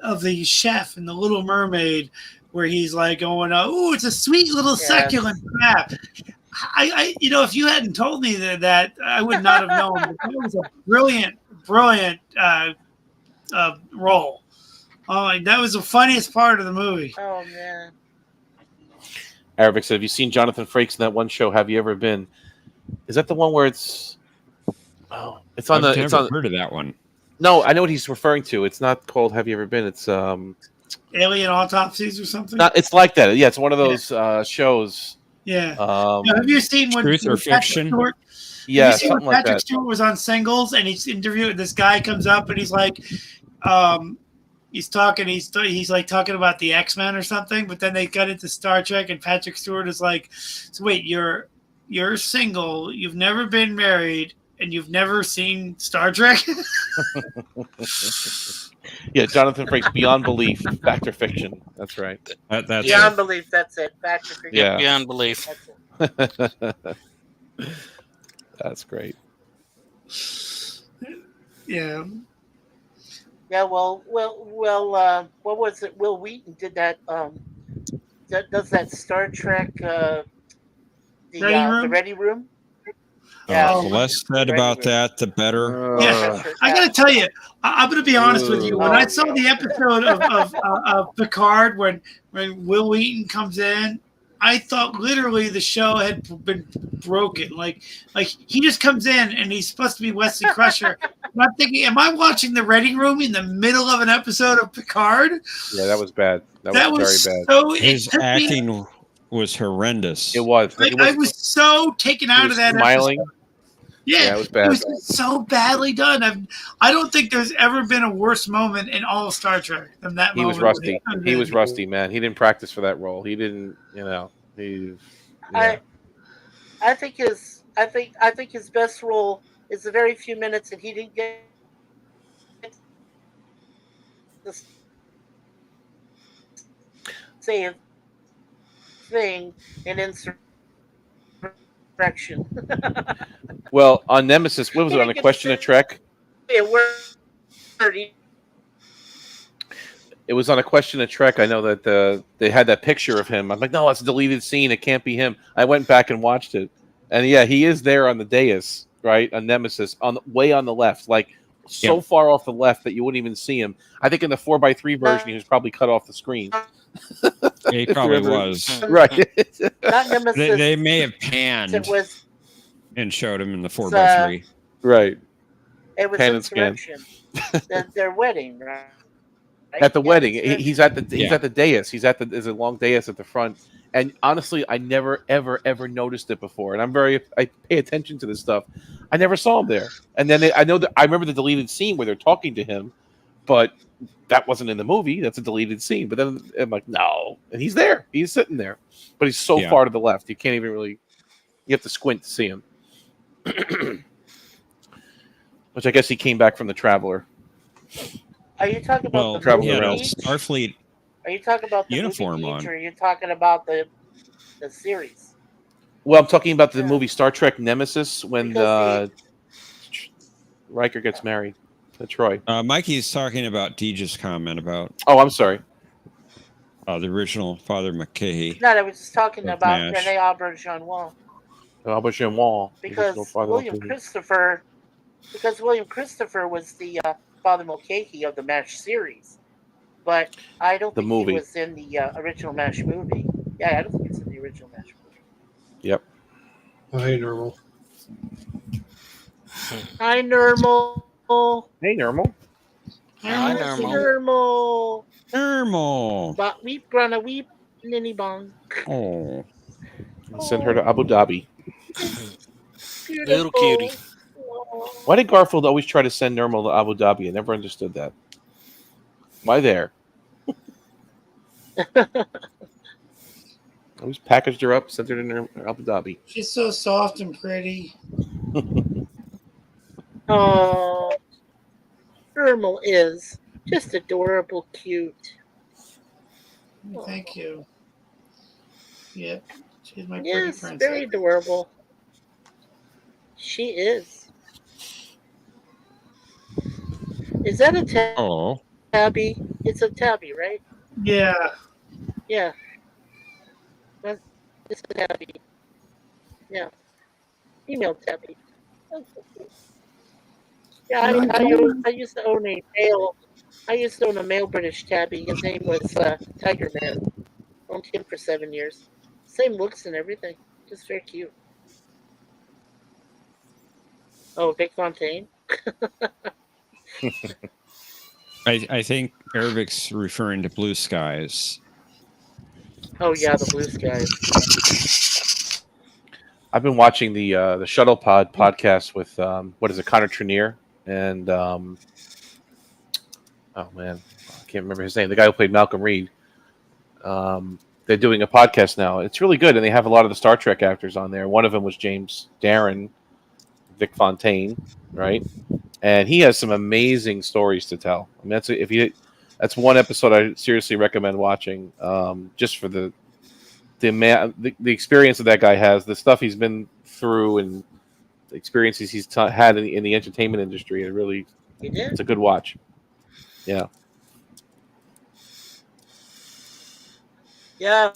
of the chef in The Little Mermaid, where he's like going, "Oh, it's a sweet little succulent crab." I if you hadn't told me that I would not have known. But that was a brilliant role. Oh, that was the funniest part of the movie. Oh man. Arabic said, "Have you seen Jonathan Frakes in that one show? Have you ever been? Is that the one where it's? Oh, it's on I've the. It's never on. heard of that one. No, I know what he's referring to. It's not called Have You Ever Been? It's Alien Autopsies or something. not. It's like that. Yeah, it's one of those shows. Yeah. Now, have you seen when Truth or Patrick Fiction? Stewart, Yeah, have you seen something when like Patrick that. Stewart was on Singles and he's interviewed? This guy comes up and he's like, he's like talking about the X-Men or something. But then they got into Star Trek and Patrick Stewart is like, "So wait, you're single, you've never been married, and you've never seen Star Trek?" Yeah, Jonathan Frakes, Beyond Belief, Fact or Fiction. That's right. That's Beyond belief. That's it. Back to forget. Yeah. Beyond belief. That's it. That's great. Yeah. Yeah. Well. What was it? Will Wheaton did that. Does that Star Trek? The Ready Room. The less said about that, the better. Yeah, I gotta tell you, I'm gonna be honest with you. When I saw the episode of Picard, when Will Wheaton comes in, I thought literally the show had been broken. Like he just comes in and he's supposed to be Wesley Crusher. And I'm thinking, am I watching the Ready Room in the middle of an episode of Picard? Yeah, that was bad. That was very bad. So His acting was horrendous. It was. I was so taken out of that smiling. episode. Yeah, it was bad. It was so badly done. I don't think there's ever been a worse moment in all of Star Trek than that He moment. was rusty. He was rusty, man. He didn't practice for that role. He didn't, He. Yeah. I think his I think his best role is the very few minutes, and he didn't get to say a thing in Insurrection. Well, on Nemesis, what was He it, on didn't A get to Question of Trek? say a word. It was on A Question of Trek. I know that they had that picture of him. I'm like, no, it's a deleted scene. It can't be him. I went back and watched it, and yeah, he is there on the dais, right, on Nemesis, way on the left, like so Yeah. far off the left that you wouldn't even see him. I think in the 4:3 version, he was probably cut off the screen. He probably was. Right. Not Nemesis. They may have It panned was and showed him in the 4x3. Right. it was Pan and scan. Insurrection. Their wedding, right? At the Yeah, wedding, Insurrection. he's at the Yeah. at the dais. There's a long dais at the front, and honestly, I never ever noticed it before. And I pay attention to this stuff. I never saw him there. And then I remember the deleted scene where they're talking to him, but that wasn't in the movie. That's a deleted scene. But then I'm like, no, and he's there. He's sitting there, but he's so Yeah. far to the left, you can't even really. You have to squint to see him. Which I guess he came back from the Traveler. Are you talking about Well, the Travel he movie had a around. Peach? Starfleet. Are you talking about the uniform movie Peach, on. or are you talking about the series? Well, I'm talking about the Yeah. movie Star Trek Nemesis when Because Riker gets married to Troy. Mikey's talking about Deej's comment about Oh, I'm sorry. the original Father McKay. No, I was just talking Of about MASH. Rene Auberjonois. Albert Wall. Because William Christopher was the Father Mulcahy of the MASH series, but I don't The think movie. he was in the original MASH movie. Yeah, I don't think it's in the original MASH movie. Yep. Oh, hey, normal. Hi, Normal. Hey, Normal. Hi, Normal. Normal. Normal. Thermal. But weep, grana weep, ninny bong. Oh. Send her to Abu Dhabi. Little cutie. Why did Garfield always try to send Normal to Abu Dhabi? I never understood that. Why there? Always packaged her up, sent her to Abu Dhabi. She's so soft and pretty. Oh, Normal is just adorable, cute. Thank you. Yep, she's my pretty Yes, princess. very adorable. She is. Is that a Oh. tabby? It's a tabby, right? Yeah. Yeah. It's a tabby. Yeah. Female tabby. That's so cute. Yeah, I used to own a male. I used to own a male British tabby. His name was Tiger Man. Owned him for 7 years. Same looks and everything. Just very cute. Oh, Vic Fontaine. I think Eric's referring to Blue Skies. Oh yeah, the blue skies. I've been watching the Shuttle Pod podcast with Connor Trenier and oh man, I can't remember his name. The guy who played Malcolm Reed. They're doing a podcast now. It's really good, and they have a lot of the Star Trek actors on there. One of them was James Darren, Vic Fontaine, right? And he has some amazing stories to tell. I mean, that's one episode I seriously recommend watching, just for the experience that guy has, the stuff he's been through, and the experiences he's had in the entertainment industry. It's a good watch. Yeah. Yeah,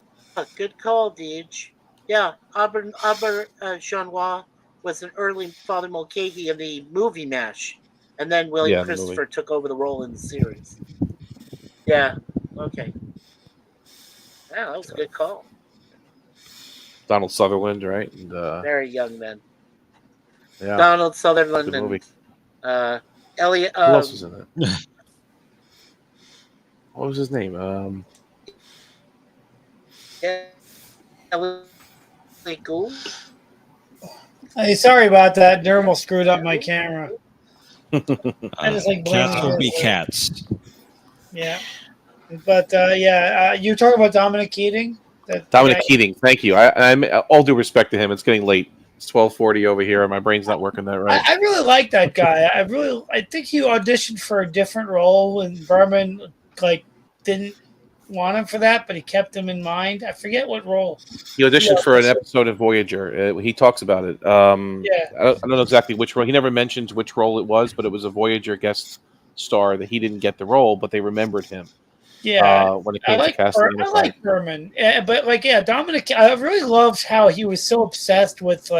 good call, Deej. Yeah, Jeanois was an early Father Mulcahy in the movie MASH, and then William the Christopher movie. took over the role in the series. Yeah, okay. Yeah, that was a good call. Donald Sutherland, right? And, Very young then. yeah. Donald Sutherland Good movie. and Elliot. Who else was in it? What was his name? Elliot Gould. Hey, sorry about that. Dermal screwed up my camera. I just like blaming Cats will her be for it. cats. Yeah. But you were talking about Dominic Keating? Dominic Keating. Thank you. I'm all due respect to him. It's getting late. It's 12:40 over here, and my brain's not working that right. I really like that guy. I think he auditioned for a different role, and Berman didn't want him for that, but he kept him in mind. I forget what role. He auditioned for an episode of Voyager. He talks about it. Yeah. I don't know exactly which role. He never mentions which role it was, but it was a Voyager guest star that he didn't get the role, but they remembered him. Yeah, when it came to casting. I like Berman, but Dominic, I really loved how he was so obsessed with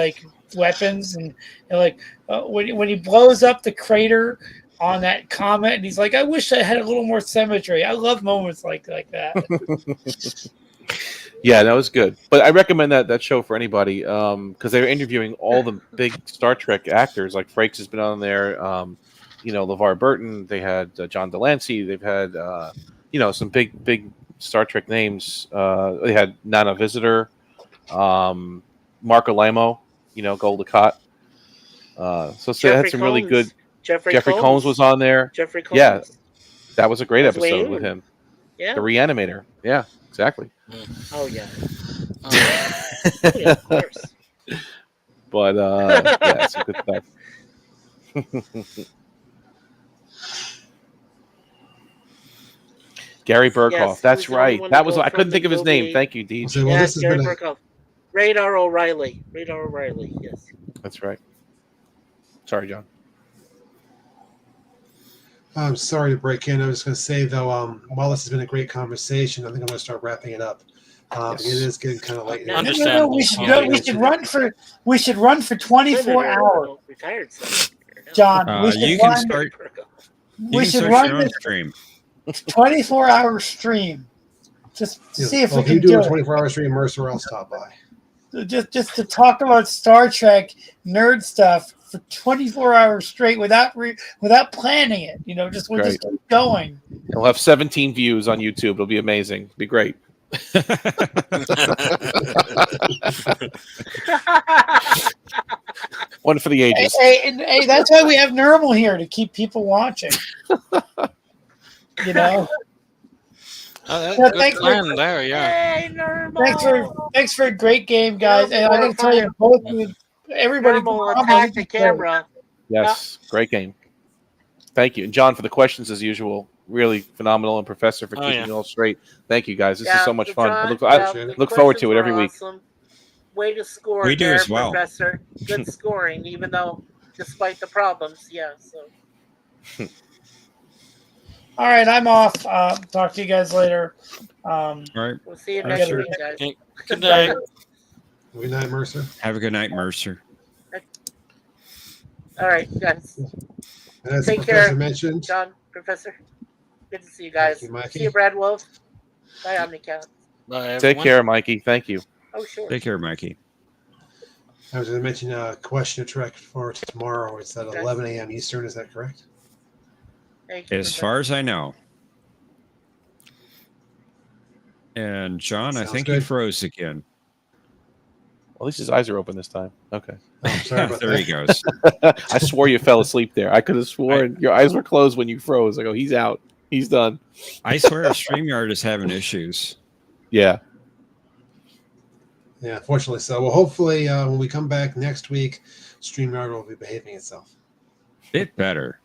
weapons and when he blows up the crater on that comet, and he's like, I wish I had a little more symmetry. I love moments like that. Yeah, that was good. But I recommend that show for anybody because they were interviewing all the big Star Trek actors. Like Frakes has been on there. LeVar Burton. They had John Delancey. They've had some big Star Trek names. They had Nana Visitor, Marco Lamo, Gul Dukat. So they had some really good. Jeffrey Combs was on there. Jeffrey Combs. Yeah, that was a great episode with him. Yeah, the Reanimator. Yeah, exactly. Oh yeah. Yeah, of course. But yeah, some good stuff. Gary Burkhoff. Yes, That's right. That was I couldn't from think the of his name. movie. Thank you, Deej. So, well, Yeah, this has Gary been Burkhoff. Radar O'Reilly. Yes. That's right. Sorry, John. I'm sorry to break in. I was going to say, though, while this has been a great conversation, I think I'm going to start wrapping it up. Yes. It is getting kind of late. No, Understandable. We should run for 24 hours, Retired son. John. We should You can run. start. We You should can start run your own this stream. 24-hour stream. Just to see if we if can you do do a it. 24-hour stream, Mercer, I'll stop by. Just to talk about Star Trek nerd stuff for 24 hours straight without planning it. We'll just keep going. He'll have 17 views on YouTube. It'll be amazing. It'll be great. One for the ages. Hey, that's why we have Normal here, to keep people watching. Good plan there, yeah. Hey, Normal. Thanks for a great game, guys. Normal, And I got to tell you, both of you, everybody, Normal attack the camera. Yes, great game. Thank you. And John, for the questions as usual. Really phenomenal. And Professor for keeping it all straight. Thank you, guys. This is so much fun. I look forward to it every week. Awesome. Way to score. We do there, as well. Professor. Good scoring, even though, despite the problems. Yeah, so. All right, I'm off. Talk to you guys later. All right. We'll see you All next right, week, guys. Okay. Good night. Good night, Mercer. Have a good night, Mercer. All right, guys. And as Take the professor care, mentioned, John, Professor. Good to see you guys. Thank you, Mikey. See you, Brad Wolf. Bye, Omnicat. Bye, everyone. Take care, Mikey. Thank you. Oh, sure. Take care, Mikey. I was going to mention a question of Trek for tomorrow. It's at 11 a.m. Eastern. Is that correct? Thank you, As Professor. far as I know. And John, I Sounds think good. he froze again. Well, at least his eyes are open this time. Okay. Oh, I'm sorry about There that. he goes. I swore you fell asleep there. I could have sworn your eyes were closed when you froze. I go, he's out. He's done. I swear StreamYard is having issues. Yeah. Yeah, fortunately so. Well, hopefully when we come back next week, StreamYard will be behaving itself. Bit better.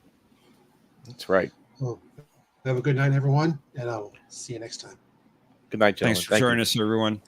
That's right. Well, have a good night, everyone, and I'll see you next time. Good night, gentlemen. Thanks for Thank you. joining us, everyone.